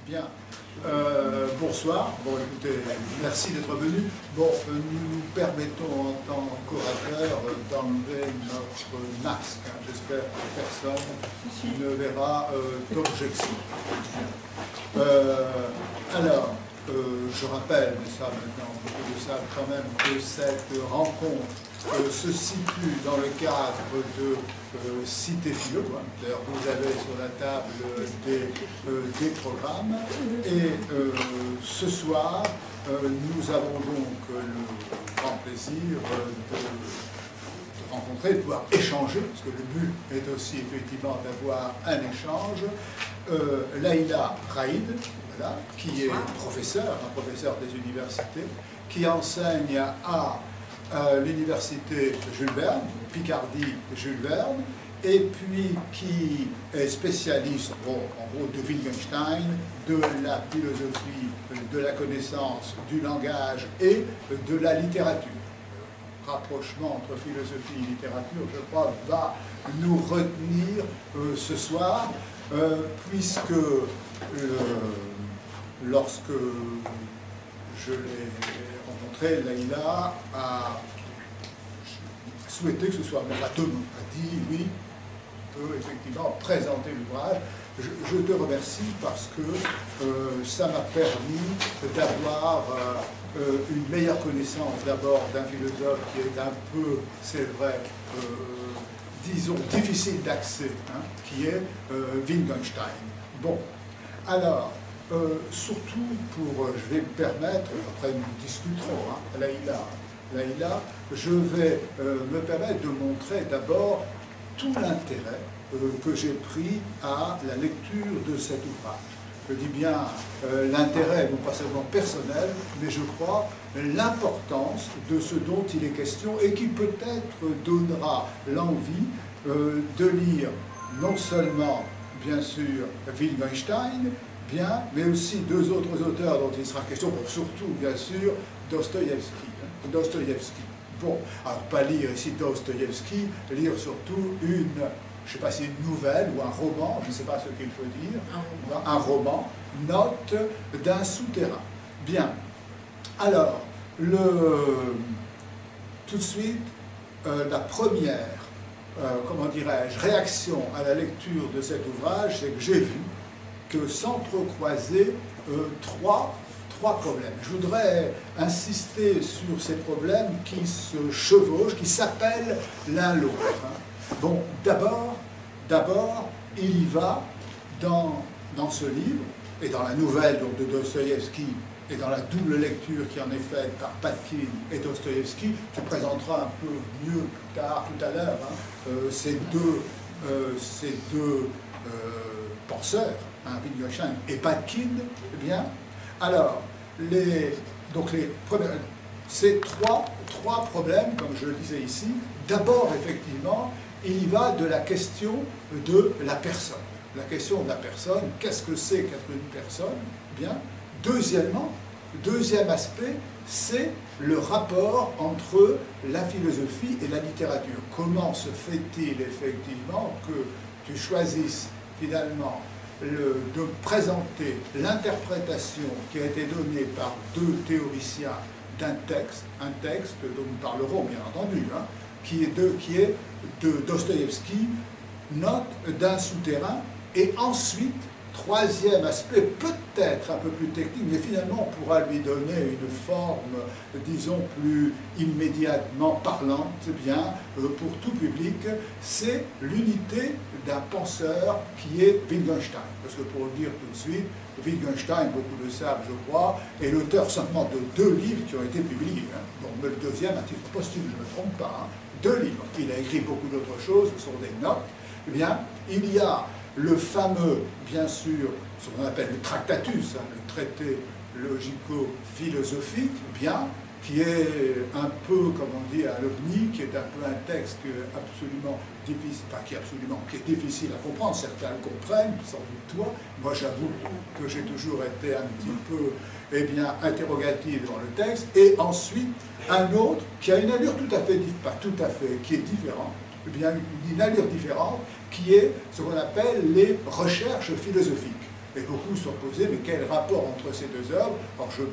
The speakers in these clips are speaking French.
Bien. Bonsoir. Bon, écoutez, merci d'être venu. Bon, nous nous permettons en tant qu'orateur d'enlever notre masque. J'espère que personne ne verra d'objection. Alors, je rappelle, mais ça maintenant, beaucoup le savent quand même, que cette rencontre se situe dans le cadre de Cité Philo. D'ailleurs, vous avez sur la table des programmes. Et ce soir, nous avons donc le grand plaisir de rencontrer, de pouvoir échanger, parce que le but est aussi effectivement d'avoir un échange. Laïla Raïd, voilà, qui est un professeur des universités, qui enseigne à l'université Jules Verne, Picardie Jules Verne, et puis qui est spécialiste, en gros, de Wittgenstein, de la philosophie, de la connaissance, du langage et de la littérature. Le rapprochement entre philosophie et littérature, je crois, va nous retenir ce soir, puisque lorsque je l'ai rencontré, Laïla a souhaité que ce soit Marathon, a dit oui, on peut effectivement présenter l'ouvrage. Je te remercie parce que ça m'a permis d'avoir une meilleure connaissance d'abord d'un philosophe qui est un peu, c'est vrai, disons, difficile d'accès, qui est Wittgenstein. Bon, alors, surtout pour, je vais me permettre, après nous discuterons, Laïla, je vais me permettre de montrer d'abord tout l'intérêt que j'ai pris à la lecture de cet ouvrage. Je dis bien l'intérêt, non pas seulement personnel, mais je crois l'importance de ce dont il est question et qui peut-être donnera l'envie de lire non seulement, bien sûr, Wittgenstein, mais aussi deux autres auteurs dont il sera question, bon, surtout, bien sûr, Dostoïevski. Bon, alors pas lire ici Dostoïevski, lire surtout une, je ne sais pas si une nouvelle ou un roman, je ne sais pas ce qu'il faut dire, un roman, Note d'un souterrain. Bien, alors, tout de suite, la première, comment dirais-je, réaction à la lecture de cet ouvrage, c'est que j'ai vu que s'entrecroisaient trois problèmes. Je voudrais insister sur ces problèmes qui se chevauchent, qui s'appellent l'un l'autre. Bon, d'abord, il y va dans ce livre, et dans la nouvelle donc, de Dostoïevski, et dans la double lecture qui en est faite par Patkin et Dostoïevski, tu présenteras un peu mieux plus tard, tout à l'heure, ces deux penseurs, Wittgenstein et Patkin, eh bien, alors, ces trois problèmes, comme je le disais ici, d'abord, effectivement, il y va de la question de la personne. La question de la personne, qu'est-ce que c'est qu'être une personne? Bien. Deuxième aspect, c'est le rapport entre la philosophie et la littérature. Comment se fait-il, effectivement, que tu choisisnes, finalement, de présenter l'interprétation qui a été donnée par deux théoriciens d'un texte, un texte dont nous parlerons bien entendu, qui est de Dostoïevski, Note d'un souterrain, et ensuite, troisième aspect, peut-être un peu plus technique, mais finalement on pourra lui donner une forme, disons, plus immédiatement parlante, bien, pour tout public, c'est l'unité d'un penseur qui est Wittgenstein. Parce que pour le dire tout de suite, Wittgenstein, beaucoup le savent, je crois, est l'auteur seulement de 2 livres qui ont été publiés. Bon, mais le deuxième, à titre posthume, je ne me trompe pas, 2 livres. Il a écrit beaucoup d'autres choses, ce sont des notes. Eh bien, il y a le fameux, bien sûr, ce qu'on appelle le Tractatus, le traité logico-philosophique, bien, qui est un peu, comme on dit, un ovni, qui est un peu un texte absolument difficile, enfin, qui est difficile à comprendre. Certains le comprennent, sans doute toi. Moi, j'avoue que j'ai toujours été un petit peu, eh bien, interrogatif dans le texte. Et ensuite, un autre qui a une allure tout à fait, pas tout à fait, qui est différente, eh bien, une allure différente, qui est ce qu'on appelle les recherches philosophiques. Et beaucoup se sont posés, mais quel rapport entre ces deux œuvres? Alors je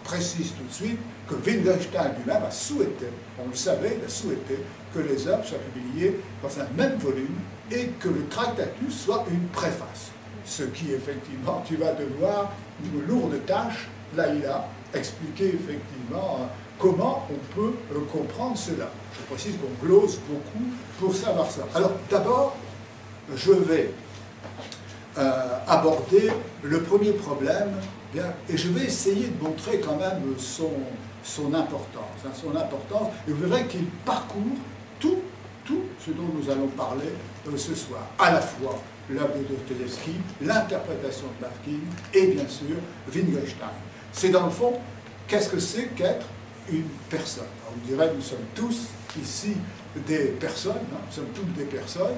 précise tout de suite que Wittgenstein lui-même a souhaité, on le savait, il a souhaité que les œuvres soient publiées dans un même volume et que le Tractatus soit une préface. Ce qui, effectivement, tu vas devoir une lourde tâche, là il a expliqué effectivement comment on peut comprendre cela. Je précise qu'on glose beaucoup pour savoir ça. Alors d'abord, je vais aborder le premier problème, bien, et je vais essayer de montrer quand même son importance. Son importance, et vous verrez qu'il parcourt tout ce dont nous allons parler ce soir. À la fois l'œuvre de Dostoïevski, l'interprétation de Bavkhin et bien sûr Wittgenstein. C'est dans le fond, qu'est-ce que c'est qu'être une personne? On dirait nous sommes tous ici des personnes, hein, nous sommes toutes des personnes.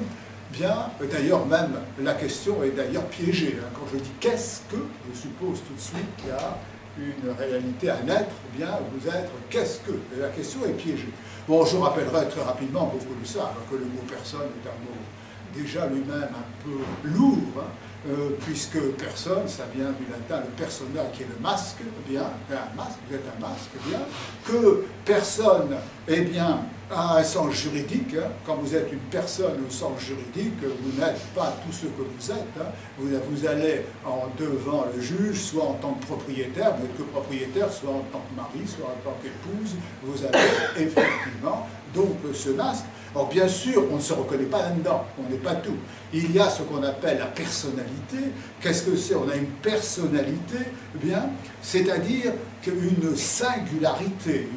Bien, d'ailleurs même la question est d'ailleurs piégée. Hein. Quand je dis qu'est-ce que, je suppose tout de suite qu'il y a une réalité à naître, bien vous êtes qu'est-ce que? Et la question est piégée. Bon, je rappellerai très rapidement, beaucoup le savent, que le mot personne est un mot déjà lui-même un peu lourd, hein, puisque personne, ça vient du latin le persona qui est le masque, bien, un masque, vous êtes un masque, bien, que personne, eh bien, a un sens juridique, hein. Quand vous êtes une personne au sens juridique, vous n'êtes pas tout ce que vous êtes, hein. Vous allez devant le juge, soit en tant que propriétaire, vous n'êtes que propriétaire, soit en tant que mari, soit en tant qu'épouse, vous avez effectivement donc ce masque. Alors bien sûr, on ne se reconnaît pas là-dedans, on n'est pas tout. Il y a ce qu'on appelle la personnalité. Qu'est-ce que c'est? On a une personnalité, bien, c'est-à-dire une singularité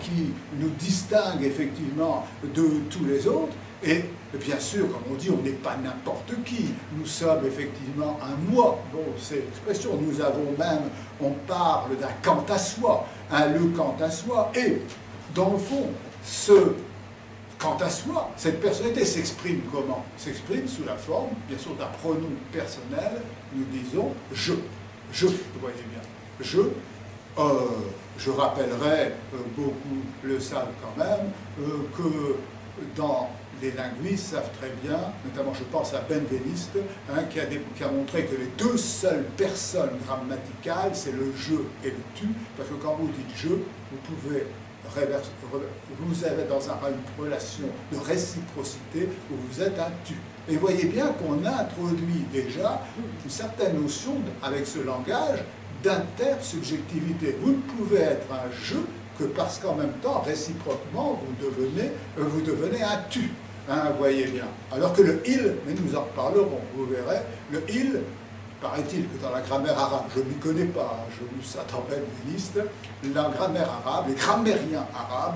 qui nous distingue effectivement de tous les autres. Et bien sûr, comme on dit, on n'est pas n'importe qui. Nous sommes effectivement un moi. Bon, c'est l'expression. Nous avons même, on parle d'un quant à soi, le quant à soi. Et dans le fond, ce quant à soi, cette personnalité s'exprime comment? S'exprime sous la forme, bien sûr, d'un pronom personnel. Nous disons je. Je, vous voyez bien. Je rappellerai, beaucoup le savent quand même, que dans les linguistes savent très bien, notamment je pense à Benveniste, hein, qui a montré que les deux seules personnes grammaticales, c'est le je et le tu, parce que quand vous dites je, vous pouvez vous avez dans une relation de réciprocité où vous êtes un tu. Et voyez bien qu'on introduit déjà une certaine notion, avec ce langage, d'intersubjectivité. Vous ne pouvez être un je que parce qu'en même temps, réciproquement, vous devenez un tu. Hein, voyez bien. Alors que le il, mais nous en reparlerons, vous verrez, le il, paraît-il que dans la grammaire arabe, je ne m'y connais pas, je vous attends benveniste, la grammaire arabe, les grammairiens arabes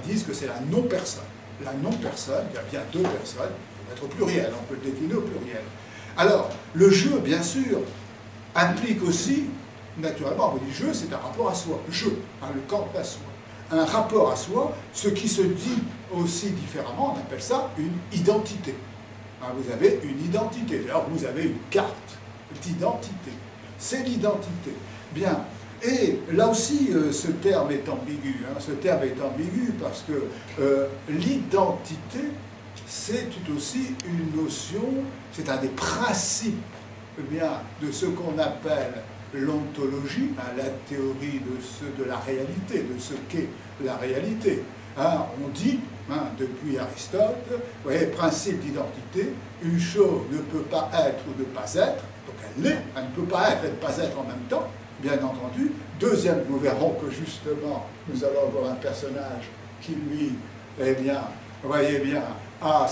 disent que c'est la non-personne. La non-personne, il y a bien deux personnes, il peut être au pluriel, on peut le décliner au pluriel. Alors, le je, bien sûr, implique aussi, naturellement, on dit je, c'est un rapport à soi, je, hein, le quant à soi. Un rapport à soi, ce qui se dit aussi différemment, on appelle ça une identité. Hein, vous avez une identité, d'ailleurs vous avez une carte d'identité. C'est l'identité. Bien. Et là aussi, ce terme est ambigu. Hein, ce terme est ambigu parce que l'identité, c'est aussi une notion, c'est un des principes bien, de ce qu'on appelle l'ontologie, hein, la théorie de la réalité, de ce qu'est la réalité. Hein, on dit, hein, depuis Aristote, vous voyez, principe d'identité, une chose ne peut pas être ou ne pas être, donc elle l'est, elle ne peut pas être et ne pas être en même temps, bien entendu. Deuxième, nous verrons que justement, nous allons avoir un personnage qui, lui, eh bien, vous voyez bien, a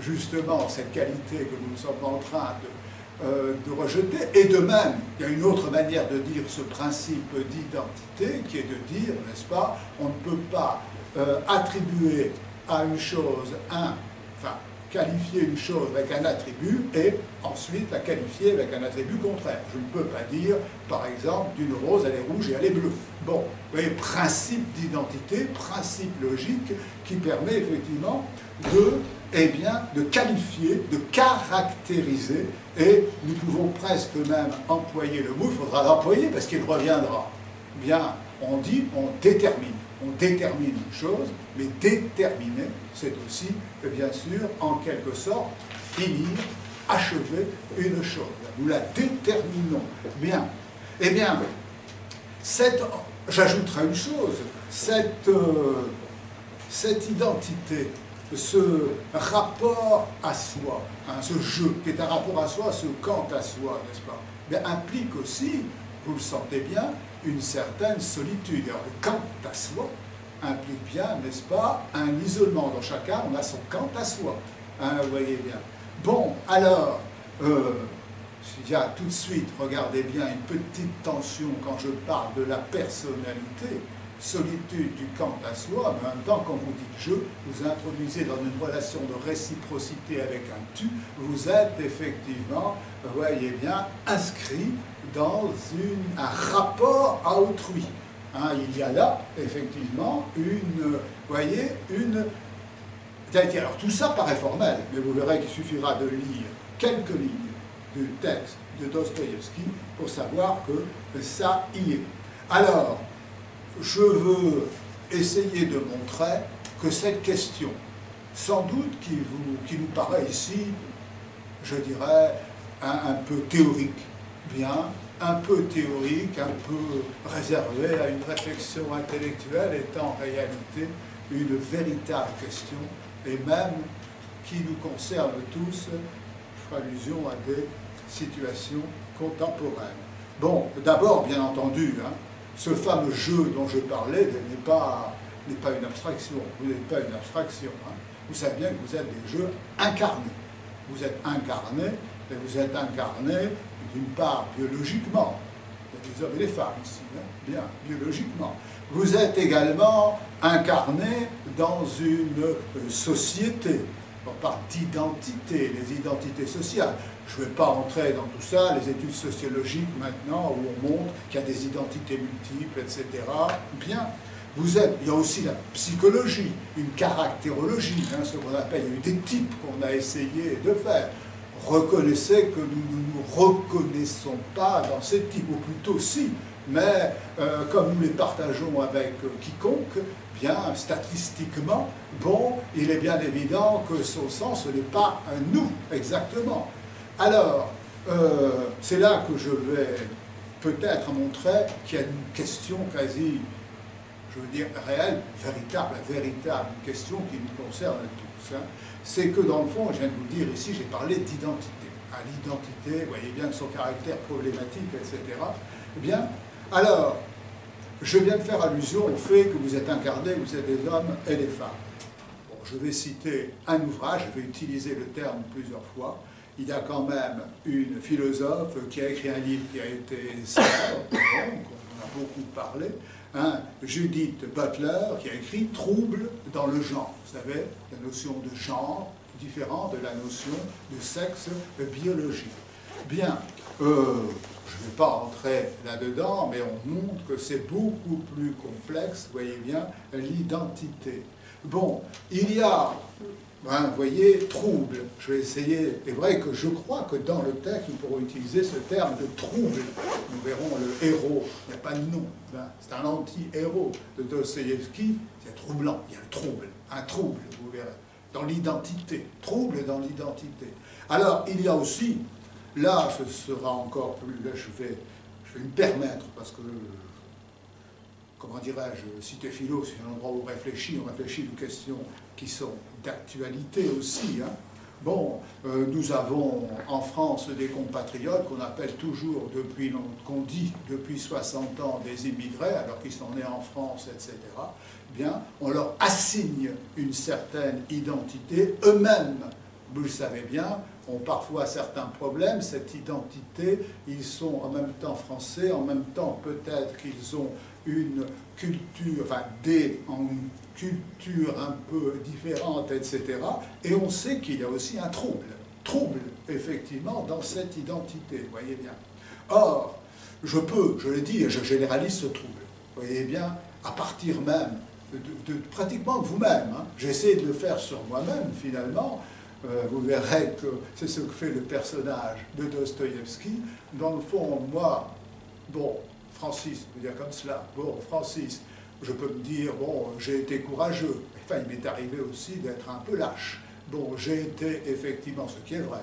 justement cette qualité que nous sommes en train de rejeter. Et de même, il y a une autre manière de dire ce principe d'identité, qui est de dire, n'est-ce pas, on ne peut pas attribuer à une chose qualifier une chose avec un attribut et ensuite la qualifier avec un attribut contraire. Je ne peux pas dire, par exemple, d'une rose, elle est rouge et elle est bleue. Bon, vous voyez, principe d'identité, principe logique qui permet effectivement de qualifier, de caractériser, et nous pouvons presque même employer le mot, il faudra l'employer parce qu'il reviendra. Bien, on dit, on détermine une chose, mais déterminer, c'est aussi, bien sûr, en quelque sorte, finir, achever une chose. nous la déterminons. Bien. Eh bien, j'ajouterai une chose, cette identité, ce rapport à soi, hein, ce jeu qui est un rapport à soi, ce quant à soi, n'est-ce pas, mais implique aussi, vous le sentez bien, une certaine solitude. Alors, le quant à soi implique bien, n'est-ce pas, un isolement. Dans chacun, on a son quant à soi. Hein, vous voyez bien. Bon, alors, il y a tout de suite, regardez bien, une petite tension quand je parle de la personnalité, solitude du quant à soi, mais en même temps, quand vous dites je, vous introduisez dans une relation de réciprocité avec un tu, vous êtes effectivement, vous voyez bien, inscrit dans un rapport à autrui. Hein, il y a là, effectivement, vous voyez, alors tout ça paraît formel, mais vous verrez qu'il suffira de lire quelques lignes du texte de Dostoïevski pour savoir que ça y est. Alors, je veux essayer de montrer que cette question, sans doute qui nous paraît ici, je dirais, un peu théorique, bien, un peu théorique, un peu réservée à une réflexion intellectuelle, est en réalité une véritable question, et même qui nous concerne tous, je ferai allusion à des situations contemporaines. Bon, d'abord, bien entendu, hein, ce fameux jeu dont je parlais n'est pas une abstraction. Vous n'êtes pas une abstraction. Hein. Vous savez bien que vous êtes des jeux incarnés. Vous êtes incarnés, et vous êtes incarnés d'une part biologiquement. Il y a des hommes et des femmes ici, hein, bien, biologiquement. Vous êtes également incarnés dans une société. On parle d'identité, les identités sociales. Je ne vais pas entrer dans tout ça, les études sociologiques maintenant, où on montre qu'il y a des identités multiples, etc. Bien, il y a aussi la psychologie, une caractérologie, hein, ce qu'on appelle, il y a eu des types qu'on a essayé de faire. Reconnaissez que nous ne nous reconnaissons pas dans ces types, ou plutôt si, mais comme nous les partageons avec quiconque, bien, statistiquement, bon, il est bien évident que son sens n'est pas un nous, exactement. Alors, c'est là que je vais peut-être montrer qu'il y a une question quasi, je veux dire, réelle, véritable question qui nous concerne tous. Hein. C'est que dans le fond, je viens de vous dire ici, j'ai parlé d'identité. Hein, l'identité, vous voyez bien son caractère problématique, etc. Eh bien, alors, je viens de faire allusion au fait que vous êtes incarnés, vous êtes des hommes et des femmes. Bon, je vais citer un ouvrage, je vais utiliser le terme plusieurs fois. Il y a quand même une philosophe qui a écrit un livre qui a été célèbre, dont on a beaucoup parlé, hein, Judith Butler, qui a écrit « Trouble dans le genre ». Vous savez, la notion de genre différente de la notion de sexe biologique. Bien, je ne vais pas entrer là-dedans, mais on montre que c'est beaucoup plus complexe, vous voyez bien, l'identité. Bon, il y a, hein, vous voyez, trouble. Je vais essayer, c'est vrai que je crois que dans le texte, nous pourrons utiliser ce terme de trouble. Nous verrons le héros, il n'y a pas de nom, hein, c'est un anti-héros de Dostoïevski, c'est troublant, il y a le trouble, un trouble, vous verrez, dans l'identité, trouble dans l'identité. Alors, il y a aussi, là, ce sera encore plus, là, je vais me permettre, parce que, comment dirais-je, citer philo, c'est un endroit où on réfléchit aux questions qui sont d'actualité aussi. Hein. Bon, nous avons en France des compatriotes qu'on appelle toujours, qu'on dit depuis 60 ans des immigrés, alors qu'ils sont nés en France, etc. Bien, on leur assigne une certaine identité, eux-mêmes, vous le savez bien, ont parfois certains problèmes, cette identité, ils sont en même temps français, en même temps peut-être qu'ils ont une culture, enfin une culture un peu différente, etc. Et on sait qu'il y a aussi un trouble, effectivement, dans cette identité, vous voyez bien. Or, je l'ai dit, je généralise ce trouble, vous voyez bien, à partir même pratiquement de vous-même. Hein. J'ai essayé de le faire sur moi-même, finalement. Vous verrez que c'est ce que fait le personnage de Dostoïevski. Dans le fond, moi, bon, Francis, je veux dire comme cela, bon, Francis, je peux me dire, bon, j'ai été courageux. Enfin, il m'est arrivé aussi d'être un peu lâche. Bon, j'ai été effectivement, ce qui est vrai,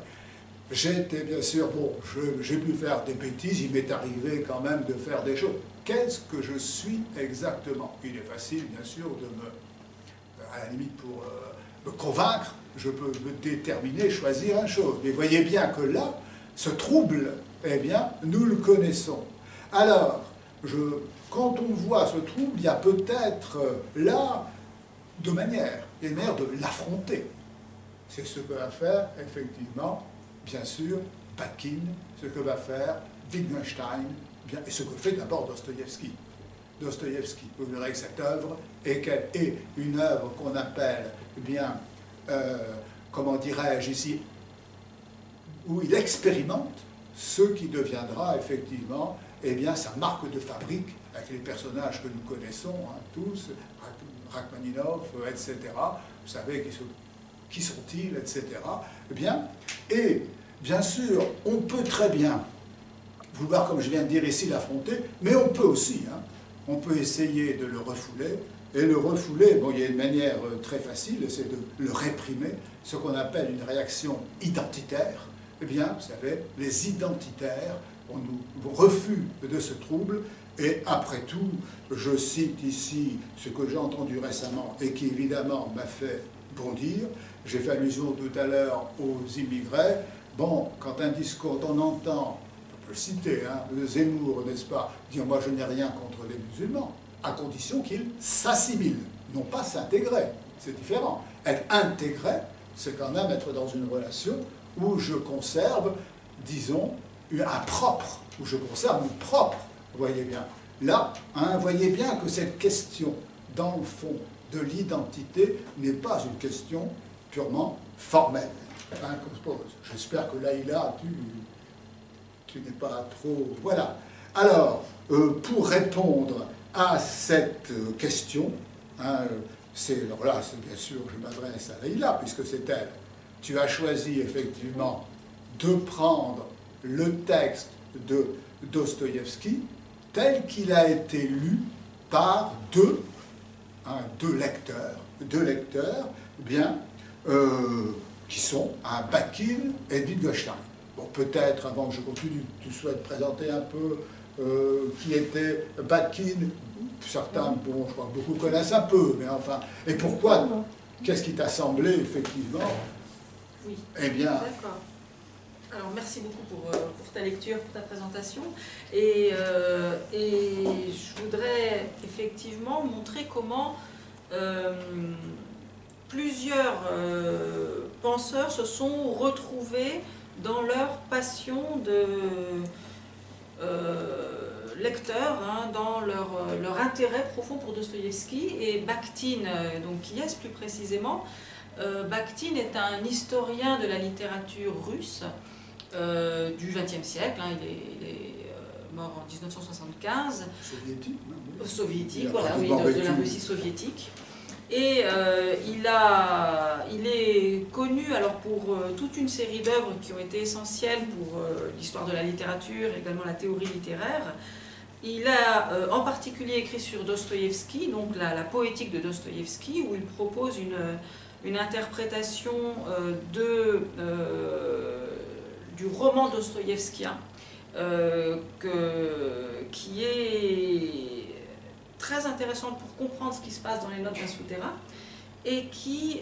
j'étais bien sûr, bon, j'ai pu faire des bêtises, il m'est arrivé quand même de faire des choses. Qu'est-ce que je suis exactement? Il est facile, bien sûr, de à la limite, pour me convaincre, je peux me déterminer, choisir une chose. Mais voyez bien que là, ce trouble, eh bien, nous le connaissons. Alors, quand on voit ce trouble, il y a peut-être là deux manières. Il y a une manière de l'affronter. C'est ce que va faire, effectivement, bien sûr, Batkin, ce que va faire Wittgenstein, bien, et ce que fait d'abord Dostoïevski. Dostoïevski, vous verrez que cette œuvre est une œuvre qu'on appelle, eh bien, comment dirais-je ici, où il expérimente ce qui deviendra effectivement, eh bien, sa marque de fabrique avec les personnages que nous connaissons, hein, tous, Rachmaninov, etc. Vous savez qui sont-ils, etc. Eh bien, et bien sûr, on peut très bien vouloir, comme je viens de dire ici, l'affronter, mais on peut aussi, hein, on peut essayer de le refouler, et le refouler, bon, il y a une manière très facile, c'est de le réprimer, ce qu'on appelle une réaction identitaire. Eh bien, vous savez, les identitaires ont nous refus de ce trouble, et après tout, je cite ici ce que j'ai entendu récemment, et qui évidemment m'a fait bondir. J'ai fait allusion tout à l'heure aux immigrés. Bon, quand on entend, on peut le citer, hein, Zemmour, n'est-ce pas, dire « moi je n'ai rien contre les musulmans », à condition qu'ils s'assimilent, non pas s'intégrer, c'est différent. Être intégré, c'est quand même être dans une relation où je conserve, disons, un propre, où je conserve mon propre, vous voyez bien. Là, hein, voyez bien que cette question, dans le fond, de l'identité n'est pas une question purement formelle, hein, qu'on se pose. J'espère que Laïla, tu n'es pas trop... Voilà. Alors, pour répondre à cette question, hein, alors là, c'est bien sûr, je m'adresse à Laïla, puisque c'est elle. Tu as choisi effectivement de prendre le texte de Dostoïevski tel qu'il a été lu par deux lecteurs bien, qui sont Batkin et Wittgenstein. Bon, peut-être, avant que je continue, tu souhaites présenter un peu qui était Batkin. Certains, bon, je crois que beaucoup connaissent un peu, mais enfin, et pourquoi? Qu'est-ce qui t'a semblé, effectivement? Oui. Eh bien... D'accord. Alors, merci beaucoup pour ta lecture, pour ta présentation. Et je voudrais effectivement montrer comment plusieurs penseurs se sont retrouvés dans leur passion de lecteurs, hein, dans leur intérêt profond pour Dostoïevski. Et Bakhtin, donc qui est plus précisément, Bakhtin est un historien de la littérature russe du XXe siècle, hein, il est mort en 1975. Soviétique, non? Soviétique, voilà, oui, de la Russie soviétique. Et il est connu alors pour toute une série d'œuvres qui ont été essentielles pour l'histoire de la littérature, également la théorie littéraire. Il a en particulier écrit sur Dostoïevski, donc la poétique de Dostoïevski, où il propose une interprétation du roman dostoïevskien qui est très intéressante pour comprendre ce qui se passe dans les notes d'un souterrain et qui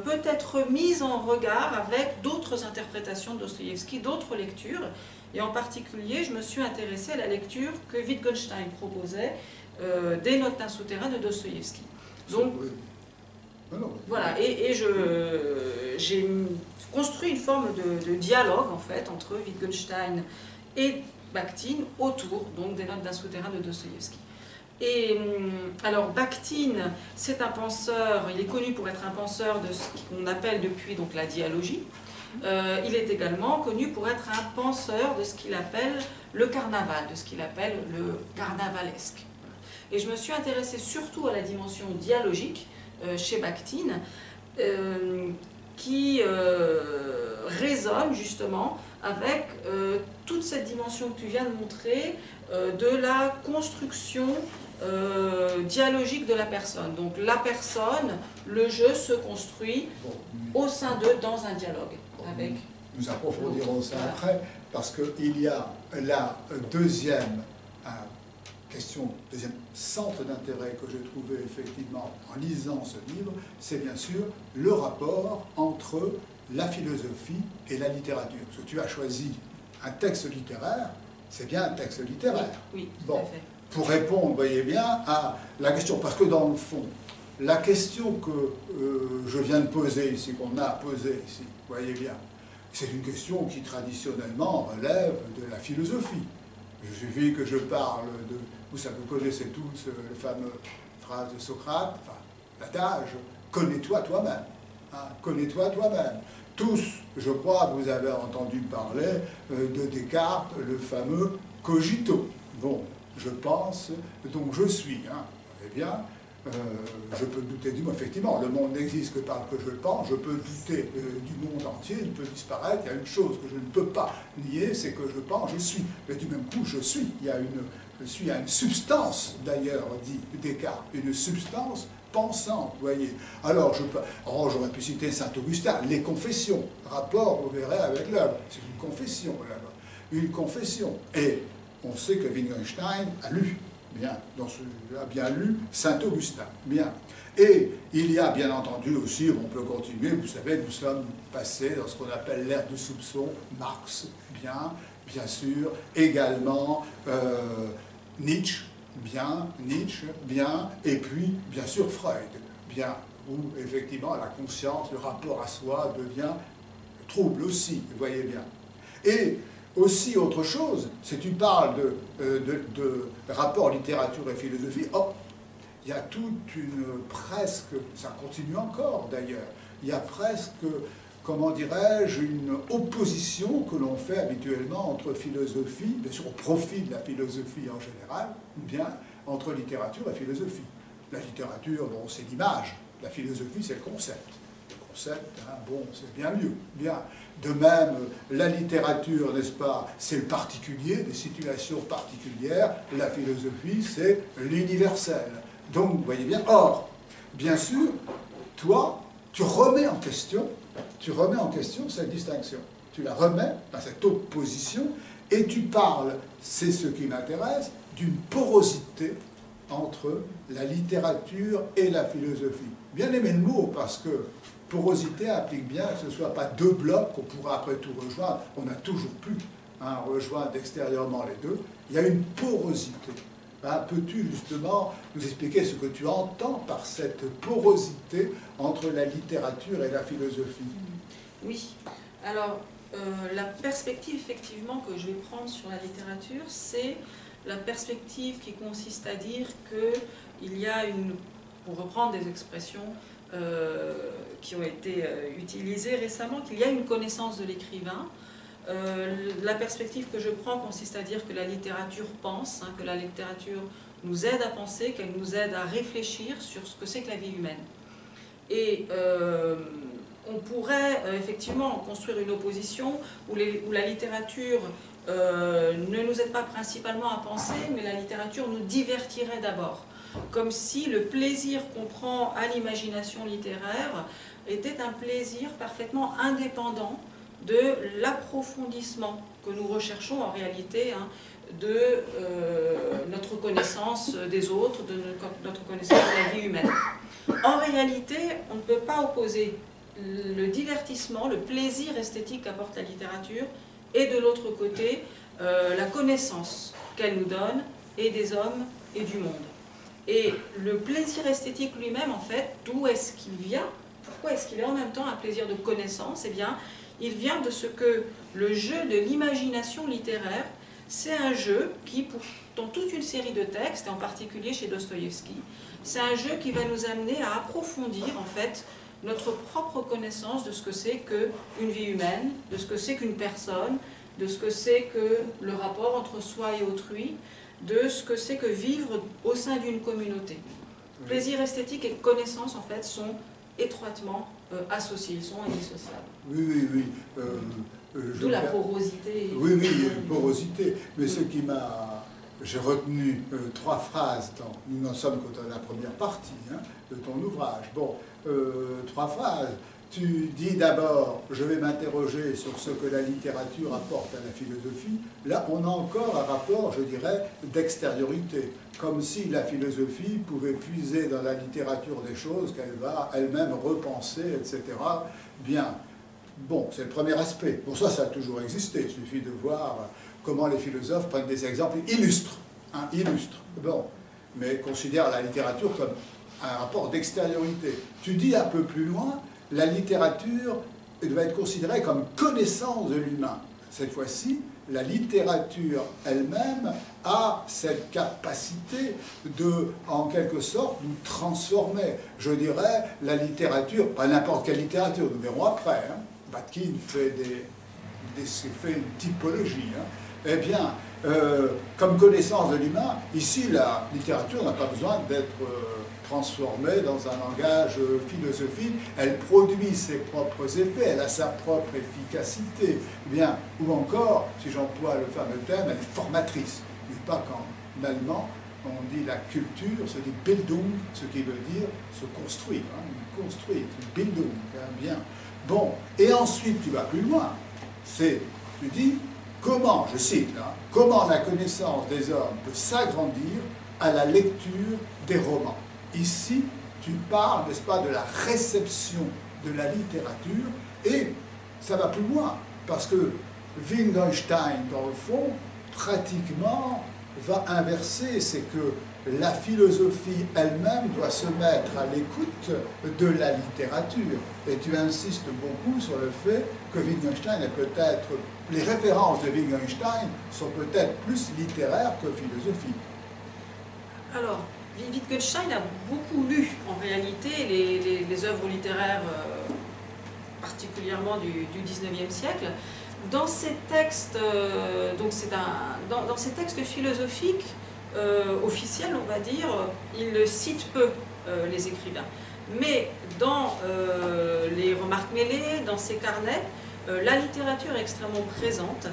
peut être mise en regard avec d'autres interprétations de Dostoïevski, d'autres lectures. Et en particulier, je me suis intéressée à la lecture que Wittgenstein proposait des notes d'un souterrain de Dostoïevski. Donc, voilà, et j'ai construit une forme de dialogue, en fait, entre Wittgenstein et Bakhtin autour donc, des notes d'un souterrain de Dostoïevski. Et alors Bakhtin, c'est un penseur, il est connu pour être un penseur de ce qu'on appelle depuis donc, la dialogie. Il est également connu pour être un penseur de ce qu'il appelle le carnaval, de ce qu'il appelle le carnavalesque. Et je me suis intéressée surtout à la dimension dialogique chez Bakhtin, qui résonne justement avec toute cette dimension que tu viens de montrer de la construction dialogique de la personne. Donc la personne, le jeu se construit au sein d'eux dans un dialogue avec nous approfondirons ça après, parce qu'il y a la deuxième deuxième centre d'intérêt que j'ai trouvé effectivement en lisant ce livre, c'est bien sûr le rapport entre la philosophie et la littérature. Parce que tu as choisi un texte littéraire, c'est bien un texte littéraire. Oui, tout bon, à fait. Pour répondre, vous voyez bien, à la question, parce que dans le fond, la question que je viens de poser ici, qu'on a posée ici, vous voyez bien, c'est une question qui traditionnellement relève de la philosophie. Il suffit que je parle de... Vous connaissez tous la fameuse phrase de Socrate, enfin, l'adage, connais-toi toi-même. Hein, connais-toi toi-même. Tous, je crois que vous avez entendu parler de Descartes, le fameux cogito. Bon, je pense, donc je suis. Hein, eh bien, je peux douter du monde. Effectivement, le monde n'existe que par ce que je pense. Je peux douter du monde entier, il peut disparaître. Il y a une chose que je ne peux pas nier, c'est que je pense, je suis. Mais du même coup, je suis. Je suis à une substance, d'ailleurs, dit Descartes, une substance pensante, vous voyez. Alors, j'aurais pu citer Saint-Augustin, les confessions, rapport, vous verrez, avec l'œuvre. C'est une confession, là-bas. Une confession. Et on sait que Wittgenstein a lu. Bien, a bien lu Saint-Augustin. Bien. Et il y a bien entendu aussi, on peut continuer, vous savez, nous sommes passés dans ce qu'on appelle l'ère du soupçon, Marx, bien sûr, également Nietzsche, bien, et puis, bien sûr, Freud, bien, où effectivement la conscience, le rapport à soi devient trouble aussi, vous voyez bien. Et aussi, autre chose, si tu parles de rapport littérature et philosophie, il y a toute une presque, ça continue encore d'ailleurs, il y a presque, comment dirais-je, une opposition que l'on fait habituellement entre philosophie, bien sûr au profit de la philosophie en général, ou bien entre littérature et philosophie. La littérature, bon, c'est l'image, la philosophie, c'est le concept. Concept, hein, bon, c'est bien mieux, bien. De même, la littérature, n'est-ce pas, c'est le particulier, des situations particulières, la philosophie, c'est l'universel. Donc, vous voyez bien, or, bien sûr, toi, tu remets en question cette distinction. Tu la remets dans cette opposition, et tu parles, c'est ce qui m'intéresse, d'une porosité entre la littérature et la philosophie. Bien aimé le mot, parce que porosité implique bien que ce ne soit pas deux blocs qu'on pourra après tout rejoindre. On a toujours pu rejoindre extérieurement les deux. Il y a une porosité. Peux-tu justement nous expliquer ce que tu entends par cette porosité entre la littérature et la philosophie? Oui. Alors, la perspective effectivement que je vais prendre sur la littérature, c'est la perspective qui consiste à dire qu'il y a une, pour reprendre des expressions qui ont été utilisées récemment, qu'il y a une connaissance de l'écrivain. La perspective que je prends consiste à dire que la littérature pense, que la littérature nous aide à penser, qu'elle nous aide à réfléchir sur ce que c'est que la vie humaine. Et on pourrait effectivement construire une opposition où la littérature ne nous aide pas principalement à penser, mais la littérature nous divertirait d'abord. Comme si le plaisir qu'on prend à l'imagination littéraire était un plaisir parfaitement indépendant de l'approfondissement que nous recherchons en réalité de notre connaissance des autres, de notre connaissance de la vie humaine. En réalité, on ne peut pas opposer le divertissement, le plaisir esthétique qu'apporte la littérature, et de l'autre côté, la connaissance qu'elle nous donne, et des hommes et du monde. Et le plaisir esthétique lui-même, en fait, d'où est-ce qu'il vient? Pourquoi est-ce qu'il est en même temps un plaisir de connaissance? Eh bien, il vient de ce que le jeu de l'imagination littéraire, c'est un jeu qui, dans toute une série de textes, et en particulier chez Dostoïevski, c'est un jeu qui va nous amener à approfondir, en fait, notre propre connaissance de ce que c'est qu'une vie humaine, de ce que c'est qu'une personne, de ce que c'est que le rapport entre soi et autrui, de ce que c'est que vivre au sein d'une communauté. Oui. Plaisir esthétique et connaissance, en fait, sont étroitement associés, ils sont indissociables. Oui. D'où la porosité. Oui, porosité. Mais ce qui m'a... J'ai retenu trois phrases, nous n'en sommes que dans la première partie de ton ouvrage. Bon, trois phrases tu dis d'abord, je vais m'interroger sur ce que la littérature apporte à la philosophie, là on a encore un rapport, je dirais, d'extériorité, comme si la philosophie pouvait puiser dans la littérature des choses qu'elle va elle-même repenser, etc. Bien, bon, c'est le premier aspect. Bon, ça a toujours existé, il suffit de voir comment les philosophes prennent des exemples illustres, hein, illustres, bon, mais considèrent la littérature comme un rapport d'extériorité. Tu dis un peu plus loin, la littérature doit être considérée comme connaissance de l'humain. Cette fois-ci, la littérature elle-même a cette capacité de, en quelque sorte, nous transformer. Je dirais, la littérature, pas n'importe quelle littérature, nous verrons après, hein. Batkin fait une typologie. Hein. Eh bien, comme connaissance de l'humain, ici, la littérature n'a pas besoin d'être transformée dans un langage philosophique. Elle produit ses propres effets, elle a sa propre efficacité. Bien, ou encore, si j'emploie le fameux terme, elle est formatrice. Mais pas qu'en allemand, on dit la culture, se dit Bildung, ce qui veut dire se construire. Hein, construire, Bildung, hein, bien. Bon, et ensuite, tu vas plus loin. Tu dis, comment, je cite, hein, comment la connaissance des hommes peut s'agrandir à la lecture des romans. Ici, tu parles, n'est-ce pas, de la réception de la littérature, et ça va plus loin, parce que Wittgenstein, dans le fond, pratiquement, va inverser, c'est que la philosophie elle-même doit se mettre à l'écoute de la littérature. Et tu insistes beaucoup sur le fait que Wittgenstein est peut-être... Les références de Wittgenstein sont peut-être plus littéraires que philosophiques. Alors, Wittgenstein a beaucoup lu, en réalité, les œuvres littéraires, particulièrement du XIXe siècle. Dans ces textes, dans ces textes philosophiques, officiels, on va dire, il cite peu les écrivains. Mais dans les remarques mêlées, dans ses carnets, la littérature est extrêmement présente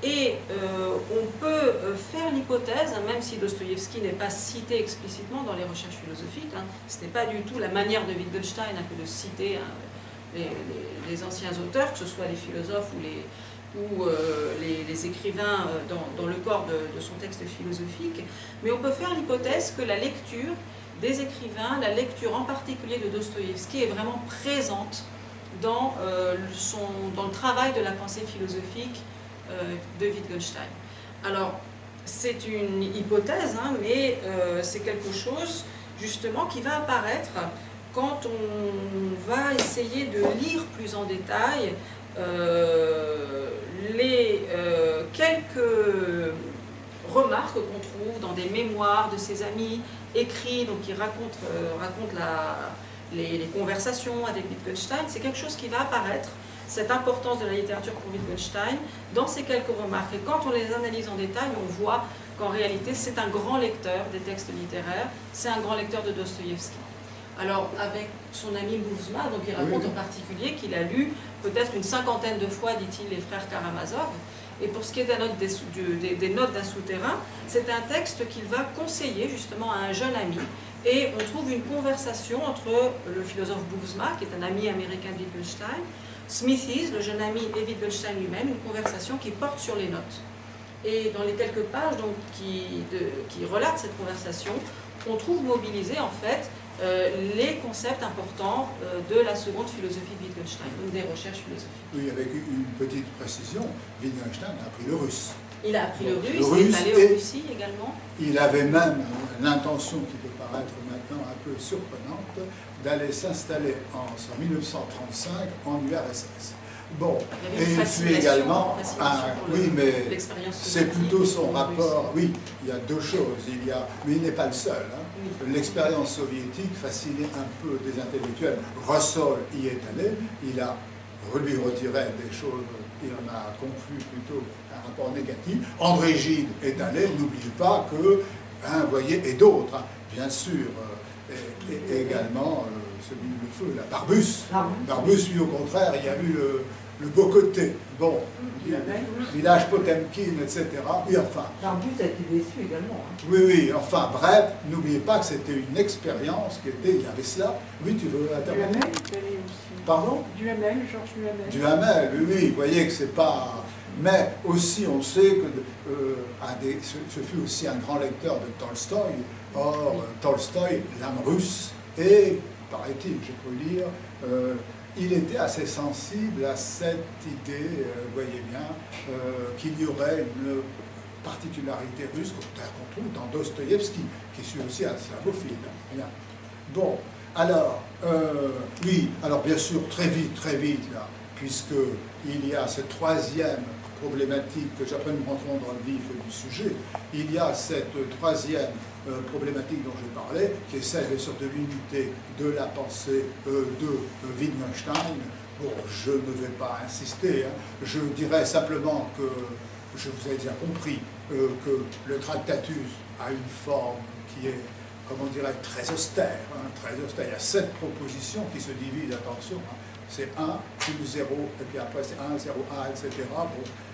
et on peut faire l'hypothèse, même si Dostoïevski n'est pas cité explicitement dans les recherches philosophiques, hein, ce n'est pas du tout la manière de Wittgenstein que de citer les anciens auteurs, que ce soit les philosophes ou les écrivains dans le corps de son texte philosophique, mais on peut faire l'hypothèse que la lecture des écrivains, la lecture en particulier de Dostoïevski est vraiment présente dans le travail de la pensée philosophique de Wittgenstein. Alors, c'est une hypothèse, hein, mais c'est quelque chose justement qui va apparaître quand on va essayer de lire plus en détail les quelques remarques qu'on trouve dans des mémoires de ses amis écrits, donc qui racontent les conversations avec Wittgenstein. C'est quelque chose qui va apparaître, cette importance de la littérature pour Wittgenstein, dans ces quelques remarques. Et quand on les analyse en détail, on voit qu'en réalité, c'est un grand lecteur des textes littéraires, c'est un grand lecteur de Dostoïevski. Alors, avec son ami Bouzma, donc il raconte en particulier qu'il a lu peut-être une 50aine de fois, dit-il, les frères Karamazov. Et pour ce qui est des notes d'un souterrain, c'est un texte qu'il va conseiller justement à un jeune ami. Et on trouve une conversation entre le philosophe Bouzma, qui est un ami américain de Wittgenstein, Smithies, le jeune ami, et Wittgenstein lui-même, une conversation qui porte sur les notes. Et dans les quelques pages donc, qui relatent cette conversation, on trouve mobilisés en fait les concepts importants de la seconde philosophie de Wittgenstein, donc des recherches philosophiques. Oui, avec une petite précision, Wittgenstein a appris le russe. Il a appris le russe, il est allé en Russie également. Il avait même l'intention, qui peut paraître maintenant un peu surprenante, d'aller s'installer en 1935 en URSS. Bon, et il fut également oui, mais c'est plutôt son rapport. Oui, il y a deux choses. Mais il n'est pas le seul. Hein. Oui. L'expérience soviétique fascinait un peu des intellectuels. Russell y est allé. Il a lui retiré des choses. Il en a conclu plutôt un rapport négatif. André Gide est allé. N'oubliez pas que, hein, vous voyez, et d'autres, hein, bien sûr, et également celui le feu, la Barbus. Barbus, lui, au contraire, il y a eu le beau côté. Bon, village Potemkin, etc. Et enfin. Barbus a été déçu également. Hein. Oui, oui, enfin, bref, n'oubliez pas que c'était une expérience qui était, il y avait cela. Oui, tu veux intervenir? Duhamel est allé aussi. Pardon? Duhamel, Georges Duhamel. Duhamel, oui, oui, vous voyez que c'est pas... Mais aussi, on sait que ce fut aussi un grand lecteur de Tolstoï. Or, Tolstoï, l'âme russe, et, paraît-il, j'ai pu lire, il était assez sensible à cette idée, vous voyez bien, qu'il y aurait une particularité russe qu'on trouve dans Dostoïevski, qui suit aussi un slavophile. Bien. Bon, alors, oui, alors bien sûr, très vite, là, puisqu'il y a cette troisième problématique, que j'appelle nous rentrons dans le vif du sujet, il y a cette troisième problématique dont je parlais, qui est celle de l'unité de la pensée de Wittgenstein. Bon, je ne vais pas insister, hein. Je dirais simplement que, je vous ai déjà compris, que le Tractatus a une forme qui est, comment on dirait, très austère, hein, très austère. Il y a 7 propositions qui se divisent, attention, hein. C'est 1, plus 0, et puis après c'est 1, 0, 1, etc. Bon,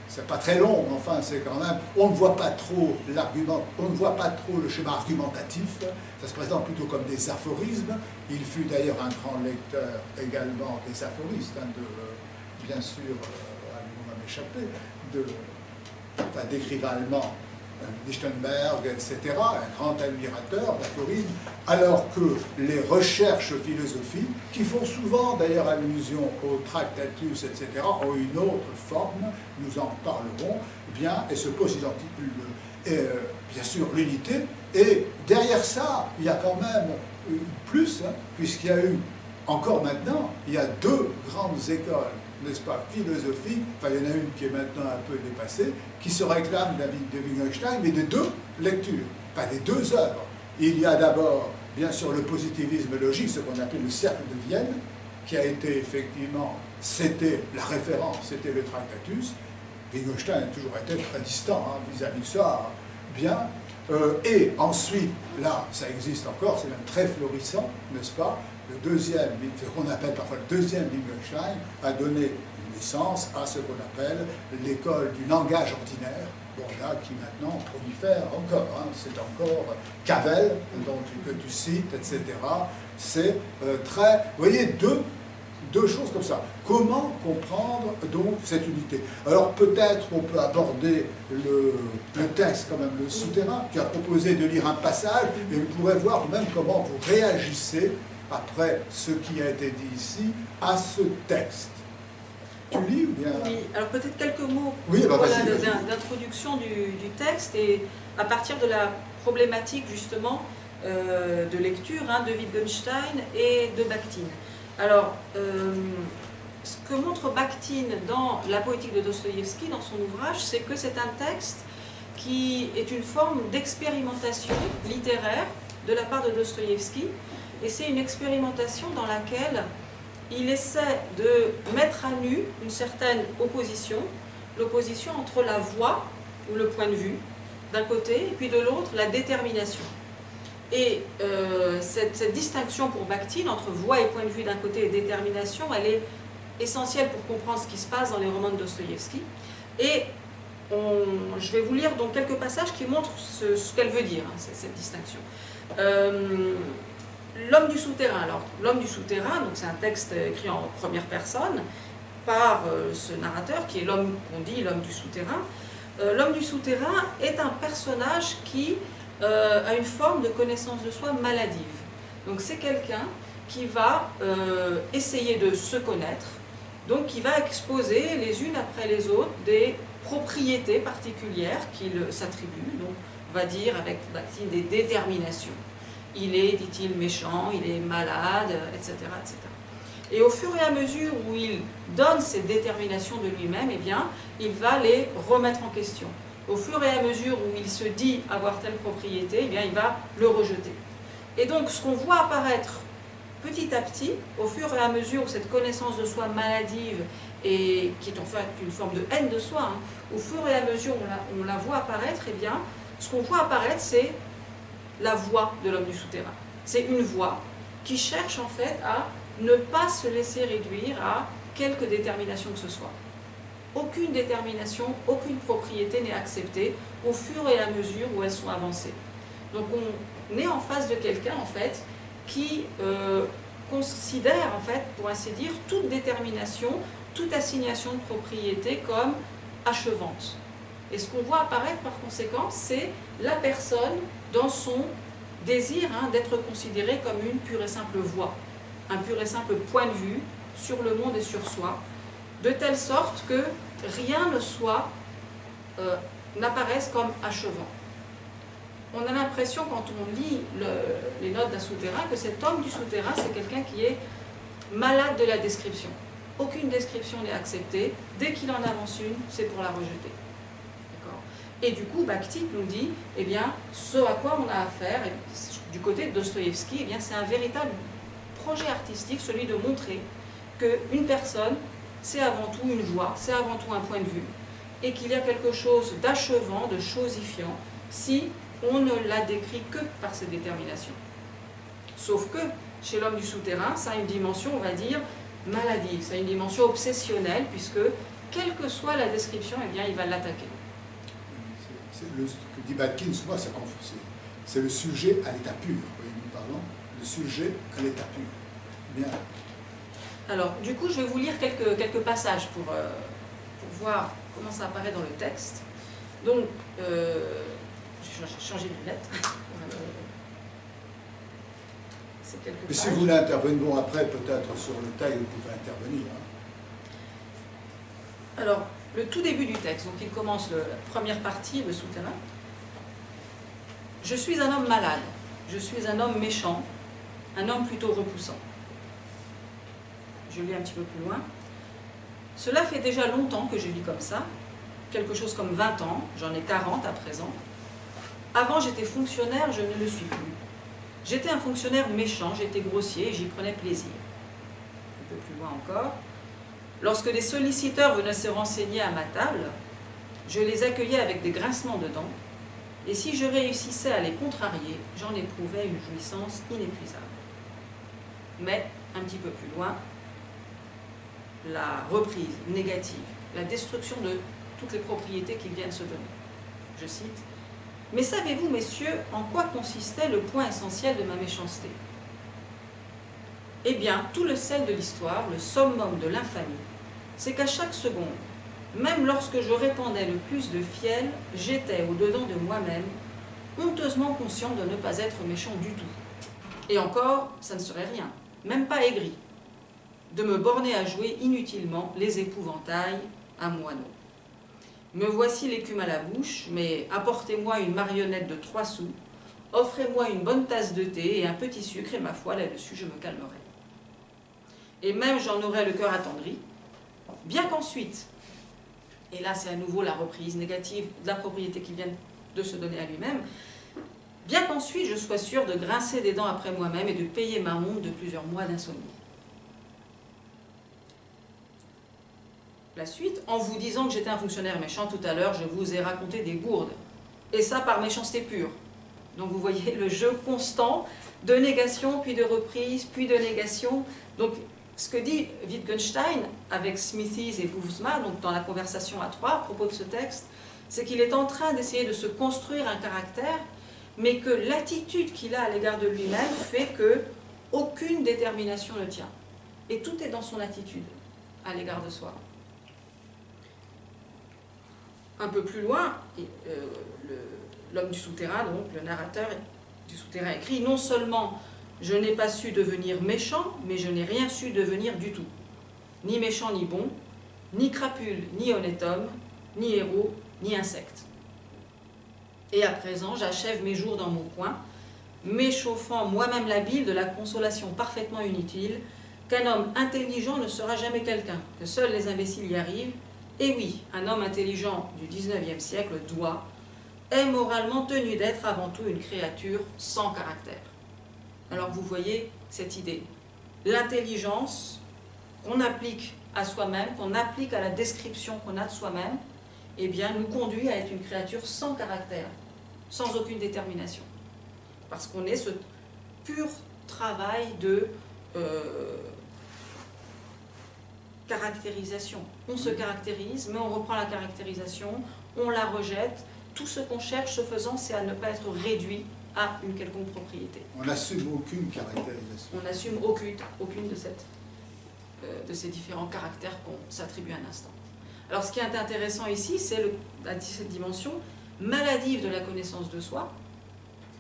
c'est pas très long, mais enfin, c'est quand même... On ne voit pas trop l'argument, on ne voit pas trop le schéma argumentatif. Ça se présente plutôt comme des aphorismes. Il fut d'ailleurs un grand lecteur également des aphoristes, hein, bien sûr, on m'a échappé, d'écrivains allemands, Lichtenberg, etc., un grand admirateur d'aphorismes, alors que les recherches philosophiques, qui font souvent d'ailleurs allusion au Tractatus, etc., ont une autre forme, nous en parlerons, bien, et se posent bien sûr l'unité, et derrière ça, il y a quand même plus, hein, puisqu'il y a eu, encore maintenant, il y a 2 grandes écoles, n'est-ce pas, philosophique, enfin il y en a une qui est maintenant un peu dépassée, qui se réclame de Wittgenstein, mais des 2 lectures, enfin des 2 œuvres. Il y a d'abord, bien sûr, le positivisme logique, ce qu'on appelle le cercle de Vienne, qui a été effectivement, c'était la référence, c'était le Tractatus. Wittgenstein a toujours été très distant vis-à-vis de ça, bien. Et ensuite, là, ça existe encore, c'est même très florissant, n'est-ce pas? Le deuxième, ce qu'on appelle parfois le deuxième Wittgenstein, a donné naissance à ce qu'on appelle l'école du langage ordinaire, bon là, qui maintenant prolifère encore, hein, c'est encore Cavell, donc, que tu cites, etc. C'est très... Vous voyez, deux choses comme ça. Comment comprendre donc cette unité? Alors peut-être on peut aborder le texte, quand même, le souterrain, qui a proposé de lire un passage, et vous pourrez voir même comment vous réagissez après ce qui a été dit ici, à ce texte. Tu lis ou bien... Oui, alors peut-être quelques mots d'introduction du texte, et à partir de la problématique justement de lecture de Wittgenstein et de Bakhtin. Alors, ce que montre Bakhtin dans la poétique de Dostoïevski, dans son ouvrage, c'est que c'est un texte qui est une forme d'expérimentation littéraire de la part de Dostoïevski. Et c'est une expérimentation dans laquelle il essaie de mettre à nu une certaine opposition, l'opposition entre la voix, ou le point de vue, d'un côté, et puis de l'autre, la détermination. Et cette distinction pour Bakhtin entre voix et point de vue d'un côté et détermination, elle est essentielle pour comprendre ce qui se passe dans les romans de Dostoïevski. Et je vais vous lire donc quelques passages qui montrent ce qu'elle veut dire, cette distinction. L'homme du souterrain. Alors, l'homme du souterrain, donc c'est un texte écrit en première personne par ce narrateur qui est l'homme qu'on dit l'homme du souterrain. L'homme du souterrain est un personnage qui a une forme de connaissance de soi maladive. Donc c'est quelqu'un qui va essayer de se connaître, donc qui va exposer les unes après les autres des propriétés particulières qu'il s'attribue, donc on va dire avec Bakhtin des déterminations. Il est, dit-il, méchant, il est malade, etc., etc. Et au fur et à mesure où il donne ces déterminations de lui-même, eh bien, il va les remettre en question. Au fur et à mesure où il se dit avoir telle propriété, eh bien, il va le rejeter. Et donc, ce qu'on voit apparaître petit à petit, au fur et à mesure où cette connaissance de soi maladive, et qui est en fait une forme de haine de soi, au fur et à mesure où on la voit apparaître, eh bien, ce qu'on voit apparaître, c'est la voix de l'homme du souterrain. C'est une voix qui cherche en fait à ne pas se laisser réduire à quelque détermination que ce soit. Aucune détermination, aucune propriété n'est acceptée au fur et à mesure où elles sont avancées. Donc on est en face de quelqu'un en fait qui considère en fait, pour ainsi dire, toute détermination, toute assignation de propriété comme achevante. Et ce qu'on voit apparaître par conséquent, c'est la personne dans son désir d'être considérée comme une pure et simple voix, un pur et simple point de vue sur le monde et sur soi, de telle sorte que rien ne soit, n'apparaisse comme achevant. On a l'impression, quand on lit les notes d'un souterrain, que cet homme du souterrain, c'est quelqu'un qui est malade de la description. Aucune description n'est acceptée. Dès qu'il en avance une, c'est pour la rejeter. Et du coup, Bakhtin nous dit, eh bien, ce à quoi on a affaire, du côté de Dostoïevski, eh bien, c'est un véritable projet artistique, celui de montrer qu'une personne, c'est avant tout une voix, c'est avant tout un point de vue, et qu'il y a quelque chose d'achevant, de chosifiant, si on ne la décrit que par ses déterminations. Sauf que, chez l'homme du souterrain, ça a une dimension, on va dire, maladive, ça a une dimension obsessionnelle, puisque, quelle que soit la description, eh bien, il va l'attaquer. Ce que dit Bakhtin, souvent, c'est le sujet à l'état pur. Nous parlons le sujet à l'état pur. Bien. Alors, du coup, je vais vous lire quelques passages pour voir comment ça apparaît dans le texte. Donc, j'ai changé de lunette. C'est quelques Mais pages. si vous voulez intervenir après, peut-être sur le texte, vous pouvez intervenir. Alors, le tout début du texte, donc il commence la première partie, le souterrain. Je suis un homme malade, je suis un homme méchant, un homme plutôt repoussant. Je lis un petit peu plus loin. Cela fait déjà longtemps que je vis comme ça, quelque chose comme 20 ans, j'en ai 40 à présent. Avant j'étais fonctionnaire, je ne le suis plus. J'étais un fonctionnaire méchant, j'étais grossier et j'y prenais plaisir. Un peu plus loin encore. Lorsque des solliciteurs venaient se renseigner à ma table, je les accueillais avec des grincements de dents, et si je réussissais à les contrarier, j'en éprouvais une jouissance inépuisable. Mais, un petit peu plus loin, la reprise négative, la destruction de toutes les propriétés qu'ils viennent se donner. Je cite, « Mais savez-vous, messieurs, en quoi consistait le point essentiel de ma méchanceté ? Eh bien, tout le sel de l'histoire, le summum de l'infamie, c'est qu'à chaque seconde, même lorsque je répandais le plus de fiel, j'étais au-dedans de moi-même, honteusement conscient de ne pas être méchant du tout. Et encore, ça ne serait rien, même pas aigri, de me borner à jouer inutilement les épouvantails à moineaux. Me voici l'écume à la bouche, mais apportez-moi une marionnette de 3 sous, offrez-moi une bonne tasse de thé et un petit sucre, et ma foi, là-dessus, je me calmerai. Et même j'en aurais le cœur attendri, bien qu'ensuite, et là c'est à nouveau la reprise négative de la propriété qui vient de se donner à lui-même, bien qu'ensuite je sois sûr de grincer des dents après moi-même et de payer ma honte de plusieurs mois d'insomnie. La suite, en vous disant que j'étais un fonctionnaire méchant tout à l'heure, je vous ai raconté des gourdes, et ça par méchanceté pure. Donc vous voyez le jeu constant de négation, puis de reprise, puis de négation. Donc ce que dit Wittgenstein avec Smithies et Bouvsma, donc dans la conversation à 3 à propos de ce texte, c'est qu'il est en train d'essayer de se construire un caractère, mais que l'attitude qu'il a à l'égard de lui-même fait que aucune détermination ne tient. Et tout est dans son attitude à l'égard de soi. Un peu plus loin, l'homme du souterrain, donc le narrateur du souterrain écrit « Non seulement je n'ai pas su devenir méchant, mais je n'ai rien su devenir du tout. Ni méchant ni bon, ni crapule ni honnête homme, ni héros, ni insecte. Et à présent, j'achève mes jours dans mon coin, m'échauffant moi-même la bile de la consolation parfaitement inutile qu'un homme intelligent ne sera jamais quelqu'un, que seuls les imbéciles y arrivent. Et oui, un homme intelligent du 19e siècle est moralement tenu d'être avant tout une créature sans caractère. » Alors vous voyez cette idée. L'intelligence qu'on applique à soi-même, qu'on applique à la description qu'on a de soi-même, eh bien, nous conduit à être une créature sans caractère, sans aucune détermination. Parce qu'on est ce pur travail de caractérisation. On se caractérise, mais on reprend la caractérisation, on la rejette. Tout ce qu'on cherche, ce faisant, c'est à ne pas être réduit à une quelconque propriété. On n'assume aucune caractérisation. On n'assume aucune de ces différents caractères qu'on s'attribue un instant. Alors ce qui est intéressant ici, c'est cette dimension maladive de la connaissance de soi.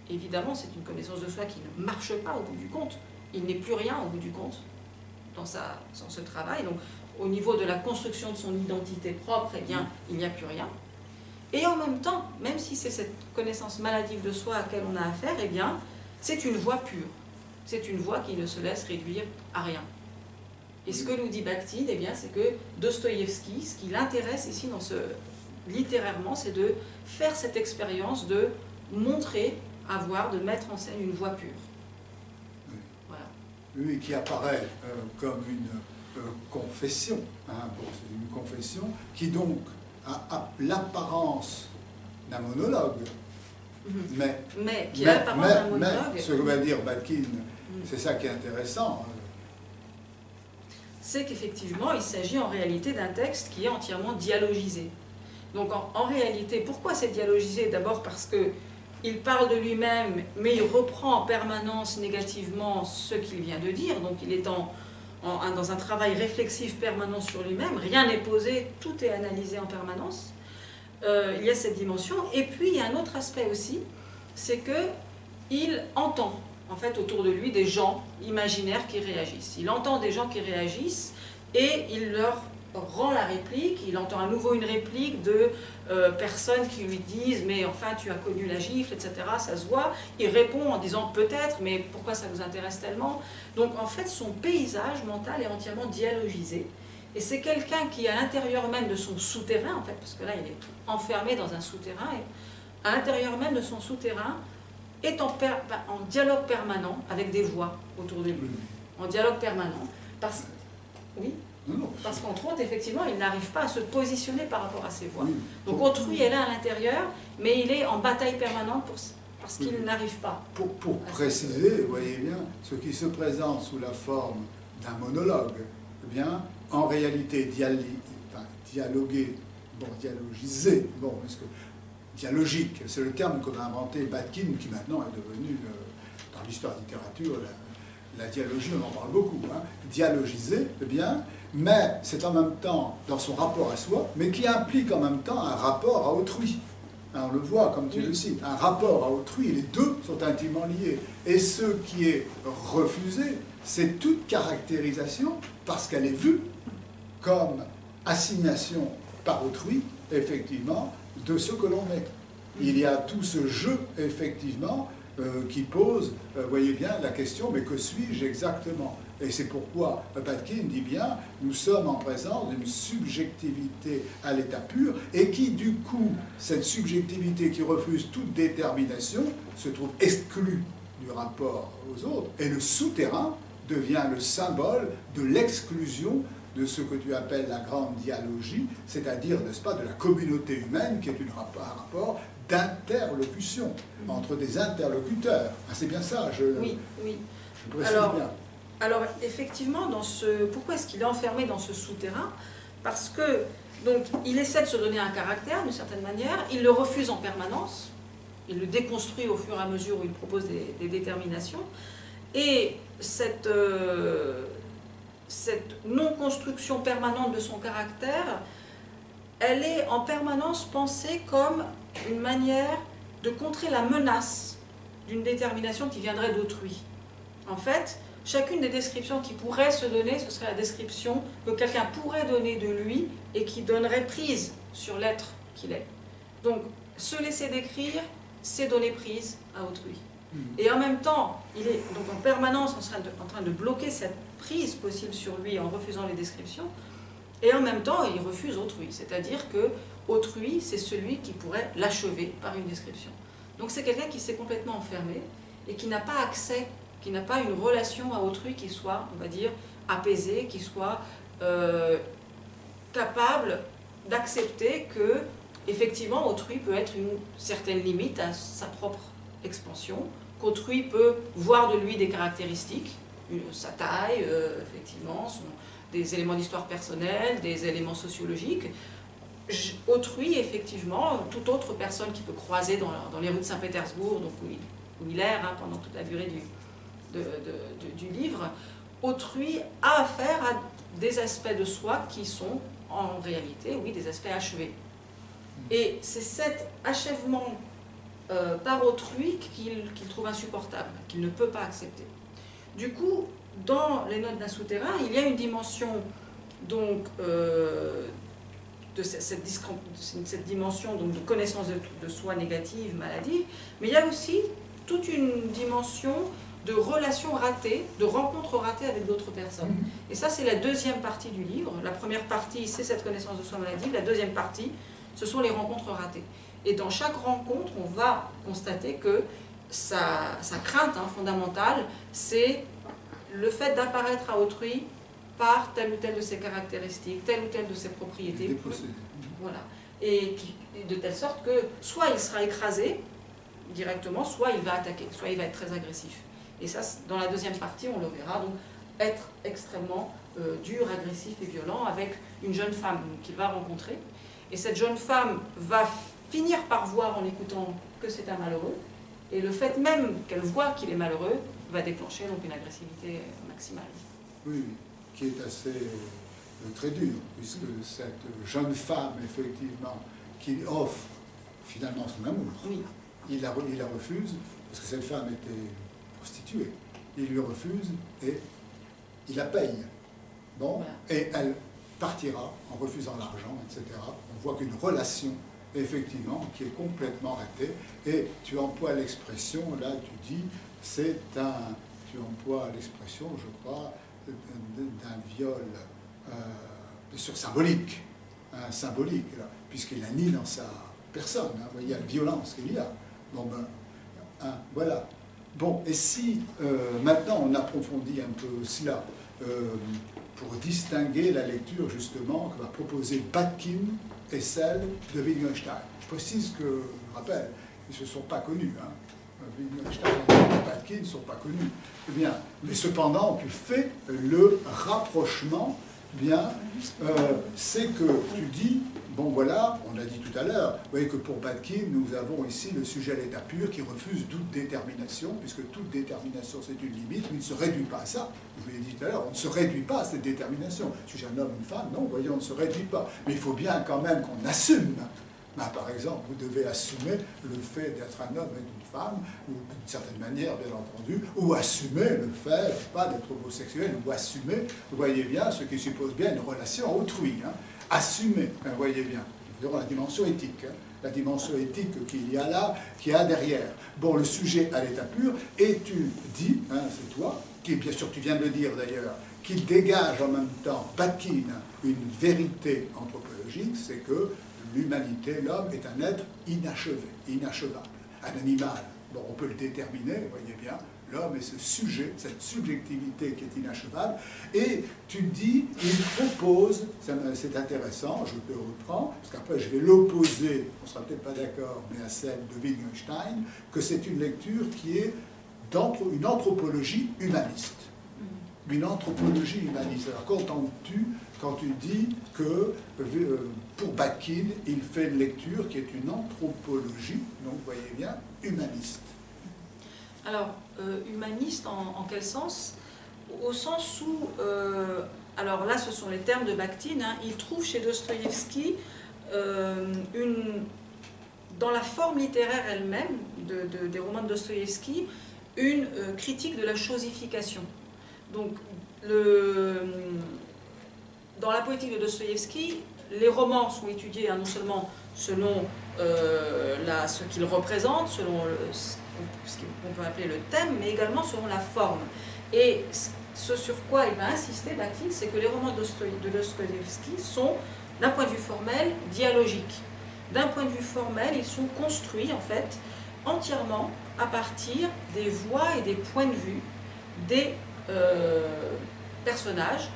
Évidemment, c'est une connaissance de soi qui ne marche pas au bout du compte. Il n'est plus rien au bout du compte dans ce travail. Donc, au niveau de la construction de son identité propre, eh bien, il n'y a plus rien. Et en même temps, même si c'est cette connaissance maladive de soi à laquelle on a affaire, eh bien, c'est une voie pure. C'est une voie qui ne se laisse réduire à rien. Et ce que nous dit Bakhtin, eh bien, c'est que Dostoïevski, ce qui l'intéresse ici littérairement, c'est de faire cette expérience de montrer, de mettre en scène une voie pure. Oui. Voilà. Oui, qui apparaît comme une confession. Hein, bon, c'est une confession qui donc a l'apparence d'un monologue. Mais qui a l'apparence d'un monologue. Mais ce que va dire Bakhtin, c'est ça qui est intéressant. C'est qu'effectivement, il s'agit en réalité d'un texte qui est entièrement dialogisé. Donc en réalité, pourquoi c'est dialogisé? D'abord parce qu'il parle de lui-même, mais il reprend en permanence négativement ce qu'il vient de dire. Donc il est dans un travail réflexif permanent sur lui-même. Rien n'est posé, tout est analysé en permanence. Il y a cette dimension. Et puis il y a un autre aspect aussi, c'est qu'il entend en fait autour de lui des gens imaginaires qui réagissent. Il entend des gens qui réagissent et il leur rend la réplique. Il entend à nouveau une réplique de personnes qui lui disent « mais enfin tu as connu la gifle », etc. Ça se voit. Il répond en disant « peut-être, mais pourquoi ça vous intéresse tellement ?» Donc en fait son paysage mental est entièrement dialogisé. Et c'est quelqu'un qui, à l'intérieur même de son souterrain, en fait, parce que là il est enfermé dans un souterrain, et à l'intérieur même de son souterrain, est en dialogue permanent avec des voix autour de lui. En dialogue permanent. Oui. Parce qu'entre autres, effectivement, il n'arrive pas à se positionner par rapport à ces voix. Oui. Donc autrui est là à l'intérieur, mais il est en bataille permanente parce qu'il n'arrive pas. Pour préciser, vous voyez bien, ce qui se présente sous la forme d'un monologue, eh bien, en réalité, dialoguer, dialogiser, parce que dialogique, c'est le terme qu'on a inventé Bakhtin, qui maintenant est devenu, dans l'histoire de la littérature, la dialogie, on en parle beaucoup, hein. Dialogiser, eh bien, mais c'est en même temps dans son rapport à soi, mais qui implique en même temps un rapport à autrui. Hein, on le voit, comme tu le cites, un rapport à autrui, les deux sont intimement liés. Et ce qui est refusé, c'est toute caractérisation, parce qu'elle est vue comme assignation par autrui, effectivement, de ce que l'on est. Il y a tout ce jeu, effectivement, qui pose, voyez bien, la question, mais que suis-je exactement? Et c'est pourquoi Bakhtin dit bien, nous sommes en présence d'une subjectivité à l'état pur, et qui, du coup, cette subjectivité qui refuse toute détermination, se trouve exclue du rapport aux autres, et le souterrain devient le symbole de l'exclusion de ce que tu appelles la grande dialogie, c'est-à-dire, n'est-ce pas, de la communauté humaine, qui est un rapport d'interlocution entre des interlocuteurs. Ah, c'est bien ça, je précise bien. Alors, effectivement, pourquoi est-ce qu'il est enfermé dans ce souterrain? Parce que, donc, il essaie de se donner un caractère, d'une certaine manière, il le refuse en permanence, il le déconstruit au fur et à mesure où il propose des déterminations, et cette non-construction permanente de son caractère, elle est en permanence pensée comme une manière de contrer la menace d'une détermination qui viendrait d'autrui. En fait, chacune des descriptions qui pourrait se donner, ce serait la description que quelqu'un pourrait donner de lui et qui donnerait prise sur l'être qu'il est. Donc, se laisser décrire, c'est donner prise à autrui. Et en même temps, il est donc en permanence en train de bloquer cette prise possible sur lui en refusant les descriptions, et en même temps, il refuse autrui, c'est-à-dire que autrui, c'est celui qui pourrait l'achever par une description. Donc c'est quelqu'un qui s'est complètement enfermé et qui n'a pas accès, qui n'a pas une relation à autrui qui soit, on va dire, apaisée, qui soit capable d'accepter que, effectivement, autrui peut être une certaine limite à sa propre expansion, qu'autrui peut voir de lui des caractéristiques, sa taille, effectivement, des éléments d'histoire personnelle, des éléments sociologiques. Autrui, effectivement, toute autre personne qui peut croiser dans les rues de Saint-Pétersbourg, donc où il erre pendant toute la durée du livre, autrui a affaire à des aspects de soi qui sont en réalité, oui, des aspects achevés. Et c'est cet achèvement par autrui qu'il trouve insupportable, qu'il ne peut pas accepter. Du coup, dans les notes d'un souterrain, il y a une dimension donc, de cette dimension donc, de connaissance de soi négative, maladive, mais il y a aussi toute une dimension de relations ratées, de rencontres ratées avec d'autres personnes. Et ça, c'est la deuxième partie du livre. La première partie, c'est cette connaissance de soi maladive. La deuxième partie, ce sont les rencontres ratées. Et dans chaque rencontre, on va constater que sa crainte fondamentale, c'est le fait d'apparaître à autrui par telle ou telle de ses caractéristiques, telle ou telle de ses propriétés. Voilà. Et de telle sorte que soit il sera écrasé directement, soit il va attaquer, soit il va être très agressif. Et ça, dans la deuxième partie, on le verra, donc être extrêmement dur, agressif et violent avec une jeune femme qu'il va rencontrer. Et cette jeune femme va finir par voir en écoutant que c'est un malheureux. Et le fait même qu'elle voit qu'il est malheureux va déclencher donc une agressivité maximale. Oui, qui est assez très dur, puisque cette jeune femme, effectivement, qui offre finalement son amour, oui. il la refuse, parce que cette femme était prostituée. Il lui refuse et il la paye. Bon, voilà. Et elle partira en refusant l'argent, etc. On voit qu'une relation, effectivement, qui est complètement ratée. Et tu emploies l'expression, là tu dis, tu emploies l'expression, je crois, d'un viol, bien sûr symbolique, symbolique, puisqu'il a ni dans sa personne, vous voyez la violence qu'il y a. Bon ben, voilà. Bon, et si maintenant on approfondit un peu cela, pour distinguer la lecture justement que va proposer Batkin et celle de Wittgenstein. Je précise que, je rappelle, ils ne se sont pas connus. Wittgenstein et Batkin ne sont pas connus. Eh bien, mais cependant, tu fais le rapprochement, bien, c'est que tu dis, bon voilà, on l'a dit tout à l'heure, vous voyez que pour Batkin, nous avons ici le sujet à l'état pur qui refuse toute détermination, puisque toute détermination c'est une limite, mais il ne se réduit pas à ça. Je vous l'ai dit tout à l'heure, on ne se réduit pas à cette détermination. Suis-je un homme, une femme? Non, vous voyez, on ne se réduit pas. Mais il faut bien quand même qu'on assume. Ben, par exemple, vous devez assumer le fait d'être un homme et une femme, ou d'une certaine manière, bien entendu, ou assumer le fait, pas d'être homosexuel, ou assumer, vous voyez bien, ce qui suppose bien une relation autrui. Assumer, vous voyez bien, nous verrons la dimension éthique, la dimension éthique qu'il y a là, qu'il y a derrière. Bon, le sujet à l'état pur, et tu dis, c'est toi, qui bien sûr tu viens de le dire d'ailleurs, qu'il dégage en même temps, Batkin, une vérité anthropologique, c'est que l'humanité, l'homme, est un être inachevé, inachevable, un animal. Bon, on peut le déterminer, vous voyez bien, l'homme est ce sujet, cette subjectivité qui est inachevable, et tu dis, il propose, c'est intéressant, je te reprends, parce qu'après je vais l'opposer, on ne sera peut-être pas d'accord, mais à celle de Wittgenstein, que c'est une lecture qui est une anthropologie humaniste. Une anthropologie humaniste. Alors qu'entends-tu quand tu dis que pour Batkin, il fait une lecture qui est une anthropologie, donc vous voyez bien, humaniste? Alors, humaniste en quel sens? Au sens où, alors là ce sont les termes de Bakhtin, il trouve chez Dostoïevski dans la forme littéraire elle-même des romans de Dostoïevski, une critique de la chosification. Donc, dans la poétique de Dostoïevski, les romans sont étudiés non seulement selon ce qu'ils représentent, selon ce qu'on peut appeler le thème, mais également selon la forme. Et ce sur quoi il va insister, Bakhtin, c'est que les romans de Dostoïevski sont, d'un point de vue formel, dialogiques. D'un point de vue formel, ils sont construits, en fait, entièrement à partir des voix et des points de vue des personnages.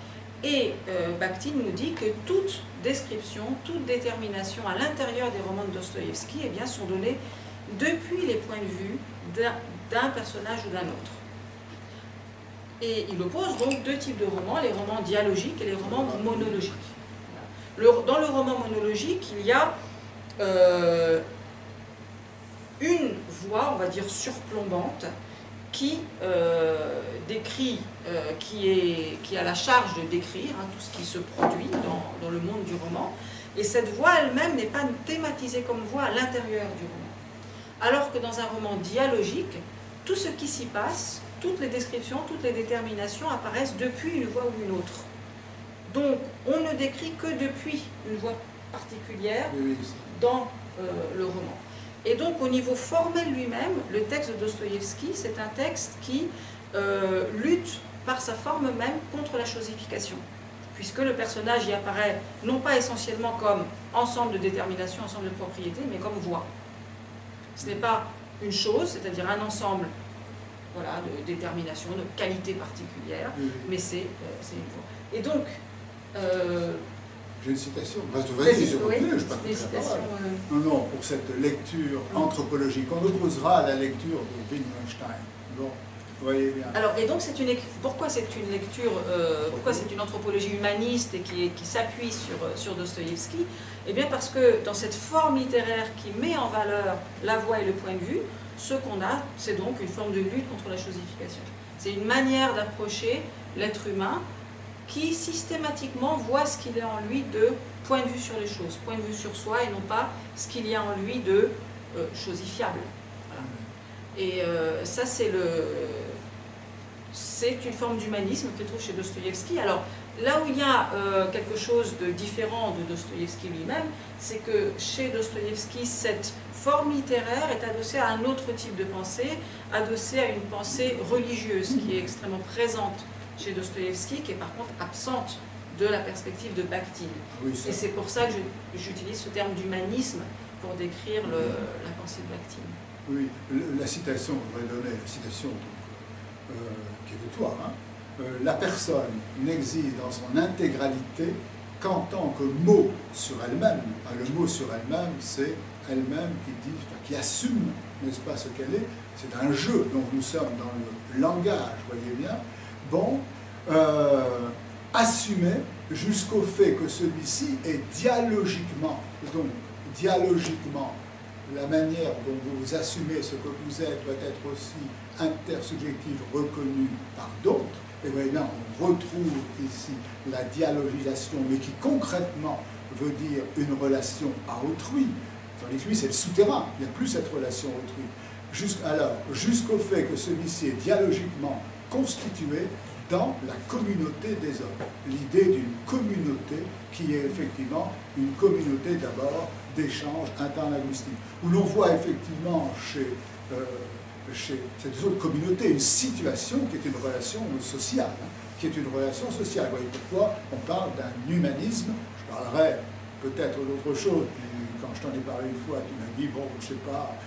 Et Bakhtin nous dit que toute description, toute détermination à l'intérieur des romans de Dostoïevski, eh bien, sont données depuis les points de vue d'un personnage ou d'un autre. Et il oppose donc deux types de romans, les romans dialogiques et les romans monologiques. Dans le roman monologique, il y a une voix, on va dire surplombante, qui décrit, qui a la charge de décrire tout ce qui se produit dans le monde du roman. Et cette voix elle-même n'est pas thématisée comme voix à l'intérieur du roman. Alors que dans un roman dialogique, tout ce qui s'y passe, toutes les descriptions, toutes les déterminations apparaissent depuis une voix ou une autre. Donc, on ne décrit que depuis une voix particulière dans le roman. Et donc, au niveau formel lui-même, le texte de Dostoïevski, c'est un texte qui lutte par sa forme même contre la chosification. Puisque le personnage y apparaît non pas essentiellement comme ensemble de détermination, ensemble de propriétés, mais comme voix. Ce n'est pas une chose, c'est-à-dire un ensemble voilà, de détermination, de qualité particulière, mais c'est une voix. Et donc... J'ai une citation. Vas-y, je continue, je parle Non, pour cette lecture anthropologique. On opposera à la lecture de Wittgenstein. Bon, vous voyez bien. Alors, et donc, pourquoi c'est une lecture, pourquoi c'est une anthropologie humaniste et qui s'appuie sur Dostoïevski? Eh bien, parce que dans cette forme littéraire qui met en valeur la voix et le point de vue, ce qu'on a, c'est donc une forme de lutte contre la chosification. C'est une manière d'approcher l'être humain qui systématiquement voit ce qu'il y a en lui de point de vue sur les choses, point de vue sur soi, et non pas ce qu'il y a en lui de chosifiable. Voilà. Et ça, c'est une forme d'humanisme que trouve chez Dostoïevski. Alors, là où il y a quelque chose de différent de Dostoïevski lui-même, c'est que chez Dostoïevski, cette forme littéraire est adossée à un autre type de pensée, adossée à une pensée religieuse qui est extrêmement présente chez Dostoïevski, qui est par contre absente de la perspective de Bakhtin. Oui, et c'est pour ça que j'utilise ce terme d'humanisme pour décrire la pensée de Bakhtin. Oui, la citation, on va donner la citation qui est de toi. La personne n'existe dans son intégralité qu'en tant que mot sur elle-même. Le mot sur elle-même, c'est elle-même qui assume, n'est-ce pas, ce qu'elle est. C'est un jeu, donc nous sommes dans le langage, voyez bien. Bon, assumer jusqu'au fait que celui-ci est dialogiquement, donc dialogiquement, la manière dont vous assumez ce que vous êtes doit être aussi intersubjective, reconnue par d'autres. Et vous voyez bien, on retrouve ici la dialogisation, mais qui concrètement veut dire une relation à autrui. Tandis que lui, c'est le souterrain, il n'y a plus cette relation à autrui. Jusqu'au fait que celui-ci est dialogiquement constitué dans la communauté des hommes. L'idée d'une communauté qui est effectivement une communauté d'abord d'échanges interlinguistiques, où l'on voit effectivement chez cette autre communauté une situation qui est une relation sociale, qui est une relation sociale. Vous voyez pourquoi on parle d'un humanisme. Je parlerai peut-être d'autre chose. Quand je t'en ai parlé une fois, tu m'as dit, bon, je ne sais pas,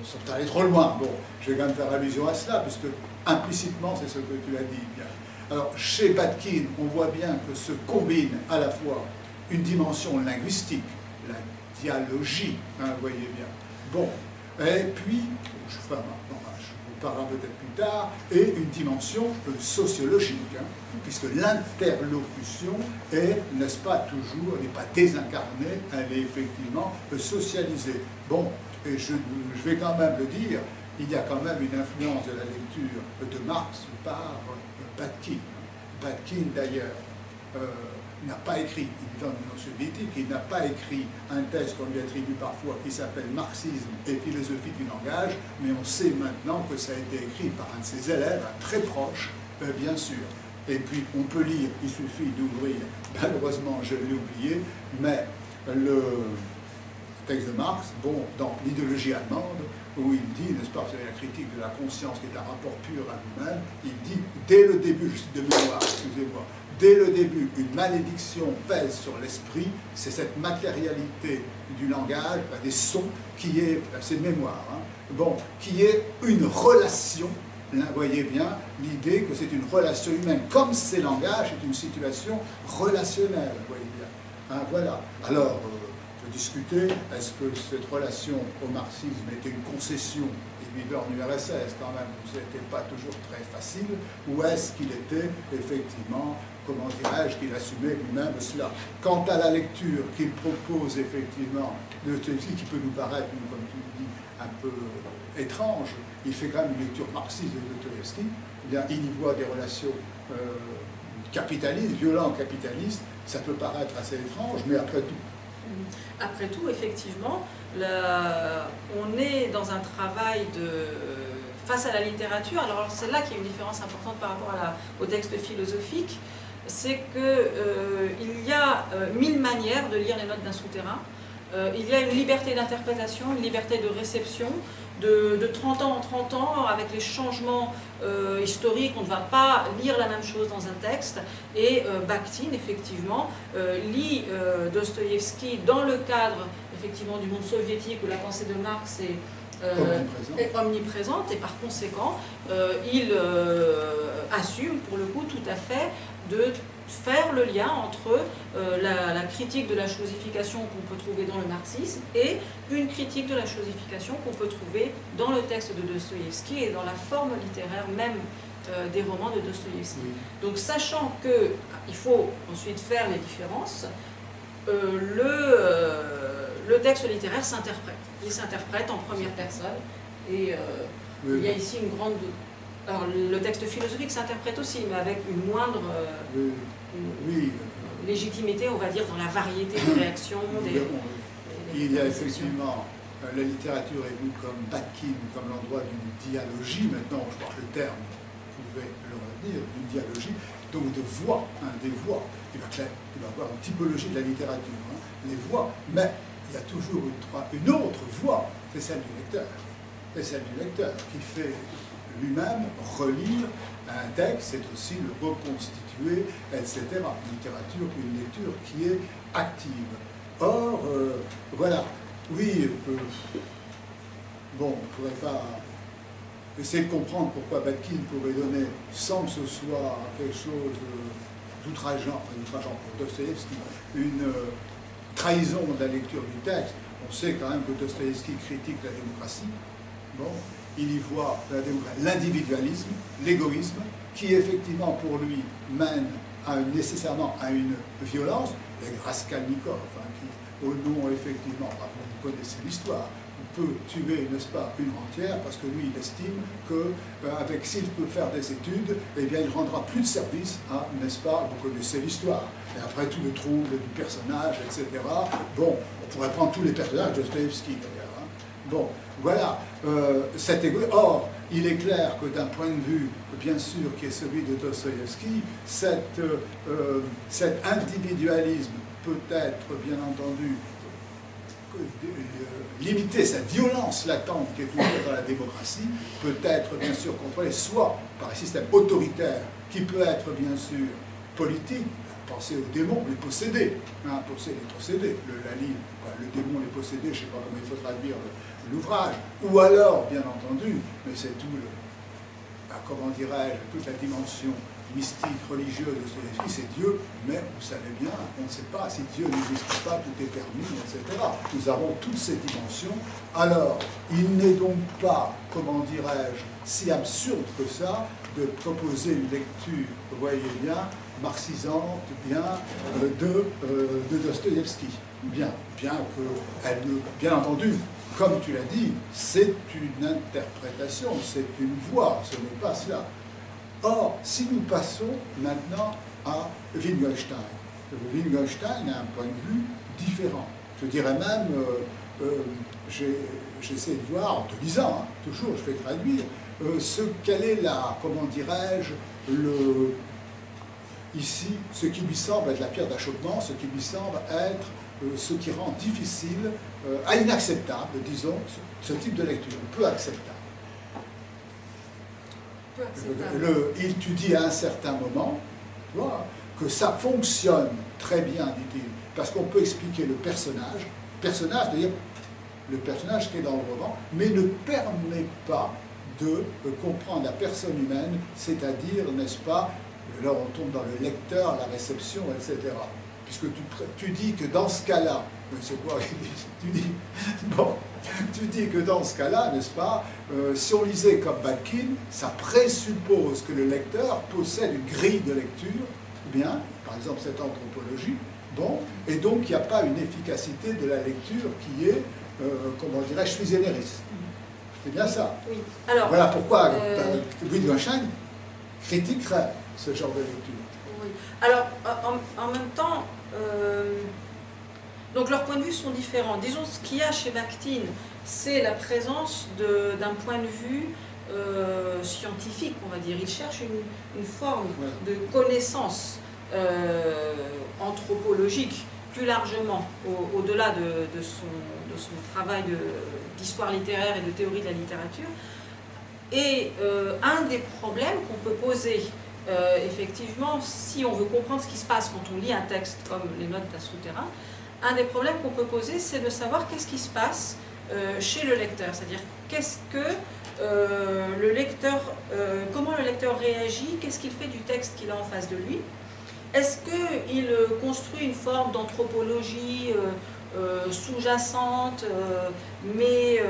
c'est allé trop loin. Bon, je vais quand même faire allusion à cela, puisque implicitement, c'est ce que tu as dit. Bien. Alors, chez Bakhtin, on voit bien que se combine à la fois une dimension linguistique, la dialogie, vous voyez bien. Bon, et puis, je vous parlerai peut-être plus tard, et une dimension sociologique, puisque l'interlocution est, n'est-ce pas, toujours, n'est pas désincarnée, elle est effectivement socialisée. Bon, et je vais quand même le dire, il y a quand même une influence de la lecture de Marx par Bakhtin. Bakhtin, d'ailleurs, n'a pas écrit, il est dans l'Union soviétique, il n'a pas écrit un texte qu'on lui attribue parfois qui s'appelle Marxisme et philosophie du langage, mais on sait maintenant que ça a été écrit par un de ses élèves, très proche, bien sûr. Et puis on peut lire, il suffit d'ouvrir, malheureusement je l'ai oublié, mais le texte de Marx, bon, dans l'idéologie allemande, où il dit, n'est-ce pas, c'est la critique de la conscience qui est un rapport pur à lui-même, il dit, dès le début, je suis de mémoire, excusez-moi, dès le début, une malédiction pèse sur l'esprit, c'est cette matérialité du langage, des sons, qui est, c'est mémoire, bon, qui est une relation, là, voyez bien, l'idée que c'est une relation humaine, comme ces langages, c'est une situation relationnelle, vous voyez bien, voilà. Alors, peut discuter, est-ce que cette relation au marxisme était une concession et vivant en URSS quand même, ce n'était pas toujours très facile, ou est-ce qu'il était effectivement, comment dirais-je, qu'il assumait lui-même cela. Quant à la lecture qu'il propose effectivement de Dostoïevski, qui peut nous paraître, comme tu le dis, un peu étrange, il fait quand même une lecture marxiste de Dostoïevski, il y voit des relations capitalistes, violents capitalistes, ça peut paraître assez étrange, mais après tout. Après tout, effectivement, on est dans un travail face à la littérature. Alors c'est là qu'il y a une différence importante par rapport au texte philosophique, c'est qu'il y a 1000 manières de lire les notes d'un souterrain. Il y a une liberté d'interprétation, une liberté de réception. De 30 ans en 30 ans, avec les changements historiques, on ne va pas lire la même chose dans un texte. Et Bakhtin, effectivement, lit Dostoïevski dans le cadre, effectivement, du monde soviétique où la pensée de Marx est omniprésente, et par conséquent, il assume, pour le coup, tout à fait, de faire le lien entre la critique de la chosification qu'on peut trouver dans le marxisme et une critique de la chosification qu'on peut trouver dans le texte de Dostoïevski et dans la forme littéraire même des romans de Dostoïevski. Donc sachant qu'il faut ensuite faire les différences, le texte littéraire s'interprète. Il s'interprète en première personne et il y a ici une grande... Alors, le texte philosophique s'interprète aussi, mais avec une moindre légitimité, on va dire, dans la variété des réactions. Il y a effectivement, la littérature est vue comme Bakhtin, comme l'endroit d'une dialogie, maintenant, je crois que le terme pouvait le retenir, d'une dialogie, donc de voix, des voix. Il va avoir une typologie de la littérature, les voix, mais il y a toujours une autre voix, c'est celle du lecteur. C'est celle du lecteur qui fait lui-même relire un texte, c'est aussi le reconstituer, etc. Une littérature, une lecture qui est active. Or, voilà, oui, bon, on ne pourrait pas essayer de comprendre pourquoi Bakhtin pourrait donner, sans que ce soit quelque chose d'outrageant pour Dostoïevski, une trahison de la lecture du texte. On sait quand même que Dostoïevski critique la démocratie. Bon, il y voit l'individualisme, l'égoïsme, qui effectivement pour lui mène nécessairement à une violence, les Raskolnikov, qui au nom effectivement, vous connaissez l'histoire, peut tuer, n'est-ce pas, une entière, parce que lui, il estime que, s'il peut faire des études, eh bien, il rendra plus de service à, n'est-ce pas, vous connaissez l'histoire. Et après, tout le trouble du personnage, etc. Bon, on pourrait prendre tous les personnages de Dostoïevski, d'ailleurs. Bon, voilà, cet égoïsme. Or, il est clair que d'un point de vue, bien sûr, qui est celui de Dostoïevski, cet individualisme peut être, bien entendu, limiter cette violence latente qui est toujours dans la démocratie, peut être bien sûr contrôlée soit par un système autoritaire qui peut être bien sûr politique, pensez aux démons, les possédés, posséder, le démon les possédés, je ne sais pas comment il faut traduire l'ouvrage, ou alors bien entendu, mais c'est tout comment dirais-je, toute la dimension mystique, religieuse de Dostoïevski, c'est Dieu, mais vous savez bien, on ne sait pas si Dieu n'existe pas, tout est permis, etc. Nous avons toutes ces dimensions. Alors, il n'est donc pas, comment dirais-je, si absurde que ça, de proposer une lecture, vous voyez bien, marxisante, de Dostoïevski. Bien entendu, comme tu l'as dit, c'est une interprétation, c'est une voix, ce n'est pas cela. Or, si nous passons maintenant à Wittgenstein, Wittgenstein a un point de vue différent. Je dirais même, j'essaie de voir, en te lisant, toujours, je fais traduire, quelle est la, comment dirais-je, ici, ce qui lui semble être la pierre d'achoppement, ce qui lui semble être ce qui rend difficile, inacceptable, disons, ce type de lecture, peu acceptable. Tu dis à un certain moment, tu vois, que ça fonctionne très bien, dit-il, parce qu'on peut expliquer le personnage, c'est-à-dire le personnage qui est dans le roman, mais ne permet pas de comprendre la personne humaine, c'est-à-dire, n'est-ce pas, là on tombe dans le lecteur, la réception, etc. puisque tu dis que dans ce cas-là, c'est quoi tu dis que dans ce cas-là, n'est-ce pas, si on lisait comme Batkin, ça présuppose que le lecteur possède une grille de lecture, ou bien, par exemple, cette anthropologie, bon, et donc il n'y a pas une efficacité de la lecture qui est, comment dirais-je, sui generis. C'est bien ça. Oui. Alors, voilà pourquoi Wittgenstein critiquerait ce genre de lecture. Oui. Alors, en même temps, donc leurs points de vue sont différents. Disons, ce qu'il y a chez Bakhtin, c'est la présence d'un point de vue scientifique, on va dire. Il cherche une forme de connaissance anthropologique, plus largement, au-delà de son travail d'histoire littéraire et de théorie de la littérature. Et un des problèmes qu'on peut poser, effectivement, si on veut comprendre ce qui se passe quand on lit un texte comme les notes d'un souterrain, un des problèmes qu'on peut poser, c'est de savoir qu'est-ce qui se passe chez le lecteur. C'est-à-dire, qu'est-ce que le lecteur, comment le lecteur réagit, qu'est-ce qu'il fait du texte qu'il a en face de lui. Est-ce qu'il construit une forme d'anthropologie sous-jacente, mais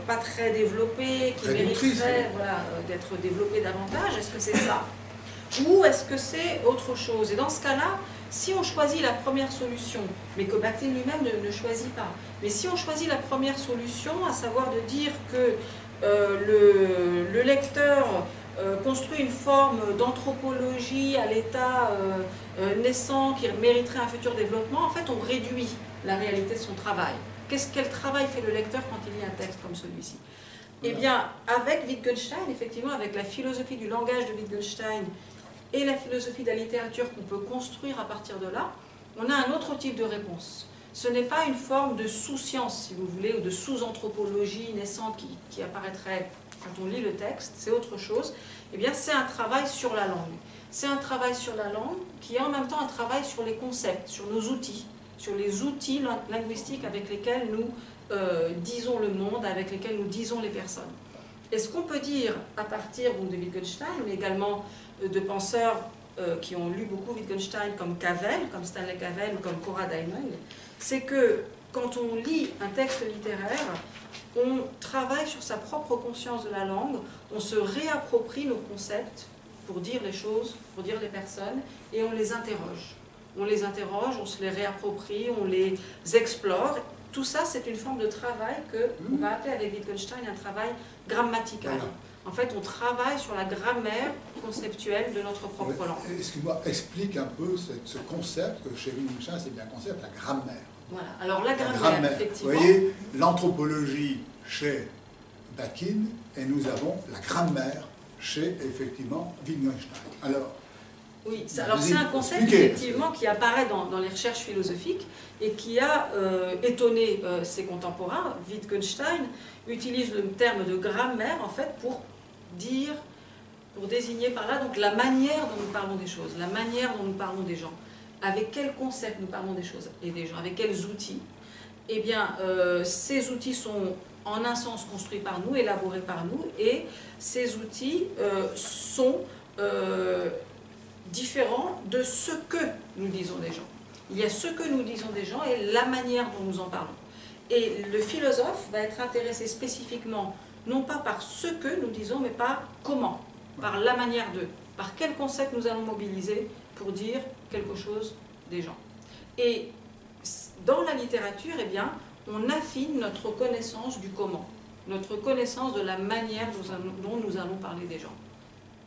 pas très développée, qui mériterait d'être développée davantage? Est-ce que c'est ça? Ou est-ce que c'est autre chose? Et dans ce cas-là, si on choisit la première solution, mais que Bakhtin lui-même ne choisit pas, mais si on choisit la première solution, à savoir de dire que le lecteur construit une forme d'anthropologie à l'état naissant qui mériterait un futur développement, en fait on réduit la réalité de son travail. Quel travail fait le lecteur quand il lit un texte comme celui-ci? Eh bien, avec Wittgenstein, effectivement, avec la philosophie du langage de Wittgenstein et la philosophie de la littérature qu'on peut construire à partir de là, on a un autre type de réponse. Ce n'est pas une forme de sous-science, si vous voulez, ou de sous-anthropologie naissante qui apparaîtrait quand on lit le texte, c'est autre chose. Eh bien, c'est un travail sur la langue. C'est un travail sur la langue qui est en même temps un travail sur les concepts, sur nos outils, sur les outils linguistiques avec lesquels nous disons le monde, avec lesquels nous disons les personnes. Et ce qu'on peut dire à partir de Wittgenstein, mais également de penseurs qui ont lu beaucoup Wittgenstein, comme Cavell, comme Stanley Cavell ou comme Cora Diamond, c'est que quand on lit un texte littéraire, on travaille sur sa propre conscience de la langue, on se réapproprie nos concepts pour dire les choses, pour dire les personnes, et on les interroge. On les interroge, on se les réapproprie, on les explore. Tout ça, c'est une forme de travail qu'on va appeler avec Wittgenstein un travail grammatical. Voilà. En fait, on travaille sur la grammaire conceptuelle de notre propre langue. Excuse-moi, explique un peu ce concept, que chez Wittgenstein, c'est bien un concept, la grammaire. Voilà, alors la grammaire, effectivement. Vous voyez, l'anthropologie chez Bakhtin, et nous avons la grammaire chez, effectivement, Wittgenstein. Alors, oui, alors c'est un concept, effectivement, qui apparaît dans les recherches philosophiques et qui a étonné ses contemporains. Wittgenstein utilise le terme de grammaire, en fait, pour désigner par là donc, la manière dont nous parlons des choses, la manière dont nous parlons des gens. Avec quels concepts nous parlons des choses et des gens, avec quels outils? Eh bien, ces outils sont en un sens construits par nous, élaborés par nous, et ces outils sont différents de ce que nous disons des gens. Il y a ce que nous disons des gens et la manière dont nous en parlons. Et le philosophe va être intéressé spécifiquement, non pas par ce que nous disons, mais par comment, par la manière de, par quel concept nous allons mobiliser pour dire quelque chose des gens. Et dans la littérature, eh bien, on affine notre connaissance du comment, notre connaissance de la manière dont nous allons parler des gens.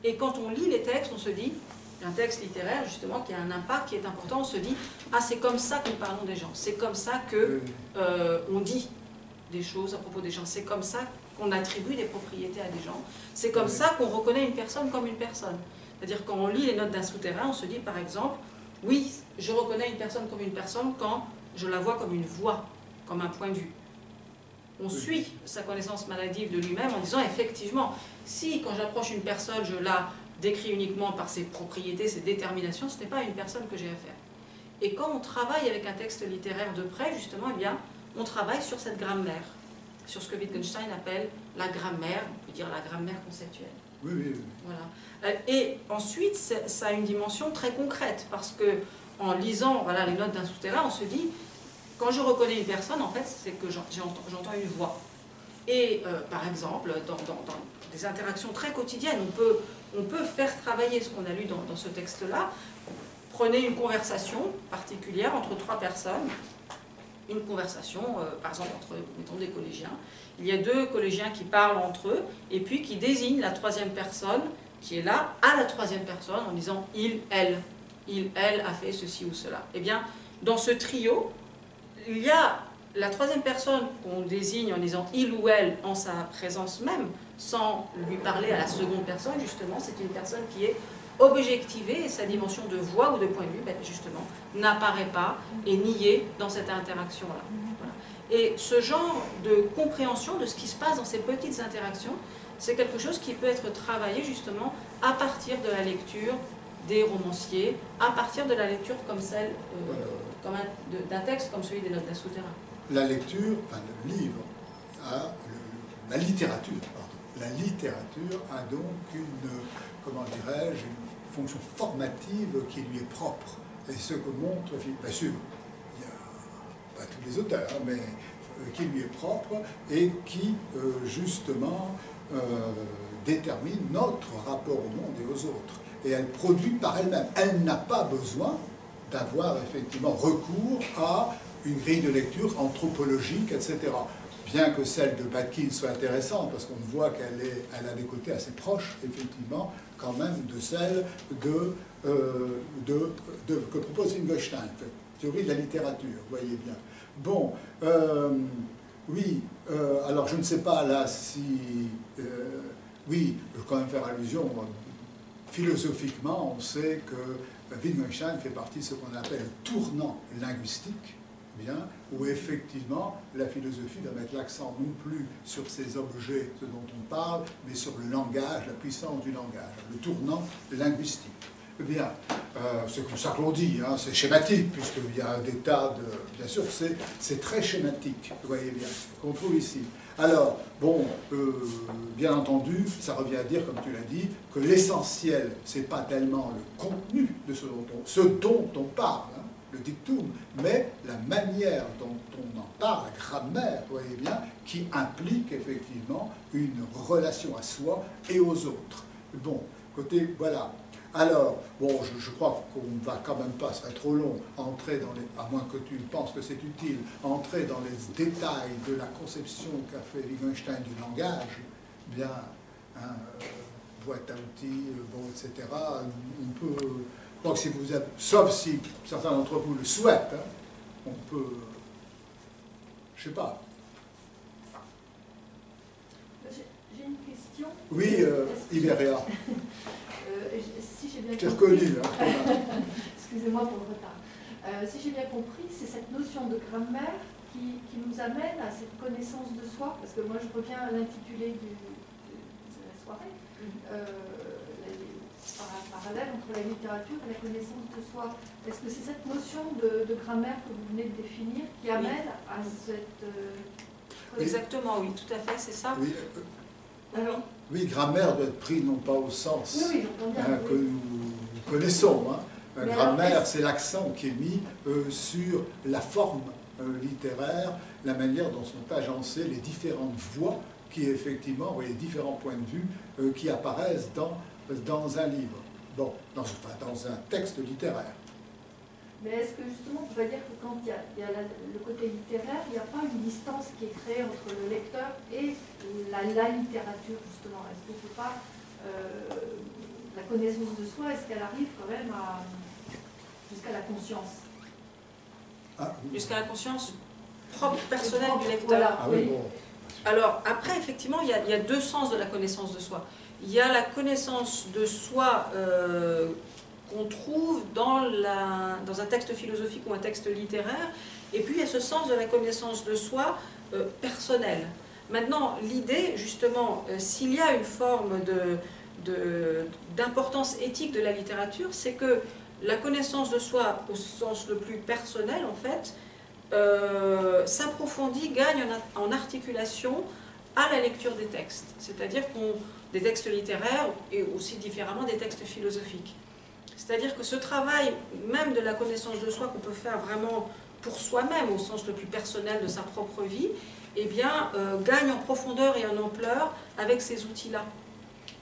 Et quand on lit les textes, on se dit, un texte littéraire justement qui a un impact qui est important, on se dit, ah c'est comme ça que nous parlons des gens, c'est comme ça que on dit des choses à propos des gens, c'est comme ça qu'on attribue des propriétés à des gens, c'est comme ça qu'on reconnaît une personne comme une personne. C'est-à-dire quand on lit les notes d'un souterrain, on se dit par exemple, oui, je reconnais une personne comme une personne quand je la vois comme une voix, comme un point de vue. On suit sa connaissance maladive de lui-même en disant effectivement, si quand j'approche une personne, je la décrit uniquement par ses propriétés, ses déterminations, ce n'est pas une personne que j'ai affaire. Et quand on travaille avec un texte littéraire de près, justement, eh bien, on travaille sur cette grammaire, sur ce que Wittgenstein appelle la grammaire, on peut dire la grammaire conceptuelle. Oui. Voilà. Et ensuite, ça a une dimension très concrète, parce que en lisant voilà, les notes d'un souterrain, on se dit, quand je reconnais une personne, en fait, c'est que j'entends une voix. Et par exemple, dans des interactions très quotidiennes, on peut faire travailler ce qu'on a lu dans ce texte-là. Prenez une conversation particulière entre trois personnes, une conversation, par exemple, entre, mettons, des collégiens. Il y a deux collégiens qui parlent entre eux, et puis qui désignent la troisième personne qui est là à la troisième personne en disant « il, elle ». Il, elle a fait ceci ou cela. Eh bien, dans ce trio, il y a la troisième personne qu'on désigne en disant « il ou elle » en sa présence même, sans lui parler à la seconde personne, justement, c'est une personne qui est objectivée et sa dimension de voix ou de point de vue, ben, justement, n'apparaît pas et niée dans cette interaction-là. Voilà. Et ce genre de compréhension de ce qui se passe dans ces petites interactions, c'est quelque chose qui peut être travaillé justement à partir de la lecture des romanciers, à partir de la lecture comme celle, d'un texte comme celui des Notes d'un souterrain. La lecture, enfin le livre, la littérature a donc une, comment dirais-je, une fonction formative qui lui est propre. Et ce que montre, bien sûr, il n'y a pas tous les auteurs, mais qui lui est propre et qui, justement, détermine notre rapport au monde et aux autres. Et elle produit par elle-même. Elle n'a pas besoin d'avoir effectivement recours à une grille de lecture anthropologique, etc. Bien que celle de Batkin soit intéressante, parce qu'on voit qu'elle a des côtés assez proches, effectivement, quand même, de celle que propose Wittgenstein, théorie de la littérature, vous voyez bien. Bon, oui, alors je ne sais pas là si... oui, je vais quand même faire allusion... Philosophiquement, on sait que Wittgenstein fait partie de ce qu'on appelle le tournant linguistique, bien, où effectivement la philosophie va mettre l'accent non plus sur ces objets, ce dont on parle, mais sur le langage, la puissance du langage, le tournant linguistique. Bien, c'est comme ça que l'on dit, hein, c'est schématique, puisqu'il y a des tas de... Bien sûr, c'est très schématique, vous voyez bien, qu'on trouve ici. Alors, bon, bien entendu, ça revient à dire, comme tu l'as dit, que l'essentiel, c'est pas tellement le contenu de ce dont on parle, hein, le dictum, mais la manière dont on en parle, la grammaire, vous voyez bien, qui implique effectivement une relation à soi et aux autres. Bon, côté, voilà. Alors, bon, je crois qu'on ne va quand même pas, ce serait trop long, entrer dans les, à moins que tu penses que c'est utile, entrer dans les détails de la conception qu'a fait Wittgenstein du langage, bien, hein, boîte à outils, bon, etc. On peut, je crois que si vous avez, sauf si certains d'entre vous le souhaitent, hein, on peut, je sais pas. J'ai une question. Oui, Iberia. Si j'ai bien je t'ai reconnu. Hein, excusez-moi pour le retard. Si j'ai bien compris, c'est cette notion de grammaire qui nous amène à cette connaissance de soi, parce que moi je reviens à l'intitulé de la soirée, par parallèle entre la littérature et la connaissance de soi. Est-ce que c'est cette notion de grammaire que vous venez de définir qui amène à cette... Exactement, oui, tout à fait, c'est ça. Oui. Alors, oui, grammaire doit être pris non pas au sens oui, bien, que nous connaissons. Hein. Grammaire, c'est l'accent qui est mis sur la forme littéraire, la manière dont sont agencées les différentes voix qui, effectivement, les différents points de vue qui apparaissent dans un livre, bon, dans un texte littéraire. Mais est-ce que justement, on va dire que quand il y a le côté littéraire, il n'y a pas une distance qui est créée entre le lecteur et la littérature, justement? Est-ce que c'est pas la connaissance de soi, est-ce qu'elle arrive quand même jusqu'à la conscience? Jusqu'à la conscience propre, personnelle du lecteur. Voilà, oui. Bon. Alors, après, effectivement, il y a deux sens de la connaissance de soi. Il y a la connaissance de soi qu'on trouve dans un texte philosophique ou un texte littéraire, et puis il y a ce sens de la connaissance de soi personnelle. Maintenant, l'idée, justement, s'il y a une forme d'importance éthique de la littérature, c'est que la connaissance de soi, au sens le plus personnel, en fait, s'approfondit, gagne en articulation à la lecture des textes. C'est-à-dire des textes littéraires et aussi différemment des textes philosophiques. C'est-à-dire que ce travail, même de la connaissance de soi qu'on peut faire vraiment pour soi-même, au sens le plus personnel de sa propre vie, eh bien, gagne en profondeur et en ampleur avec ces outils-là.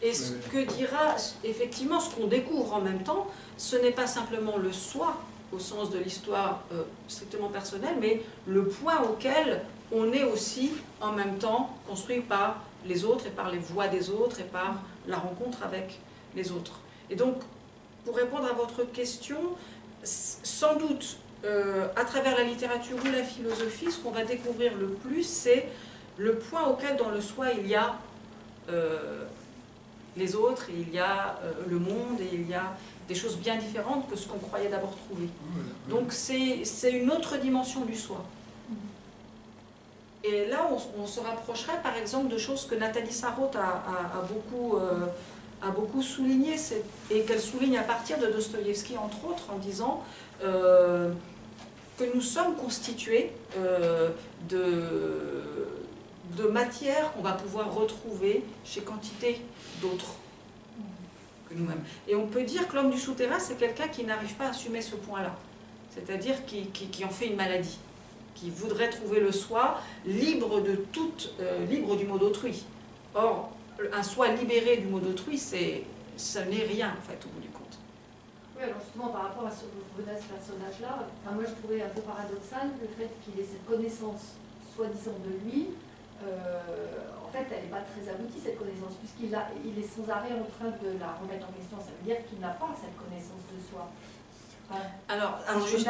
Et ce que dira, effectivement, ce qu'on découvre en même temps, ce n'est pas simplement le soi, au sens de l'histoire strictement personnelle, mais le point auquel on est aussi en même temps construit par les autres et par les voix des autres et par la rencontre avec les autres. Et donc, pour répondre à votre question, sans doute, à travers la littérature ou la philosophie, ce qu'on va découvrir le plus, c'est le point auquel dans le soi il y a les autres, et il y a le monde, et il y a des choses bien différentes que ce qu'on croyait d'abord trouver. Donc c'est une autre dimension du soi. Et là, on se rapprocherait par exemple de choses que Nathalie Sarraute a beaucoup souligné, et qu'elle souligne à partir de Dostoïevski, entre autres, en disant que nous sommes constitués de matière qu'on va pouvoir retrouver chez quantité d'autres que nous-mêmes. Et on peut dire que l'homme du souterrain, c'est quelqu'un qui n'arrive pas à assumer ce point-là, c'est-à-dire qui en fait une maladie, qui voudrait trouver le soi libre de libre du mot d'autrui. Or, un soi libéré du mot d'autrui, ça n'est rien, en fait, au bout du compte. Oui, alors justement, par rapport à ce personnage-là, moi je trouvais un peu paradoxal le fait qu'il ait cette connaissance soi-disant de lui. En fait, elle n'est pas très aboutie, cette connaissance, puisqu'il est sans arrêt en train de la remettre en question. Ça veut dire qu'il n'a pas cette connaissance de soi. Alors si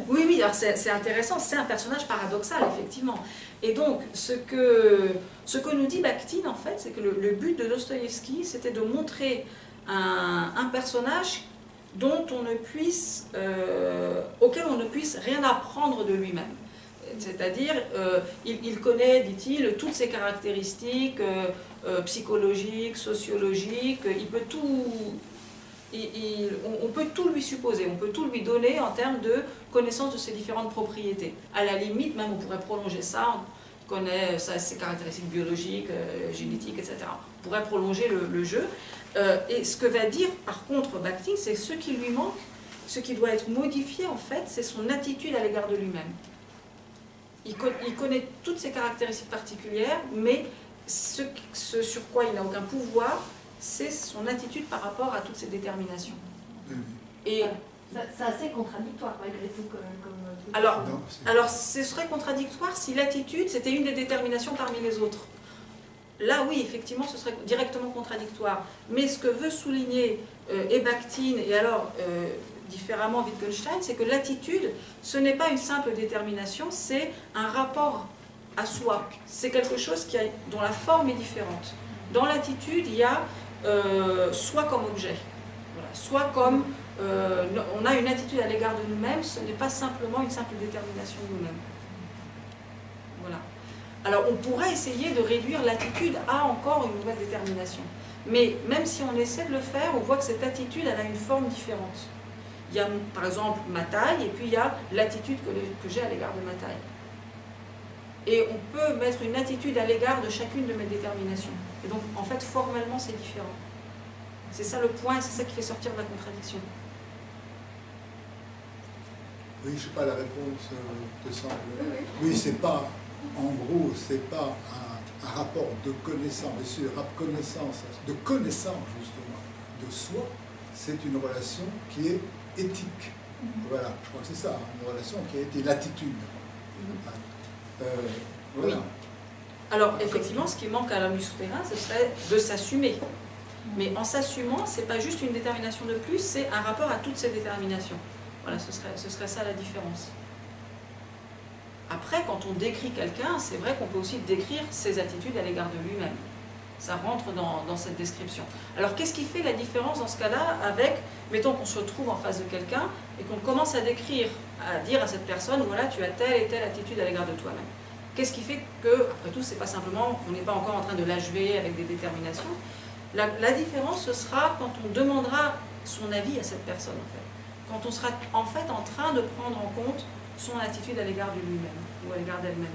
oui, alors c'est intéressant, c'est un personnage paradoxal, effectivement. Et donc, ce que nous dit Bakhtin, en fait, c'est que le but de Dostoïevski, c'était de montrer un personnage dont auquel on ne puisse rien apprendre de lui-même. C'est-à-dire, il connaît, dit-il, toutes ses caractéristiques psychologiques, sociologiques, on peut tout lui supposer, on peut tout lui donner en termes de connaissance de ses différentes propriétés. À la limite, même, on pourrait prolonger ça, on connaît ses caractéristiques biologiques, génétiques, etc. On pourrait prolonger le jeu. Et ce que va dire, par contre, Bakhtin, c'est ce qui lui manque, ce qui doit être modifié, en fait, c'est son attitude à l'égard de lui-même. Il connaît toutes ses caractéristiques particulières, mais ce sur quoi il n'a aucun pouvoir, c'est son attitude par rapport à toutes ces déterminations. Et c'est assez contradictoire, malgré tout, comme alors, ce serait contradictoire si l'attitude, c'était une des déterminations parmi les autres. Là, oui, effectivement, ce serait directement contradictoire. Mais ce que veut souligner Bakhtin, et alors différemment Wittgenstein, c'est que l'attitude, ce n'est pas une simple détermination, c'est un rapport à soi. C'est quelque chose dont la forme est différente. Dans l'attitude, il y a soi comme objet. Voilà. Soi comme... on a une attitude à l'égard de nous-mêmes, ce n'est pas simplement une simple détermination de nous-mêmes. Voilà. Alors, on pourrait essayer de réduire l'attitude à encore une nouvelle détermination. Mais même si on essaie de le faire, on voit que cette attitude, elle a une forme différente. Il y a, par exemple, ma taille, et puis il y a l'attitude que j'ai à l'égard de ma taille. Et on peut mettre une attitude à l'égard de chacune de mes déterminations. Et donc, en fait, formellement, c'est différent. C'est ça le point, c'est ça qui fait sortir de la contradiction. Oui, je ne sais pas, la réponse te semble... Oui, c'est pas, en gros, c'est pas un rapport de connaissance, mais c'est de connaissance, justement, de soi. C'est une relation qui est éthique. Voilà, je crois que c'est ça, une relation qui a été l'attitude. Voilà. Oui. Alors, effectivement, ce qui manque à l'homme du souterrain, ce serait de s'assumer. Mais en s'assumant, ce n'est pas juste une détermination de plus, c'est un rapport à toutes ces déterminations. Voilà, ce serait ça la différence. Après, quand on décrit quelqu'un, c'est vrai qu'on peut aussi décrire ses attitudes à l'égard de lui-même. Ça rentre dans cette description. Alors, qu'est-ce qui fait la différence dans ce cas-là avec, mettons qu'on se trouve en face de quelqu'un et qu'on commence à décrire, à dire à cette personne, voilà, tu as telle et telle attitude à l'égard de toi-même. Qu'est-ce qui fait que, après tout, c'est pas simplement, on n'est pas encore en train de l'achever avec des déterminations. La différence, ce sera quand on demandera son avis à cette personne, en fait. Quand on sera en fait en train de prendre en compte son attitude à l'égard de lui-même ou à l'égard d'elle-même.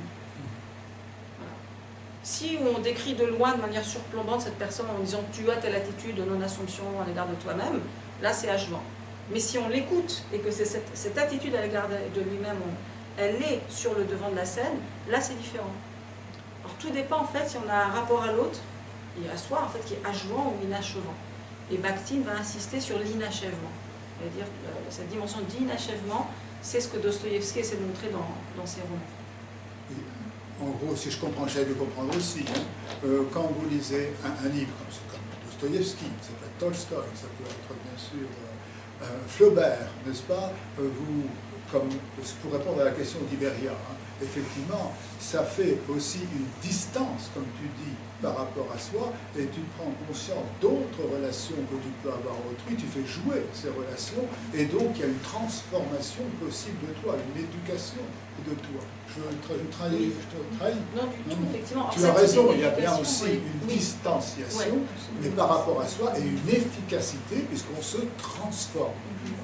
Voilà. Si on décrit de loin, de manière surplombante, cette personne en disant tu as telle attitude de non-assomption à l'égard de toi-même, là c'est achevant. Mais si on l'écoute et que c'est cette attitude à l'égard de lui-même, elle est sur le devant de la scène, là c'est différent. Alors tout dépend en fait si on a un rapport à l'autre et à soi en fait qui est achevant ou inachevant. Et Bakhtin va insister sur l'inachèvement. C'est-à-dire cette dimension d'inachèvement, c'est ce que Dostoïevski essaie de montrer dans ses romans. En gros, si je comprends, j'essaie de comprendre aussi, quand vous lisez un livre comme Dostoïevski, ça peut être Tolstoï, ça peut être bien sûr Flaubert, n'est-ce pas, pour répondre à la question d'Iberia, effectivement, ça fait aussi une distance, comme tu dis, par rapport à soi, et tu prends conscience d'autres relations que tu peux avoir à autrui, tu fais jouer ces relations, et donc il y a une transformation possible de toi, une éducation de toi. Je te trahis. Non, du tout, effectivement. Tu as raison, il y a bien aussi une oui. distanciation, mais par rapport à soi, et une efficacité, puisqu'on se transforme.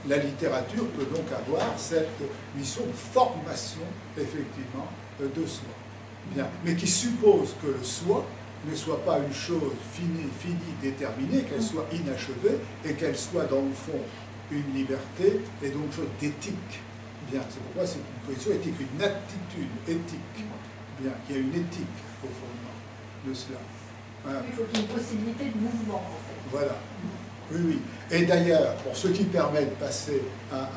La littérature peut donc avoir cette mission de formation, effectivement, de soi. Bien. Mais qui suppose que le soi ne soit pas une chose finie, déterminée, qu'elle soit inachevée, et qu'elle soit, dans le fond, une liberté, et donc une chose d'éthique. Bien, c'est pourquoi c'est une position éthique, une attitude éthique. Bien, qu'il y a une éthique au fondement de cela. Voilà. Il faut qu'il y ait une possibilité de mouvement, en fait. Voilà. Oui, oui. Et d'ailleurs, pour ce qui permet de passer à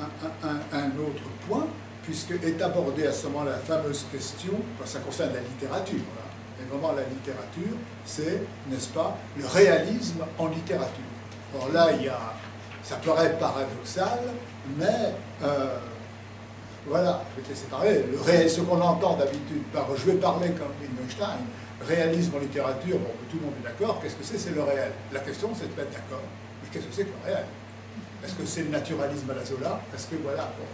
un autre point, puisque est abordée à ce moment la fameuse question, ça concerne la littérature, là. Et vraiment la littérature, c'est, n'est-ce pas, le réalisme en littérature. Alors là, ça paraît paradoxal, mais voilà, je vais te laisser parler. Ce qu'on entend d'habitude par, je vais parler comme Wittgenstein, réalisme en littérature, bon, tout le monde est d'accord, qu'est-ce que c'est le réel. La question, c'est de mettre d'accord. Mais qu'est-ce que c'est que le réel? Est-ce que c'est le naturalisme à la Zola? Est-ce que voilà, bon.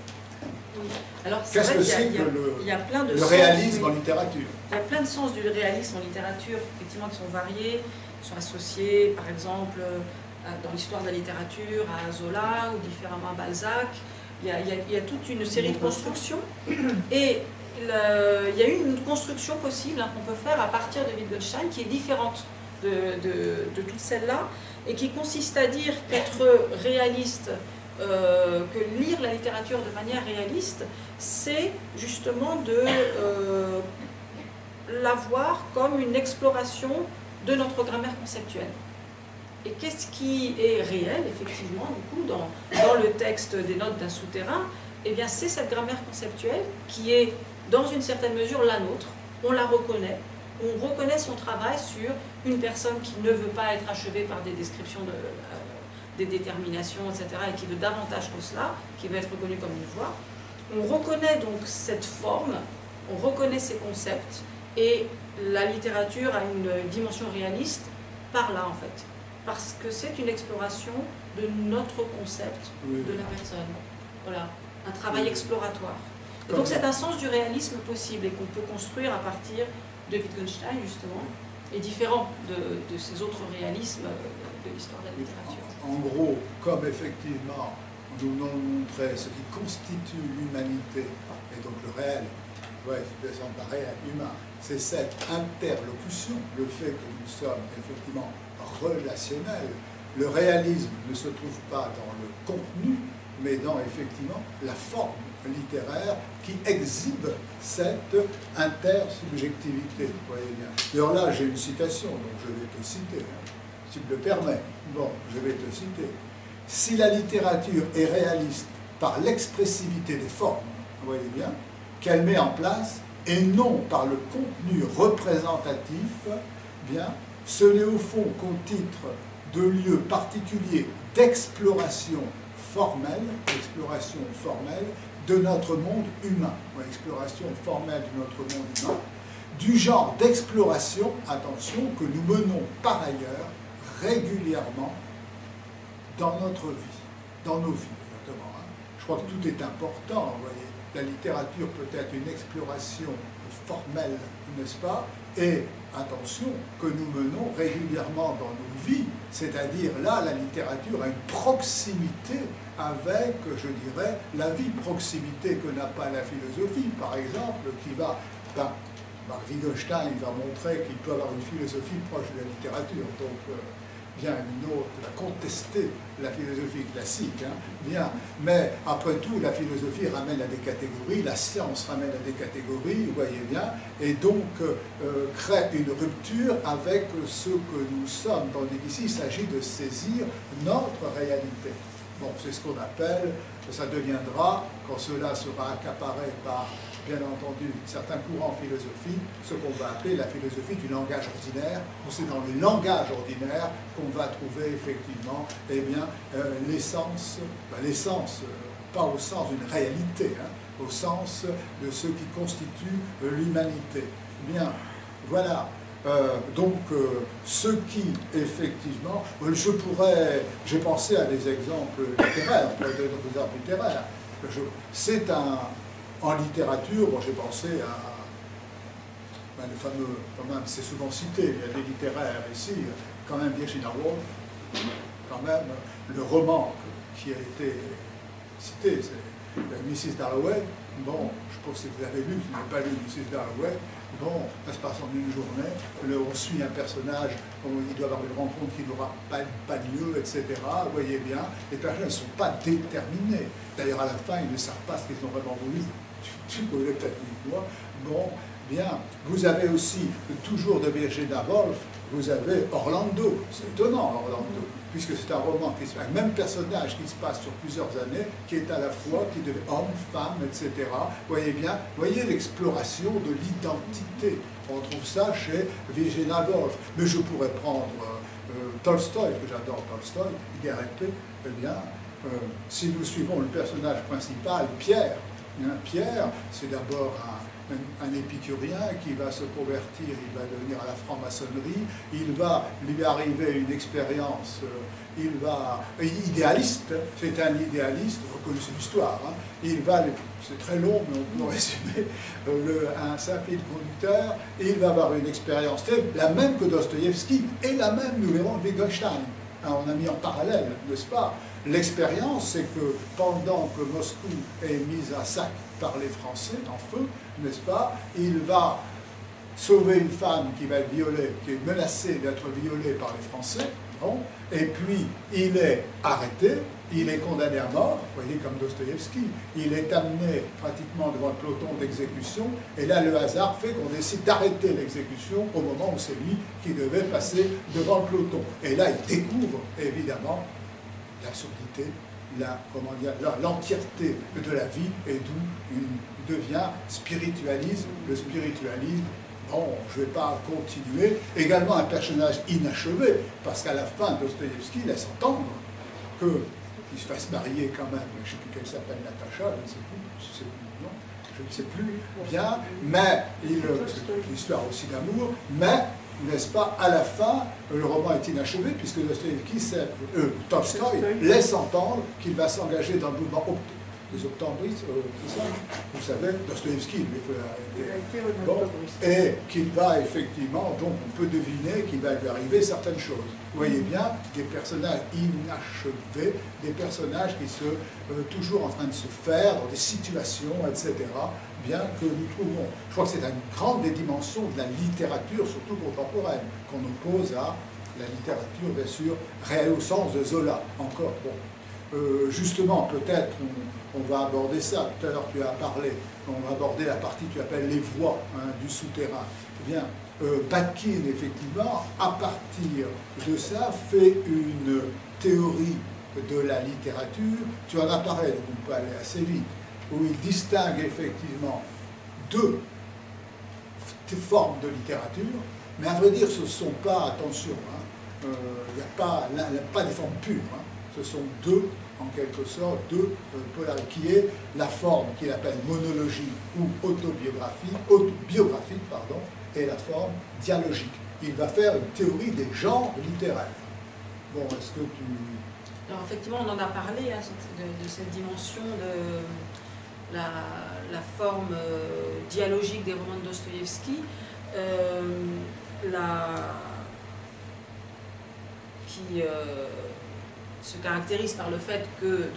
Oui. Alors, qu'est-ce que c'est que le réalisme en littérature? Il y a plein de sens du réalisme en littérature, effectivement, qui sont variés, qui sont associés, par exemple, dans l'histoire de la littérature, à Zola ou différemment à Balzac. Il y a toute une série de constructions. Et il y a une construction possible qu'on peut faire à partir de Wittgenstein qui est différente de toutes celles-là et qui consiste à dire qu'être réaliste, que lire la littérature de manière réaliste, c'est justement de la voir comme une exploration de notre grammaire conceptuelle. Et qu'est-ce qui est réel, effectivement, du coup, dans le texte des notes d'un souterrain? Eh bien, c'est cette grammaire conceptuelle qui est, dans une certaine mesure, la nôtre. On la reconnaît. On reconnaît son travail sur une personne qui ne veut pas être achevée par des descriptions des déterminations, etc., et qui veut davantage que cela, qui veut être reconnue comme une voix. On reconnaît donc cette forme, on reconnaît ces concepts, et la littérature a une dimension réaliste par là, en fait. Parce que c'est une exploration de notre concept de la personne. Voilà, un travail exploratoire. Et donc c'est un sens du réalisme possible et qu'on peut construire à partir de Wittgenstein, justement, et différent de ces autres réalismes de l'histoire de la littérature. En gros, comme effectivement nous nous montrait ce qui constitue l'humanité, et donc le réel, ça me paraît humain, c'est cette interlocution, le fait que nous sommes effectivement relationnels. Le réalisme ne se trouve pas dans le contenu, mais dans effectivement la forme littéraire qui exhibe cette intersubjectivité. Vous voyez bien. D'ailleurs là, j'ai une citation, donc je vais te citer, si tu me le permets. Bon, je vais te citer. Si la littérature est réaliste par l'expressivité des formes, vous voyez bien, qu'elle met en place, et non par le contenu représentatif, bien, ce n'est au fond qu'au titre de lieu particulier d'exploration formelle de notre monde humain, exploration formelle de notre monde humain, du genre d'exploration, attention, que nous menons par ailleurs régulièrement dans notre vie, dans nos vies, exactement. Je crois que tout est important, vous voyez. La littérature peut être une exploration formelle, n'est-ce pas? Et attention, que nous menons régulièrement dans nos vies, c'est-à-dire là, la littérature a une proximité avec, je dirais, la vie, proximité que n'a pas la philosophie, par exemple, qui va, Wittgenstein va montrer qu'il peut avoir une philosophie proche de la littérature, donc bien une autre va contester la philosophie classique, hein, bien, mais après tout, la philosophie ramène à des catégories, la science ramène à des catégories, vous voyez bien, et donc crée une rupture avec ce que nous sommes, tandis qu'ici, il s'agit de saisir notre réalité. Bon, c'est ce qu'on appelle, ça deviendra, quand cela sera accaparé par, bien entendu, certains courants en philosophie, ce qu'on va appeler la philosophie du langage ordinaire, où c'est dans le langage ordinaire qu'on va trouver effectivement, eh bien, l'essence, pas au sens d'une réalité, hein, au sens de ce qui constitue l'humanité. Bien, voilà. Ce qui, effectivement, j'ai pensé à des exemples littéraires, des arbres littéraires. En littérature, j'ai pensé à le fameux, quand même, c'est souvent cité, il y a des littéraires ici, quand même Virginia Woolf, quand même, le roman qui a été cité, c'est Mrs. Dalloway. Bon, je pense que vous avez lu, vous n'avez pas lu Mrs. Dalloway. Bon, ça se passe en une journée, on suit un personnage, il doit avoir une rencontre qui n'aura pas lieu, etc. Vous voyez bien, les personnages ne sont pas déterminés. D'ailleurs, à la fin, ils ne savent pas ce qu'ils ont vraiment voulu. Tu connais peut-être mieux que moi. Bon, bien. Vous avez aussi, toujours de Virginia Woolf, vous avez Orlando. C'est étonnant, Orlando, puisque c'est un roman qui se passe, le même personnage qui se passe sur plusieurs années, qui est à la fois, qui devient homme, femme, etc. Vous voyez bien, voyez l'exploration de l'identité. On trouve ça chez Virginia Woolf. Mais je pourrais prendre Tolstoï, que j'adore Tolstoï, Guerre et paix. Eh bien, si nous suivons le personnage principal, Pierre, Pierre, c'est d'abord un épicurien qui va se convertir, il va devenir à la franc-maçonnerie, il va lui arriver une expérience, idéaliste, c'est un idéaliste, vous connaissez l'histoire, hein, c'est très long, mais on peut résumer, un simple fil conducteur, et il va avoir une expérience la même que Dostoïevski, et la même, nous verrons, Wittgenstein. Alors, on a mis en parallèle, n'est-ce pas? L'expérience, c'est que pendant que Moscou est mise à sac par les Français, en feu, n'est-ce pas, il va sauver une femme qui va être violée, qui est menacée d'être violée par les Français, bon, et puis il est arrêté, il est condamné à mort, vous voyez, comme Dostoïevski, il est amené pratiquement devant le peloton d'exécution, et là le hasard fait qu'on décide d'arrêter l'exécution au moment où c'est lui qui devait passer devant le peloton. Et là il découvre évidemment l'absurdité, l'entièreté de la vie, et d'où devient spiritualisme. Le spiritualisme, bon, je ne vais pas continuer. Également un personnage inachevé, parce qu'à la fin, Dostoïevski laisse entendre qu'il se fasse marier quand même, je ne sais plus qu'elle s'appelle, Natacha, je ne sais plus bien, mais c'est une histoire aussi d'amour, mais n'est-ce pas, à la fin, le roman est inachevé, puisque Dostoïevski, Tolstoï, laisse entendre qu'il va s'engager dans le mouvement des octobristes, c'est ça, vous savez, Dostoïevski, et qu'il va effectivement, donc on peut deviner qu'il va lui arriver certaines choses. Vous voyez bien, des personnages inachevés, des personnages qui sont toujours en train de se faire dans des situations, etc., bien que nous trouvons. Je crois que c'est une grande des dimensions de la littérature, surtout contemporaine, qu'on oppose à la littérature, bien sûr, réelle au sens de Zola, encore. Bon. Justement, peut-être, on va aborder ça. Tout à l'heure, tu as parlé, on va aborder la partie que tu appelles les voies, hein, du souterrain. Eh bien, Batkin, effectivement, à partir de ça, fait une théorie de la littérature. Tu en as parlé, donc on peut aller assez vite, où il distingue effectivement deux formes de littérature, mais à vrai dire, ce ne sont pas, attention, il n'y a pas des formes pures, hein, ce sont deux, en quelque sorte, deux polarités, qui est la forme qu'il appelle monologie ou biographique, pardon, et la forme dialogique. Il va faire une théorie des genres littéraires. Bon, est-ce que tu... Alors effectivement, on en a parlé, hein, de cette dimension de la forme dialogique des romans de Dostoïevski, qui se caractérise par le fait que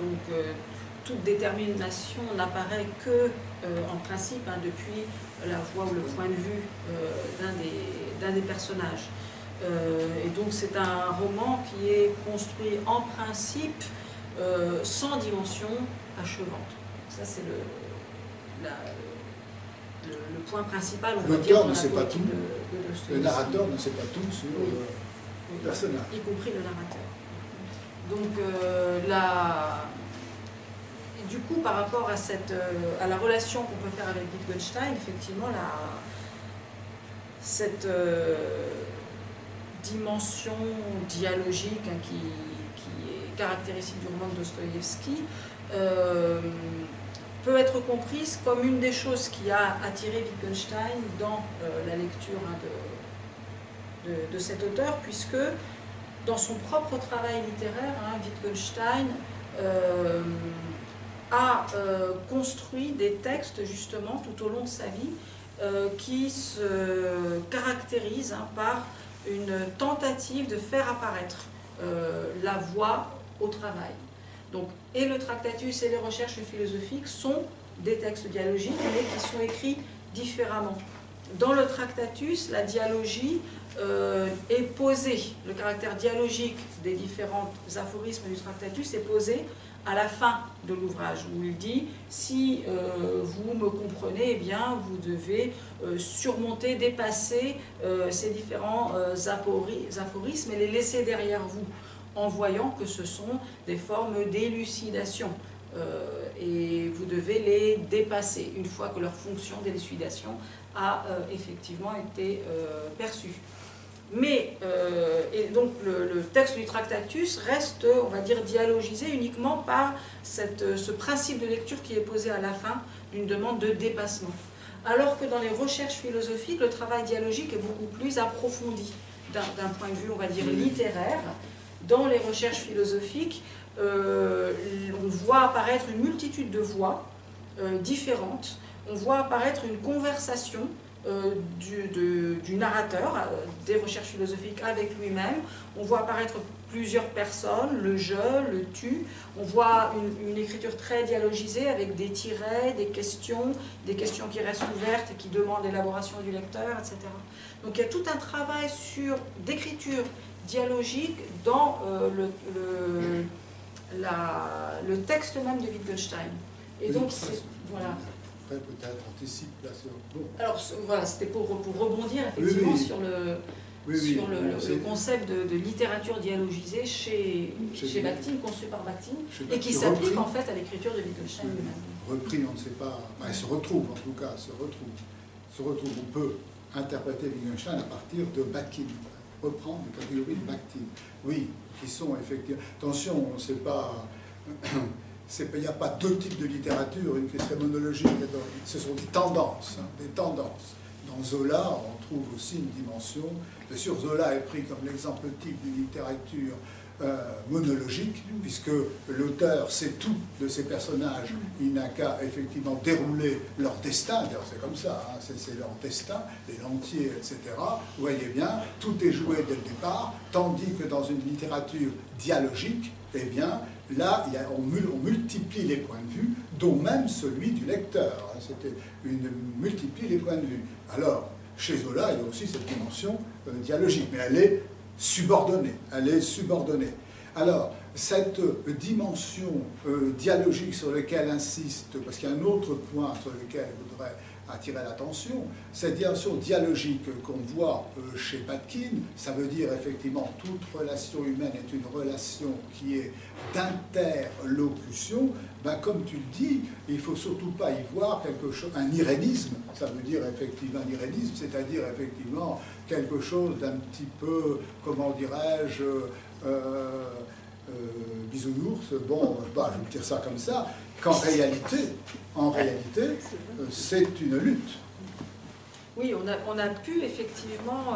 toute détermination n'apparaît que, en principe, hein, depuis la voix ou le point de vue d'un des personnages. Et donc c'est un roman qui est construit en principe sans dimension achevante. Ça c'est le point principal. L'auteur ne sait pas tout, le narrateur ne sait pas tout sur le personnage. Y compris le narrateur. Donc et du coup, par rapport à la relation qu'on peut faire avec Wittgenstein, effectivement, cette dimension dialogique qui est caractéristique du roman de Dostoïevski peut être comprise comme une des choses qui a attiré Wittgenstein dans la lecture de cet auteur, puisque dans son propre travail littéraire, Wittgenstein a construit des textes justement tout au long de sa vie qui se caractérisent par une tentative de faire apparaître la voix au travail. Donc, et le Tractatus et les recherches philosophiques sont des textes dialogiques, mais qui sont écrits différemment. Dans le Tractatus, la dialogie est posée, le caractère dialogique des différents aphorismes du Tractatus est posé à la fin de l'ouvrage, où il dit « si vous me comprenez, eh bien, vous devez surmonter, dépasser ces différents aphorismes et les laisser derrière vous, en voyant que ce sont des formes d'élucidation. Et vous devez les dépasser, une fois que leur fonction d'élucidation a effectivement été perçue. » Mais, et donc le texte du Tractatus reste, on va dire, dialogisé uniquement par ce principe de lecture qui est posé à la fin d'une demande de dépassement. Alors que dans les recherches philosophiques, le travail dialogique est beaucoup plus approfondi d'un point de vue, on va dire, littéraire. Dans les recherches philosophiques, on voit apparaître une multitude de voix différentes. On voit apparaître une conversation du narrateur, des recherches philosophiques avec lui-même. On voit apparaître plusieurs personnes, le je, le tu. On voit une écriture très dialogisée avec des tirets, des questions qui restent ouvertes et qui demandent l'élaboration du lecteur, etc. Donc il y a tout un travail d'écriture dialogique dans le texte même de Wittgenstein. Et donc, voilà. Peut-être anticipe là sur... Bon. Alors voilà, c'était pour rebondir effectivement sur le concept de littérature dialogisée chez Bakhtin, conçu par Bakhtin, et qui s'applique en fait à l'écriture de Wittgenstein lui-même. Repris, on ne sait pas, enfin, elle se retrouve en tout cas, se retrouve. On peut interpréter Wittgenstein à partir de Bakhtin, reprendre les catégories de Bakhtin. Oui, qui sont effectivement... Attention, on ne sait pas... Il n'y a pas deux types de littérature, une qui serait monologique, ce sont des tendances, des tendances. Dans Zola, on trouve aussi une dimension. Bien sûr, Zola est pris comme l'exemple type d'une littérature monologique, puisque l'auteur sait tout de ses personnages, il n'a qu'à effectivement dérouler leur destin, d'ailleurs c'est comme ça, c'est leur destin, les lentiers, etc. Vous voyez bien, tout est joué dès le départ, tandis que dans une littérature dialogique, eh bien, là, on multiplie les points de vue, dont même celui du lecteur. Multiplie les points de vue. Alors, chez Zola, il y a aussi cette dimension dialogique, mais elle est subordonnée. Alors, cette dimension dialogique sur laquelle insiste, parce qu'il y a un autre point sur lequel je voudrais attirer l'attention, cette dimension dialogique qu'on voit chez Bakhtin, ça veut dire effectivement toute relation humaine est une relation qui est d'interlocution. Ben, comme tu le dis, il ne faut surtout pas y voir quelque chose, un irénisme, ça veut dire effectivement un irénisme, c'est-à-dire effectivement quelque chose d'un petit peu, comment dirais-je, bisounours, bon, je vais dire ça comme ça, qu'en réalité, c'est une lutte. Oui, on a pu effectivement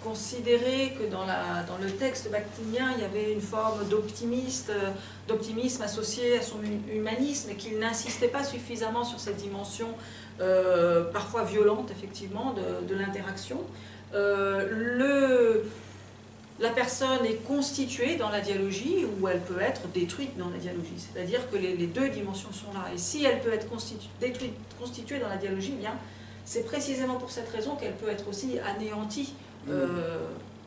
considérer que dans le texte bakhtinien, il y avait une forme d'optimisme associé à son humanisme et qu'il n'insistait pas suffisamment sur cette dimension parfois violente, effectivement, de l'interaction. La personne est constituée dans la dialogie ou elle peut être détruite dans la dialogie. C'est-à-dire que les deux dimensions sont là. Et si elle peut être constituée dans la dialogie, eh bien, c'est précisément pour cette raison qu'elle peut être aussi anéantie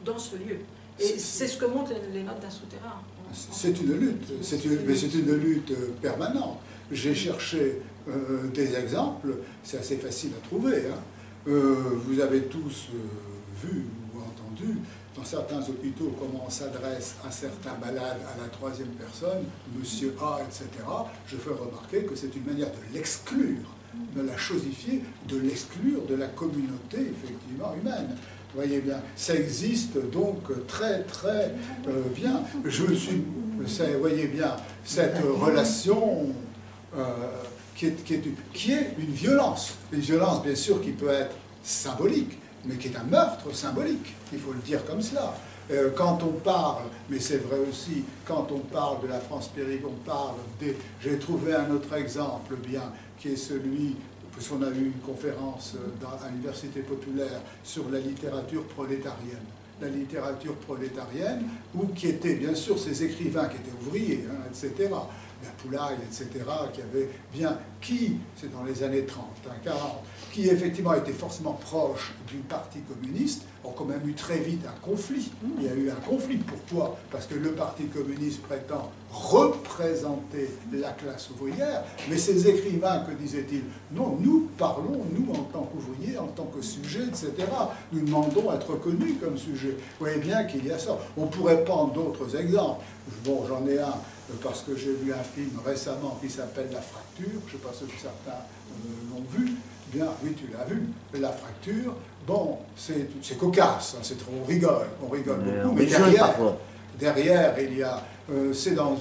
dans ce lieu. Et c'est ce que montrent les notes d'un souterrain. C'est une lutte, mais c'est une lutte permanente. J'ai cherché des exemples, c'est assez facile à trouver. Hein. Vous avez tous vu ou entendu dans certains hôpitaux comment on s'adresse à certains malades à la troisième personne, monsieur A, etc. Je fais remarquer que c'est une manière de l'exclure, de la chosifier, de l'exclure de la communauté effectivement humaine. Vous voyez bien, ça existe donc très très bien. Vous voyez bien, cette relation qui est une violence bien sûr qui peut être symbolique, mais qui est un meurtre symbolique, il faut le dire comme cela. Quand on parle, mais c'est vrai aussi, quand on parle de la France périphérique, on parle des... J'ai trouvé un autre exemple bien, qui est celui, puisqu'on a eu une conférence à l'Université populaire sur la littérature prolétarienne. La littérature prolétarienne, ou qui étaient bien sûr ces écrivains qui étaient ouvriers, hein, etc., la Poulaille, etc., qui avaient bien, c'est dans les années 30, 40, qui effectivement étaient forcément proches du Parti communiste, ont quand même eu très vite un conflit. Il y a eu un conflit. Pourquoi? Parce que le Parti communiste prétend représenter la classe ouvrière, mais ces écrivains, que disaient-ils? Non, nous parlons, nous, en tant qu'ouvriers, en tant que sujet, etc. Nous demandons à être reconnus comme sujet. Vous voyez bien qu'il y a ça. On pourrait prendre d'autres exemples. Bon, j'en ai un, parce que j'ai vu un film récemment qui s'appelle La Fracture. Je ne sais pas si certains l'ont vu. Bien, oui, tu l'as vu. La Fracture, bon, c'est cocasse, hein, on rigole beaucoup, mais derrière, il y a, c'est dans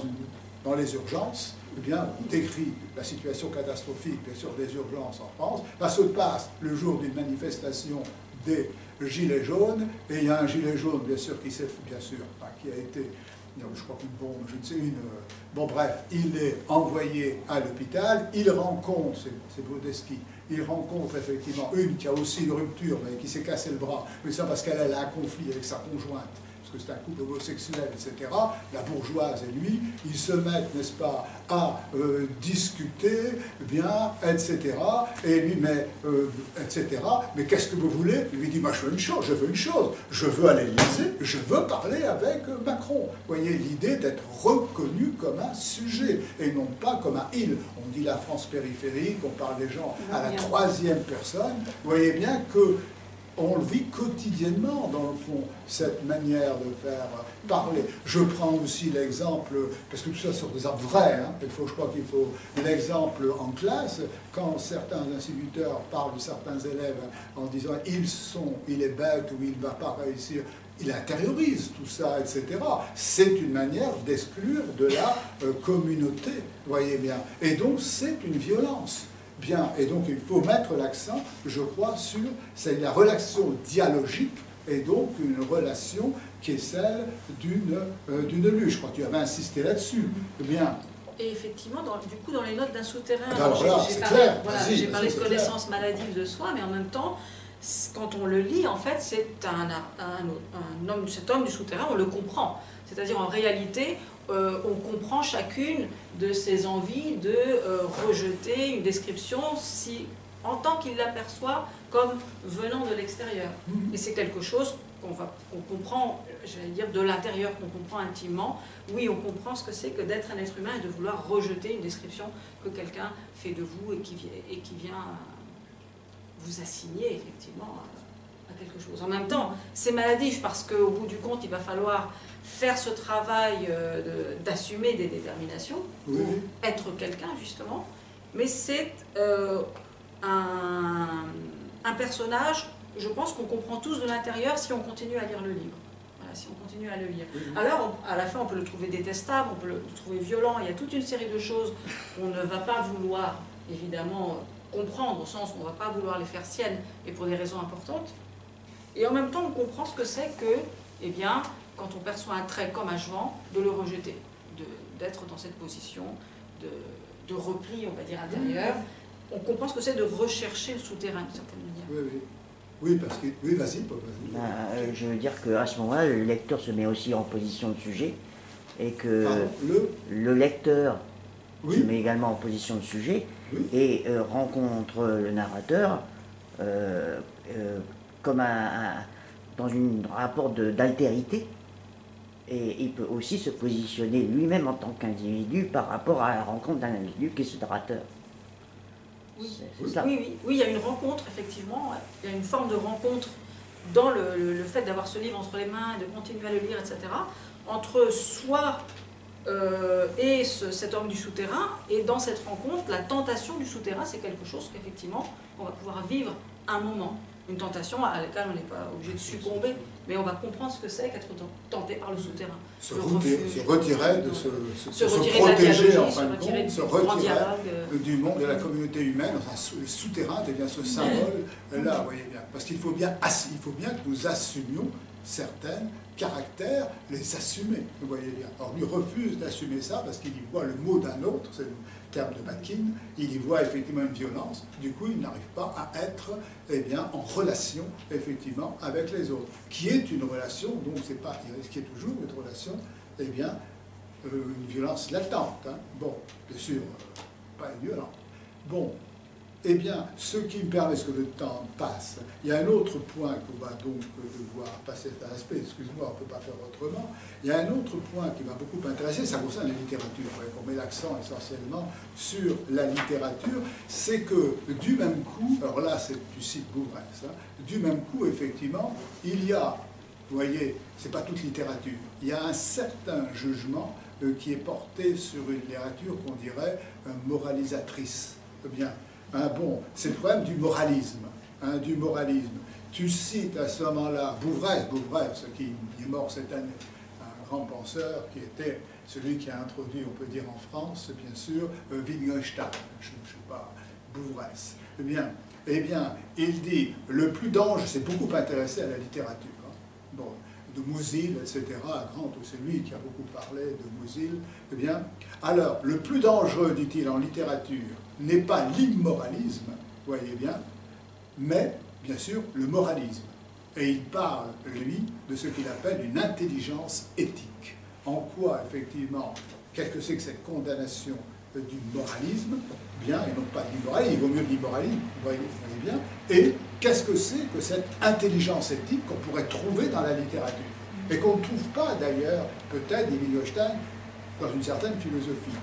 les urgences, eh bien, on décrit la situation catastrophique, bien sûr, des urgences en France. Là se passe le jour d'une manifestation des Gilets jaunes, et il y a un gilet jaune, bien sûr, qui a été, je crois qu'une bombe, je ne sais, bon bref, il est envoyé à l'hôpital, il rencontre, c'est Baudeschi, il rencontre effectivement une qui a aussi une rupture, mais qui s'est cassé le bras, mais ça parce qu'elle a un conflit avec sa conjointe, parce que c'est un couple homosexuel, etc. La bourgeoise et lui, ils se mettent, n'est-ce pas, à discuter, bien, etc. Et lui, etc. Mais qu'est-ce que vous voulez? Il lui dit, moi je veux une chose, je veux à l'Élysée, je veux parler avec Macron. Vous voyez l'idée d'être reconnu comme un sujet, et non pas comme un il. On dit la France périphérique, on parle des gens à la troisième personne. Vous voyez bien que on le vit quotidiennement, dans le fond, cette manière de faire parler. Je prends aussi l'exemple, parce que tout ça sont des exemples vrais, hein, je crois qu'il faut l'exemple en classe, quand certains instituteurs parlent de certains élèves en disant « il est bête » ou « il ne va pas réussir », il intériorise tout ça, etc. C'est une manière d'exclure de la communauté, voyez bien. Et donc, c'est une violence. Bien, et donc il faut mettre l'accent, je crois, sur la relation dialogique, et donc une relation qui est celle d'une lutte. Je crois que tu avais insisté là-dessus. Bien. Et effectivement, du coup, dans les notes d'un souterrain, j'ai parlé de connaissance maladive de soi, mais en même temps, quand on le lit, en fait, c'est cet homme du souterrain, on le comprend. C'est-à-dire, en réalité, on comprend chacune de ses envies de rejeter une description en tant qu'il l'aperçoit comme venant de l'extérieur. Et c'est quelque chose qu'on comprend, j'allais dire, de l'intérieur, qu'on comprend intimement. Oui, on comprend ce que c'est que d'être un être humain et de vouloir rejeter une description que quelqu'un fait de vous et qui vient vous assigner, effectivement, à quelque chose. En même temps, c'est maladif parce qu'au bout du compte, il va falloir faire ce travail d'assumer des déterminations pour être quelqu'un, justement. Mais c'est un personnage, je pense qu'on comprend tous de l'intérieur si on continue à lire le livre. Voilà, si on continue à le lire. Alors, à la fin, on peut le trouver détestable, on peut le trouver violent. Il y a toute une série de choses qu'on ne va pas vouloir, évidemment, comprendre, au sens où on ne va pas vouloir les faire siennes, et pour des raisons importantes. Et en même temps, on comprend ce que c'est que, eh bien, quand on perçoit un trait comme achevant, de le rejeter, d'être dans cette position de repli, on va dire, intérieur. On comprend ce que c'est de rechercher le souterrain, d'une certaine manière. Oui, parce que... Oui, vas-y. Je veux dire qu'à ce moment-là, le lecteur se met aussi en position de sujet, et que le lecteur se met également en position de sujet, et rencontre le narrateur comme dans un rapport d'altérité. Et il peut aussi se positionner lui-même en tant qu'individu par rapport à la rencontre d'un individu qui est ce narrateur. Oui. C'est ça. Oui, il y a une rencontre, effectivement. Il y a une forme de rencontre dans le fait d'avoir ce livre entre les mains, de continuer à le lire, etc., entre soi et cet homme du souterrain. Et dans cette rencontre, la tentation du souterrain, c'est quelque chose qu'effectivement, on va pouvoir vivre un moment. Une tentation à laquelle on n'est pas obligé de succomber, mais on va comprendre ce que c'est qu'être tenté par le souterrain. Se retirer de se retirer protéger, de en fin de compte, se retirer du monde, de la oui. communauté humaine. Enfin, le souterrain devient ce symbole-là, vous voyez bien. Parce qu'il faut bien que nous assumions certains caractères, les assumer, vous voyez bien. Or, lui refuse d'assumer ça parce qu'il y voit le mot d'un autre, c'est le terme de Bakin, il y voit effectivement une violence, du coup il n'arrive pas à être en relation effectivement avec les autres, qui est une relation, donc c'est pas, qui est toujours une relation, une violence latente, hein. Bon, bien sûr, pas une violence. Bon, eh bien, ce qui me permet, parce que le temps passe, il y a un autre point qu'on va donc devoir passer cet aspect, excuse-moi, on ne peut pas faire autrement, il y a un autre point qui m'a beaucoup intéressé, ça concerne la littérature, on met l'accent essentiellement sur la littérature, c'est que du même coup, alors là tu cites Bouvresse, hein, du même coup, effectivement, il y a, vous voyez, c'est pas toute littérature, il y a un certain jugement qui est porté sur une littérature qu'on dirait moralisatrice. Eh bien, hein, bon, c'est le problème du moralisme. Hein, du moralisme. Tu cites à ce moment-là Bouvresse, qui est mort cette année, un grand penseur qui était celui qui a introduit, on peut dire en France, bien sûr, Wittgenstein, je ne sais pas, Bouvresse. Eh bien, il dit, le plus dangereux, c'est beaucoup intéressé à la littérature. Hein. Bon, de Mouzil, etc., Grant, c'est lui qui a beaucoup parlé de Mouzil. Eh bien, alors, le plus dangereux, dit-il, en littérature, n'est pas l'immoralisme, vous voyez bien, mais, bien sûr, le moralisme. Et il parle, lui, de ce qu'il appelle une intelligence éthique. En quoi, effectivement, qu'est-ce que c'est que cette condamnation du moralisme, bien, et non pas de l'immoralisme, il vaut mieux de l'immoralisme, vous voyez bien, et qu'est-ce que c'est que cette intelligence éthique qu'on pourrait trouver dans la littérature, et qu'on ne trouve pas, d'ailleurs, peut-être, dit Wittgenstein, dans une certaine philosophie.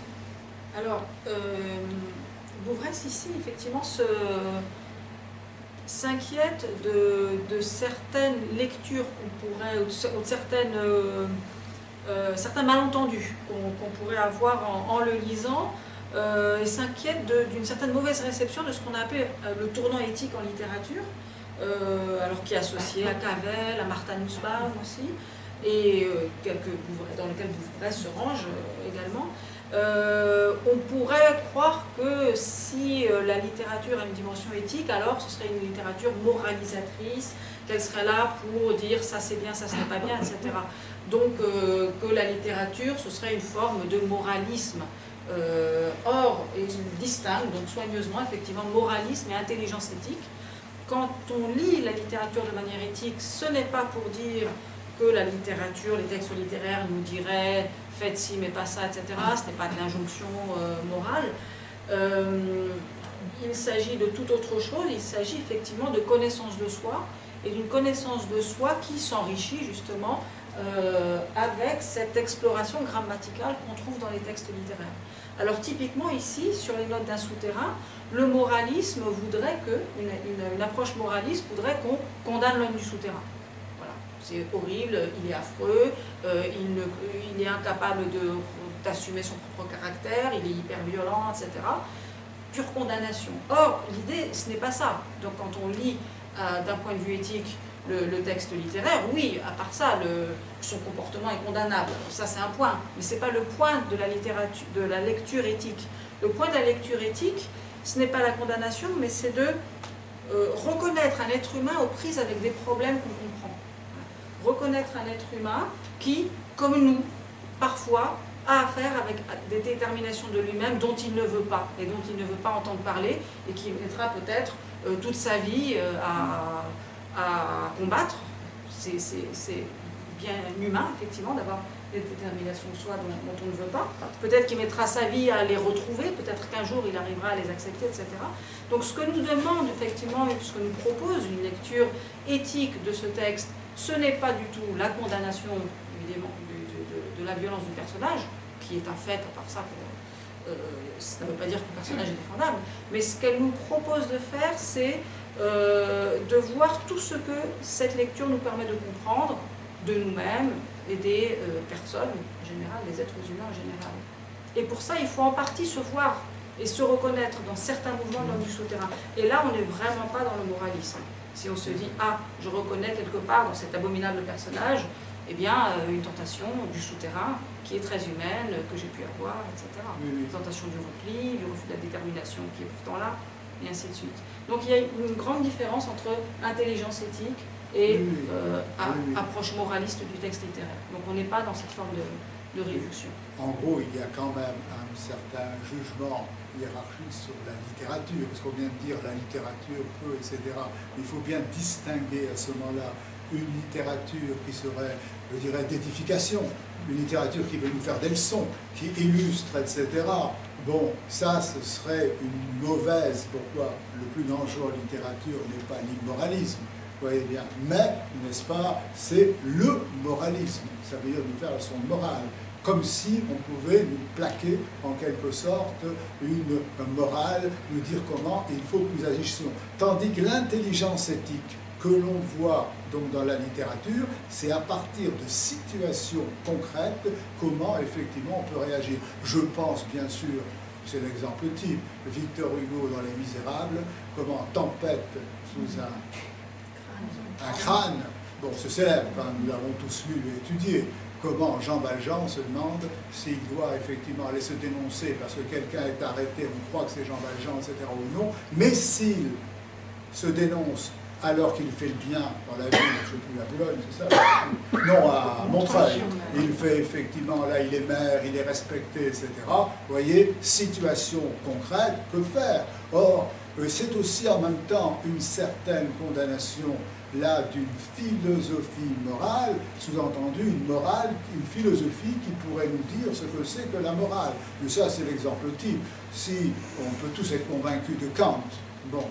Alors, Bouvresse, ici, effectivement, s'inquiète de certaines lectures qu'on pourrait, ou de certains malentendus qu'on pourrait avoir en le lisant, et s'inquiète d'une certaine mauvaise réception de ce qu'on a appelé le tournant éthique en littérature, alors qui est associé à Cavell, à Martha Nussbaum aussi, et dans lequel Bouvresse se range également. On pourrait croire que si la littérature a une dimension éthique, alors ce serait une littérature moralisatrice, qu'elle serait là pour dire ça c'est bien, ça ce n'est pas bien, etc. Donc que la littérature, ce serait une forme de moralisme. Or, il distingue donc soigneusement effectivement moralisme et intelligence éthique. Quand on lit la littérature de manière éthique, ce n'est pas pour dire que la littérature, les textes littéraires nous diraient faites ci mais pas ça, etc. Ce n'est pas de l'injonction morale. Il s'agit de toute autre chose, il s'agit effectivement de connaissance de soi, et d'une connaissance de soi qui s'enrichit justement avec cette exploration grammaticale qu'on trouve dans les textes littéraires. Alors typiquement ici, sur les notes d'un souterrain, le moralisme voudrait que, une approche moraliste voudrait qu'on condamne l'homme du souterrain. Voilà, c'est horrible, il est affreux, il est incapable d'assumer son propre caractère, il est hyper violent, etc. Pure condamnation. Or, l'idée, ce n'est pas ça. Donc quand on lit d'un point de vue éthique le texte littéraire, oui, à part ça, son comportement est condamnable. Ça, c'est un point. Mais ce n'est pas le point de la littérature, de la lecture éthique. Le point de la lecture éthique, ce n'est pas la condamnation, mais c'est de reconnaître un être humain aux prises avec des problèmes qu'on comprend. Reconnaître un être humain qui, comme nous, parfois, a affaire avec des déterminations de lui-même dont il ne veut pas, et dont il ne veut pas entendre parler, et qui mettra peut-être toute sa vie à combattre. C'est bien humain, effectivement, d'avoir des déterminations de soi dont on ne veut pas. Peut-être qu'il mettra sa vie à les retrouver, peut-être qu'un jour il arrivera à les accepter, etc. Donc ce que nous demande effectivement, ce que nous propose une lecture éthique de ce texte, ce n'est pas du tout la condamnation évidemment de la violence du personnage, qui est un fait, à part ça, ça ne veut pas dire que le personnage est défendable, mais ce qu'elle nous propose de faire, c'est de voir tout ce que cette lecture nous permet de comprendre de nous-mêmes et des personnes en général, des êtres humains en général. Et pour ça, il faut en partie se voir et se reconnaître dans certains mouvements de l'homme du souterrain. Et là, on n'est vraiment pas dans le moralisme. Si on se dit, ah, je reconnais quelque part dans cet abominable personnage, eh bien, une tentation du souterrain qui est très humaine, que j'ai pu avoir, etc. Oui. Une tentation du repli, du refus de la détermination qui est pourtant là, et ainsi de suite. Donc il y a une grande différence entre intelligence éthique et approche moraliste du texte littéraire. Donc on n'est pas dans cette forme de réduction. En gros, il y a quand même un certain jugement hiérarchique sur la littérature, parce qu'on vient de dire la littérature peut, etc. Il faut bien distinguer à ce moment-là une littérature qui serait, je dirais, d'édification, une littérature qui veut nous faire des leçons, qui illustre, etc. Bon, ça, ce serait une mauvaise. Pourquoi? Le plus dangereux en littérature n'est pas l'immoralisme, vous voyez bien, mais, n'est-ce pas, c'est le moralisme. Ça veut dire nous faire la leçon morale, comme si on pouvait nous plaquer, en quelque sorte, une morale, nous dire comment il faut que nous agissions. Tandis que l'intelligence éthique que l'on voit donc dans la littérature, c'est à partir de situations concrètes comment effectivement on peut réagir. Je pense bien sûr, c'est l'exemple type, Victor Hugo dans Les Misérables, comment tempête sous un crâne, bon c'est célèbre, hein, nous l'avons tous lu et étudié, comment Jean Valjean se demande s'il doit effectivement aller se dénoncer parce que quelqu'un est arrêté, on croit que c'est Jean Valjean, etc. ou non, mais s'il se dénonce alors qu'il fait le bien dans la ville, je ne sais plus, à Boulogne, c'est ça? Non, à Montreuil. Il fait effectivement, là, il est maire, il est respecté, etc. Vous voyez, situation concrète, que faire? Or, c'est aussi en même temps une certaine condamnation, là, d'une philosophie morale, sous-entendu une morale, une philosophie qui pourrait nous dire ce que c'est que la morale. Mais ça, c'est l'exemple type. Si on peut tous être convaincus de Kant, bon,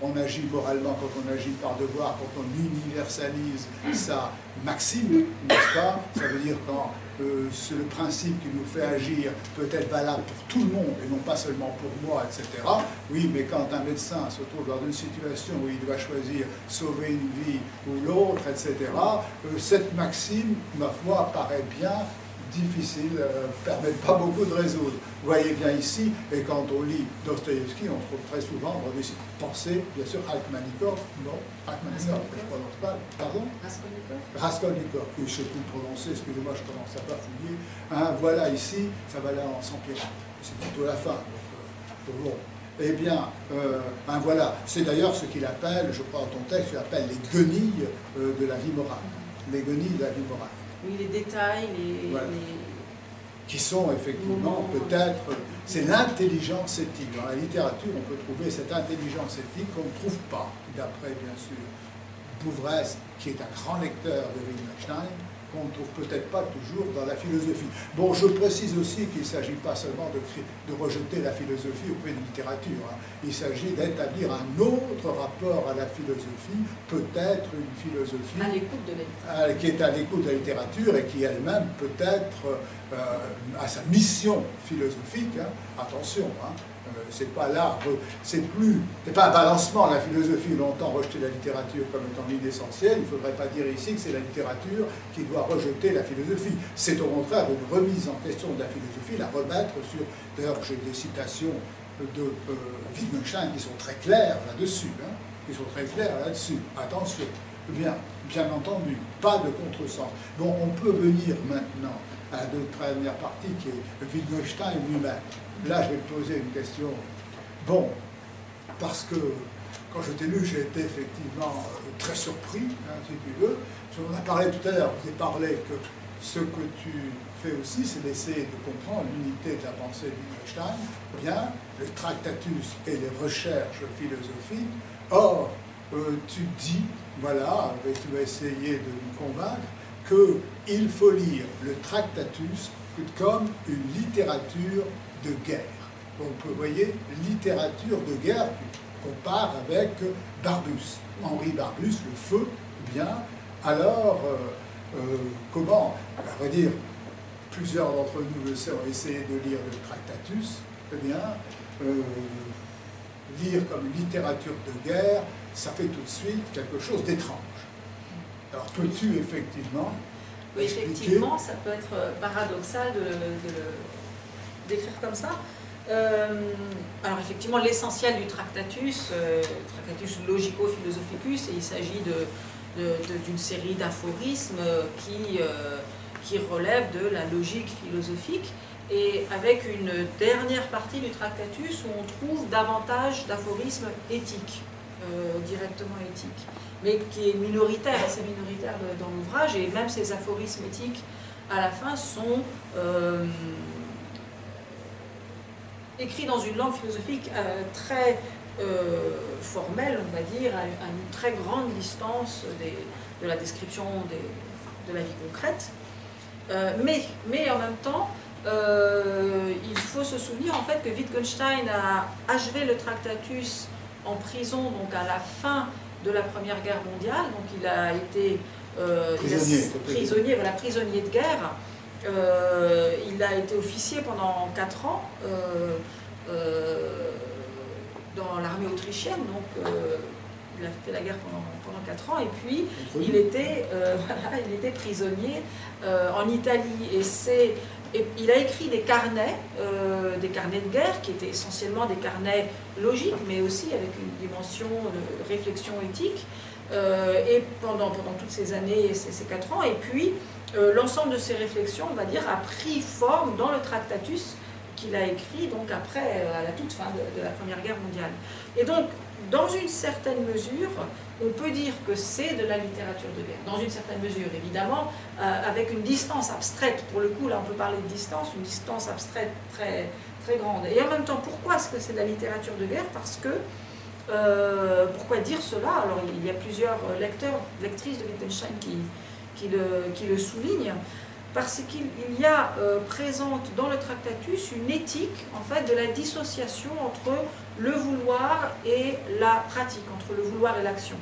on agit moralement quand on agit par devoir, quand on universalise sa maxime, n'est-ce pas? Ça veut dire quand c'est le principe qui nous fait agir peut être valable pour tout le monde et non pas seulement pour moi, etc. Oui, mais quand un médecin se trouve dans une situation où il doit choisir sauver une vie ou l'autre, etc., cette maxime, ma foi, paraît bien difficile, ne permet pas beaucoup de résoudre. Vous voyez bien ici, et quand on lit Dostoïevski, on trouve très souvent dans des pensées, bien sûr, Rachmaninov, non, Rachmaninov, je ne prononce pas, pardon? Raskolnikov, que je sais plus le prononcer, excusez-moi, je commence à pas fouiller. Hein, voilà ici, ça va là en s'empirant. C'est plutôt la fin, donc bon. Eh bien, voilà, c'est d'ailleurs ce qu'il appelle, je crois dans ton texte, il appelle les guenilles de la vie morale. Les guenilles de la vie morale. Oui, les détails, voilà. Qui sont effectivement peut-être, c'est l'intelligence éthique. Dans la littérature, on peut trouver cette intelligence éthique qu'on ne trouve pas, d'après bien sûr Bouvresse, qui est un grand lecteur de Wittgenstein, qu'on ne trouve peut-être pas toujours dans la philosophie. Bon, je précise aussi qu'il ne s'agit pas seulement de rejeter la philosophie auprès de la littérature. Hein. Il s'agit d'établir un autre rapport à la philosophie, peut-être une philosophie à l'écoute de la qui est à l'écoute de la littérature et qui elle-même peut-être a sa mission philosophique. Hein. Attention, hein. C'est pas là, c'est pas un balancement. La philosophie longtemps rejeté la littérature comme étant l'idée essentielle. Il ne faudrait pas dire ici que c'est la littérature qui doit rejeter la philosophie. C'est au contraire une remise en question de la philosophie, la remettre sur. D'ailleurs, j'ai des citations de Wittgenstein qui sont très claires là-dessus, hein, qui sont très claires là-dessus. Attention, bien entendu, pas de contresens. Bon, on peut venir maintenant à la première partie qui est Wittgenstein lui-même. Là, je vais te poser une question. Bon, parce que quand je t'ai lu, j'ai été effectivement très surpris, hein, si tu veux. On a parlé tout à l'heure, je vous ai parlé que ce que tu fais aussi, c'est d'essayer de comprendre l'unité de la pensée de Wittgenstein, bien, le Tractatus et les recherches philosophiques. Or, tu dis, voilà, et tu vas essayer de nous convaincre, qu'il faut lire le Tractatus comme une littérature de guerre. Donc vous voyez, littérature de guerre, tu compares avec Barbus, Henri Barbus, le feu, bien, alors comment, à vrai dire, plusieurs d'entre nous le savent, ont essayé de lire le Tractatus, eh bien, lire comme littérature de guerre, ça fait tout de suite quelque chose d'étrange. Alors peux-tu effectivement... Oui, effectivement, ça peut être paradoxal de le décrire comme ça. Alors effectivement, l'essentiel du Tractatus, Tractatus Logico-Philosophicus, et il s'agit d'une série d'aphorismes qui relèvent de la logique philosophique, et avec une dernière partie du Tractatus où on trouve davantage d'aphorismes éthiques, directement éthiques, mais qui est minoritaire, assez minoritaire dans l'ouvrage, et même ces aphorismes éthiques à la fin sont écrits dans une langue philosophique très formelle, on va dire, à une très grande distance de la description de la vie concrète. Mais en même temps, il faut se souvenir en fait que Wittgenstein a achevé le Tractatus en prison, donc à la fin de la Première Guerre mondiale, donc il a été prisonnier de guerre. Il a été officier pendant 4 ans dans l'armée autrichienne, donc il a fait la guerre pendant 4 ans, et puis il était prisonnier en Italie, et il a écrit des carnets de guerre qui étaient essentiellement des carnets logiques, mais aussi avec une dimension de réflexion éthique, et pendant toutes ces années, ces 4 ans, et puis l'ensemble de ces réflexions, on va dire, a pris forme dans le Tractatus qu'il a écrit donc après, à la toute fin de la Première Guerre mondiale. Et donc, dans une certaine mesure, on peut dire que c'est de la littérature de guerre. Dans une certaine mesure, évidemment, avec une distance abstraite. Pour le coup, là, on peut parler de distance, une distance abstraite très, très grande. Et en même temps, pourquoi est-ce que c'est de la littérature de guerre? Parce que, pourquoi dire cela? Alors, il y a plusieurs lecteurs, lectrices de Wittgenstein qui le soulignent. Parce qu'il y a présente dans le Tractatus une éthique en fait de la dissociation entre le vouloir et la pratique, entre le vouloir et l'action.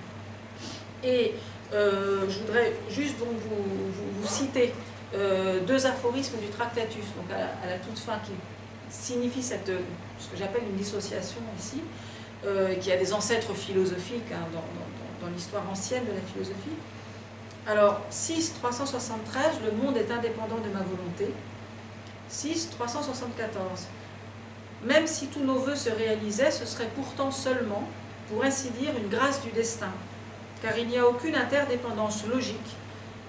Et je voudrais juste donc vous citer 2 aphorismes du Tractatus, donc à la toute fin, qui signifient ce que j'appelle une dissociation ici, qui a des ancêtres philosophiques hein, dans l'histoire ancienne de la philosophie. Alors, 6, 373, le monde est indépendant de ma volonté. 6, 374, même si tous nos vœux se réalisaient, ce serait pourtant seulement, pour ainsi dire, une grâce du destin, car il n'y a aucune interdépendance logique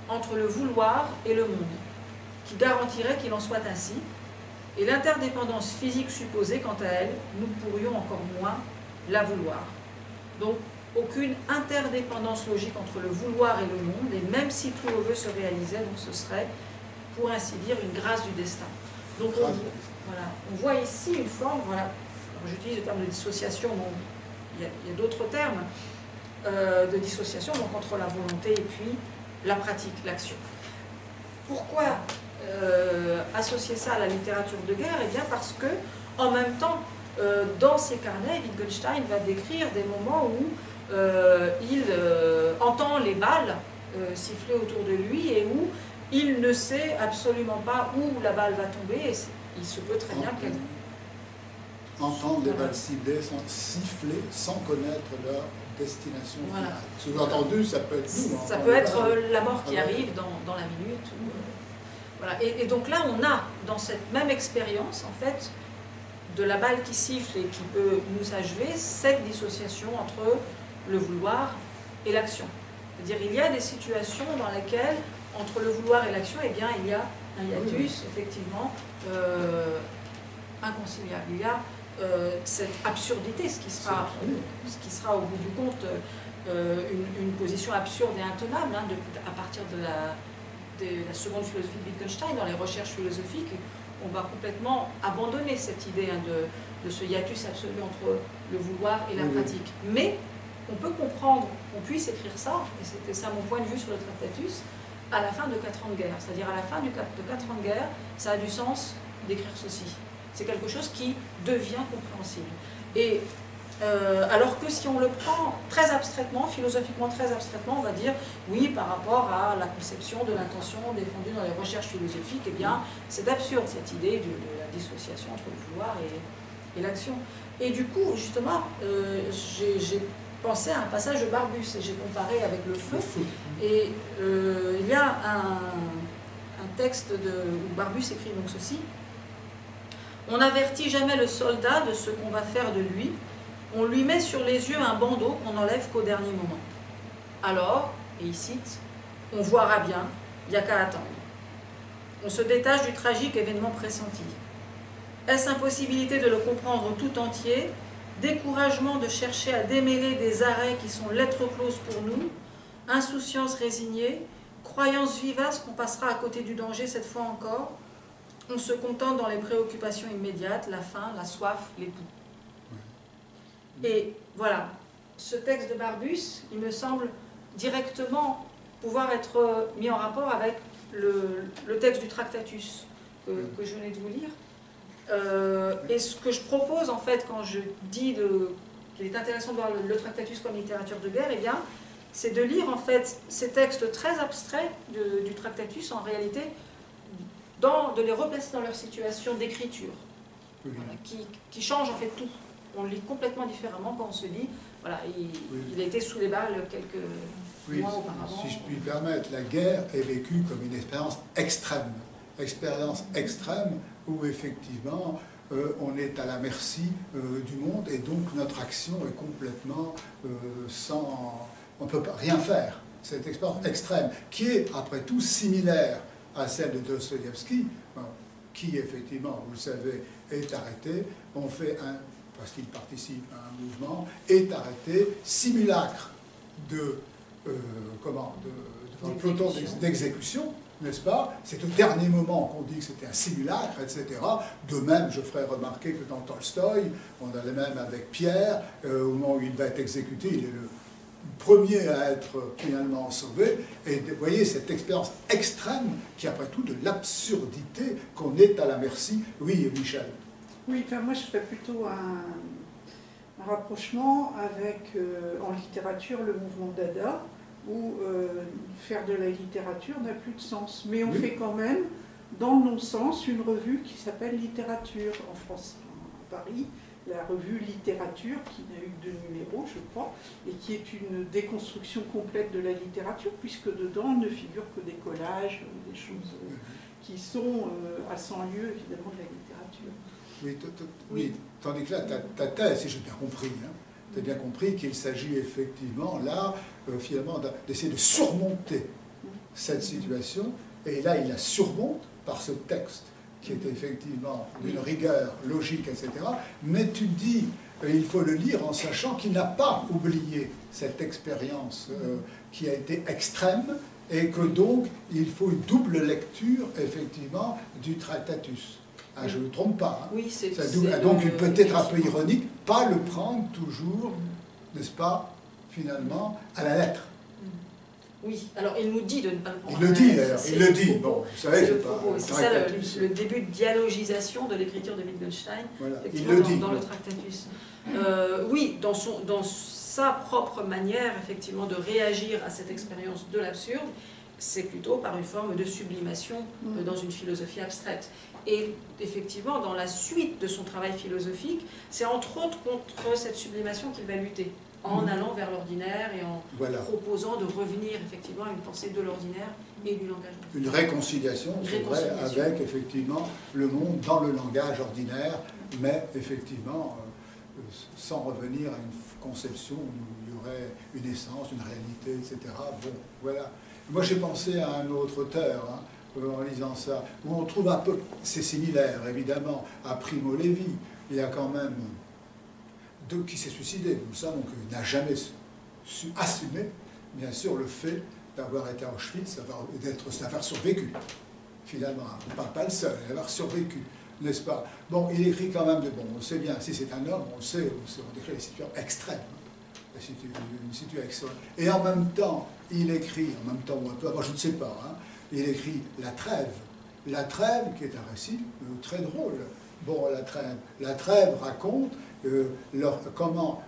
entre le vouloir et le monde, qui garantirait qu'il en soit ainsi, et l'interdépendance physique supposée, quant à elle, nous pourrions encore moins la vouloir. Donc, aucune interdépendance logique entre le vouloir et le monde, et même si tous nos vœux se réalisaient, donc ce serait, pour ainsi dire, une grâce du destin. Donc on voit ici une forme, voilà, j'utilise le terme de dissociation, bon, il y a d'autres termes de dissociation, donc entre la volonté et puis la pratique, l'action. Pourquoi associer ça à la littérature de guerre? Eh bien parce que, en même temps, dans ses carnets, Wittgenstein va décrire des moments où il entend les balles siffler autour de lui et où il ne sait absolument pas où la balle va tomber, et il se peut très bien qu'elle... Entendre les balles siffler sans connaître leur destination finale. Voilà. Sous-entendu, ça peut être nous. Ça peut être la mort qui arrive dans la minute. Voilà. Et donc là, on a, dans cette même expérience, en fait, de la balle qui siffle et qui peut nous achever, cette dissociation entre le vouloir et l'action. C'est-à-dire, il y a des situations dans lesquelles, entre le vouloir et l'action, eh bien, il y a un hiatus, effectivement, inconciliable. Il y a cette absurdité, ce qui sera au bout du compte une position absurde et intenable, hein, à partir de la seconde philosophie de Wittgenstein. Dans les recherches philosophiques, on va complètement abandonner cette idée hein, de ce hiatus absolu entre le vouloir et la pratique. Mais on peut comprendre qu'on puisse écrire ça, et c'était ça mon point de vue sur le Tractatus, à la fin de 4 ans de guerre. C'est-à-dire à la fin de 4 ans de guerre, ça a du sens d'écrire ceci. C'est quelque chose qui devient compréhensible. Et alors que si on le prend très abstraitement, philosophiquement très abstraitement, on va dire oui, par rapport à la conception de l'intention défendue dans les recherches philosophiques, eh bien c'est absurde cette idée de la dissociation entre le vouloir et l'action. Et du coup, justement, j'ai pensé à un passage de Barbus et j'ai comparé avec le feu. Et il y a un texte où Barbus écrit donc ceci: on n'avertit jamais le soldat de ce qu'on va faire de lui. On lui met sur les yeux un bandeau qu'on n'enlève qu'au dernier moment. Alors, et il cite, on verra bien, il n'y a qu'à attendre. On se détache du tragique événement pressenti. Est-ce impossibilité de le comprendre tout entier? Découragement de chercher à démêler des arrêts qui sont lettres closes pour nous? Insouciance résignée? Croyance vivace qu'on passera à côté du danger cette fois encore? On se contente dans les préoccupations immédiates, la faim, la soif, les poux. Et voilà, ce texte de Barbus, il me semble directement pouvoir être mis en rapport avec le texte du Tractatus que je venais de vous lire. Et ce que je propose en fait quand je dis qu'il est intéressant de voir le Tractatus comme littérature de guerre, eh bien, c'est de lire en fait ces textes très abstraits du Tractatus en réalité, de les replacer dans leur situation d'écriture, voilà, qui change en fait tout. On le lit complètement différemment quand on se dit, voilà, il a été sous les balles quelques mois auparavant. Si je puis me permettre, la guerre est vécue comme une expérience extrême où effectivement on est à la merci du monde et donc notre action est complètement sans... On ne peut pas rien faire. Cette expérience extrême qui est après tout similaire à celle de Dostoïevski, qui effectivement, vous le savez, est arrêté. On fait parce qu'il participe à un mouvement, est arrêté, simulacre de peloton d'exécution, n'est-ce pas? C'est au dernier moment qu'on dit que c'était un simulacre, etc. De même, je ferai remarquer que dans Tolstoï, on a le même avec Pierre, au moment où il va être exécuté, il est le premier à être finalement sauvé. Et vous voyez cette expérience extrême qui, après tout, de l'absurdité qu'on est à la merci. Oui, Michel. Oui, enfin, moi je ferais plutôt un rapprochement avec, en littérature, le mouvement Dada, où faire de la littérature n'a plus de sens. Mais on fait quand même, dans le non-sens, une revue qui s'appelle Littérature en France, à Paris, la revue Littérature, qui n'a eu que 2 numéros, je crois, et qui est une déconstruction complète de la littérature, puisque dedans ne figurent que des collages, des choses qui sont à 100 lieues, évidemment, de la littérature. Oui, tandis que là, ta thèse, si j'ai bien compris, tu as bien compris qu'il s'agit effectivement là, finalement, d'essayer de surmonter cette situation, et là, il la surmonte par ce texte, qui est effectivement d'une rigueur logique, etc. Mais tu dis, il faut le lire en sachant qu'il n'a pas oublié cette expérience qui a été extrême, et que donc, il faut une double lecture, effectivement, du Tractatus. Ah, je ne me trompe pas. Hein. Oui, c'est donc, peut-être un peu ironique, pas le prendre toujours, n'est-ce pas, finalement, à la lettre. Oui, alors il nous dit de ne pas le prendre. Il le dit d'ailleurs, il le dit. Bon, vous savez, c'est le propos. C'est ça le début de dialogisation de l'écriture de Wittgenstein, voilà. Il le dit. Dans le Tractatus. Oui, dans sa propre manière, effectivement, de réagir à cette expérience de l'absurde, c'est plutôt par une forme de sublimation dans une philosophie abstraite. Et effectivement, dans la suite de son travail philosophique, c'est entre autres contre cette sublimation qu'il va lutter, en allant vers l'ordinaire et en proposant de revenir effectivement à une pensée de l'ordinaire et du langage. Une réconciliation, c'est vrai, avec effectivement le monde dans le langage ordinaire, mais effectivement sans revenir à une conception où il y aurait une essence, une réalité, etc. Bon, voilà. Moi, j'ai pensé à un autre auteur, en lisant ça, où on trouve un peu, c'est similaire, évidemment, à Primo Levi. Il y a quand même qui s'est suicidé. Nous savons qu'il n'a jamais su assumer, bien sûr, le fait d'avoir été à Auschwitz, d'avoir survécu. Finalement, pas le seul, d'avoir survécu, n'est-ce pas? Bon, il écrit quand même de bon, on sait bien, si c'est un homme, on sait, on décrit les situations extrêmes. une situation. Et en même temps, il écrit, en même temps, moi je ne sais pas, hein, il écrit La Trêve. La Trêve, qui est un récit très drôle. Bon, la Trêve raconte comment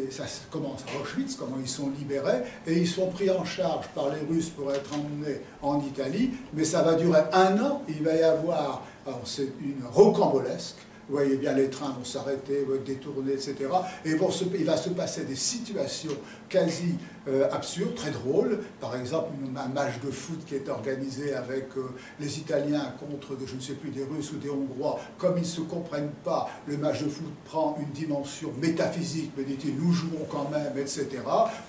ça commence à Auschwitz, comment ils sont libérés, et ils sont pris en charge par les Russes pour être emmenés en Italie, mais ça va durer 1 an, il va y avoir, alors c'est une rocambolesque, vous voyez bien, les trains vont s'arrêter, vont être détournés, etc. Et il va se passer des situations quasi absurdes, très drôles. Par exemple, un match de foot qui est organisé avec les Italiens contre, je ne sais plus, des Russes ou des Hongrois. Comme ils ne se comprennent pas, le match de foot prend une dimension métaphysique, mais dit-il, nous jouons quand même, etc.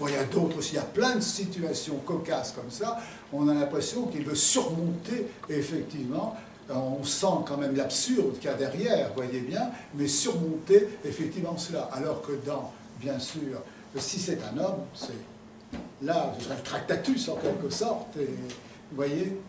Bon, il y a d'autres aussi, il y a plein de situations cocasses comme ça. On a l'impression qu'il veut surmonter, effectivement, on sent quand même l'absurde qu'il y a derrière, voyez bien, mais surmonter effectivement cela. Alors que bien sûr, si c'est un homme, c'est là, ce serait le Tractatus en quelque sorte, et vous voyez,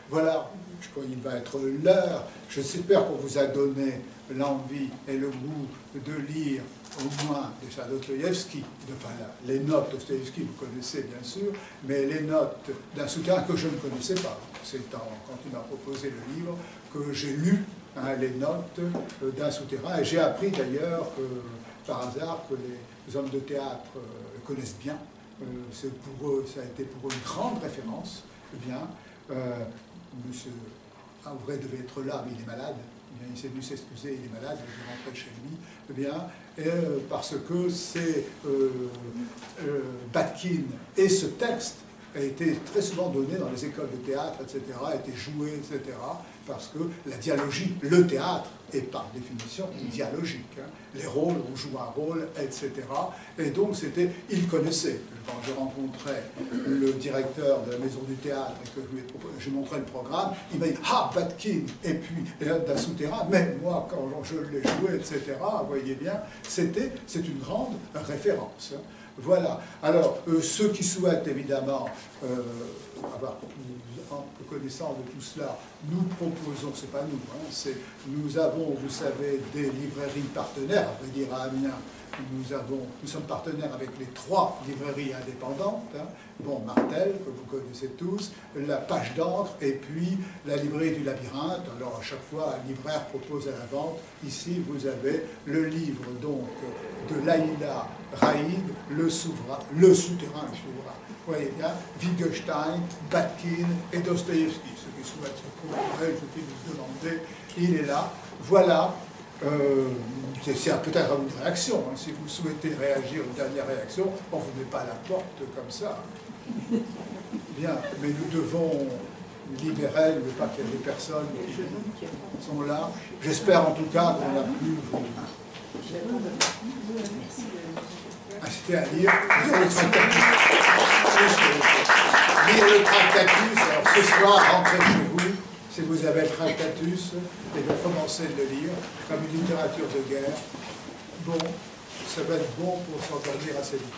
voilà, je crois qu'il va être l'heure. J'espère qu'on vous a donné l'envie et le goût de lire au moins déjà Dostoïevski, enfin les notes de Dostoïevski, vous connaissez bien sûr, mais les notes d'un souterrain que je ne connaissais pas. C'est quand il m'a proposé le livre que j'ai lu les notes d'un souterrain, et j'ai appris d'ailleurs par hasard que les hommes de théâtre le connaissent bien. C'est pour eux, ça a été pour eux une grande référence. Bien, monsieur Auvray devait être là, mais il est malade. Bien, il s'est dû s'excuser, il est malade, je rentrais chez lui. Bien, parce que c'est Batkin et ce texte a été très souvent donné dans les écoles de théâtre, etc., a été joué, etc., parce que la dialogie, le théâtre est par définition dialogique. Hein. Les rôles, on joue un rôle, etc. Et donc, il connaissait. Quand je rencontrais le directeur de la maison du théâtre et que je lui montrais le programme, il m'a dit « Ah, Batkin !» Et puis, les notes d'un souterrain, même moi, quand je l'ai joué, etc., vous voyez bien, c'est une grande référence. Hein. Voilà. Alors, ceux qui souhaitent évidemment avoir plus connaissance de tout cela, nous proposons, c'est pas nous, hein, nous avons, vous savez, des librairies partenaires, à vrai dire à Amiens, nous sommes partenaires avec les 3 librairies indépendantes, hein. Bon, Martel, que vous connaissez tous, la Page d'encre, et puis la librairie du Labyrinthe. Alors à chaque fois, un libraire propose à la vente. Ici, vous avez le livre donc de Laïla Raïd, le souterrain. Vous voyez bien, Wittgenstein, Batkin et Dostoïevski. Ceux qui souhaitent se procurer, je vais vous demander, il est là. Voilà. C'est peut-être une réaction. Hein. Si vous souhaitez réagir, une dernière réaction, on ne vous met pas à la porte comme ça. Bien, mais nous devons libérer, ne pas qu'il y ait des personnes qui sont là. J'espère en tout cas qu'on a pu vous inciter à lire. Lire le Tractatus. Alors ce soir, rentrez chez vous. Si vous avez le Tractatus, et de commencer de le lire, comme une littérature de guerre, bon, ça va être bon pour s'endormir assez vite.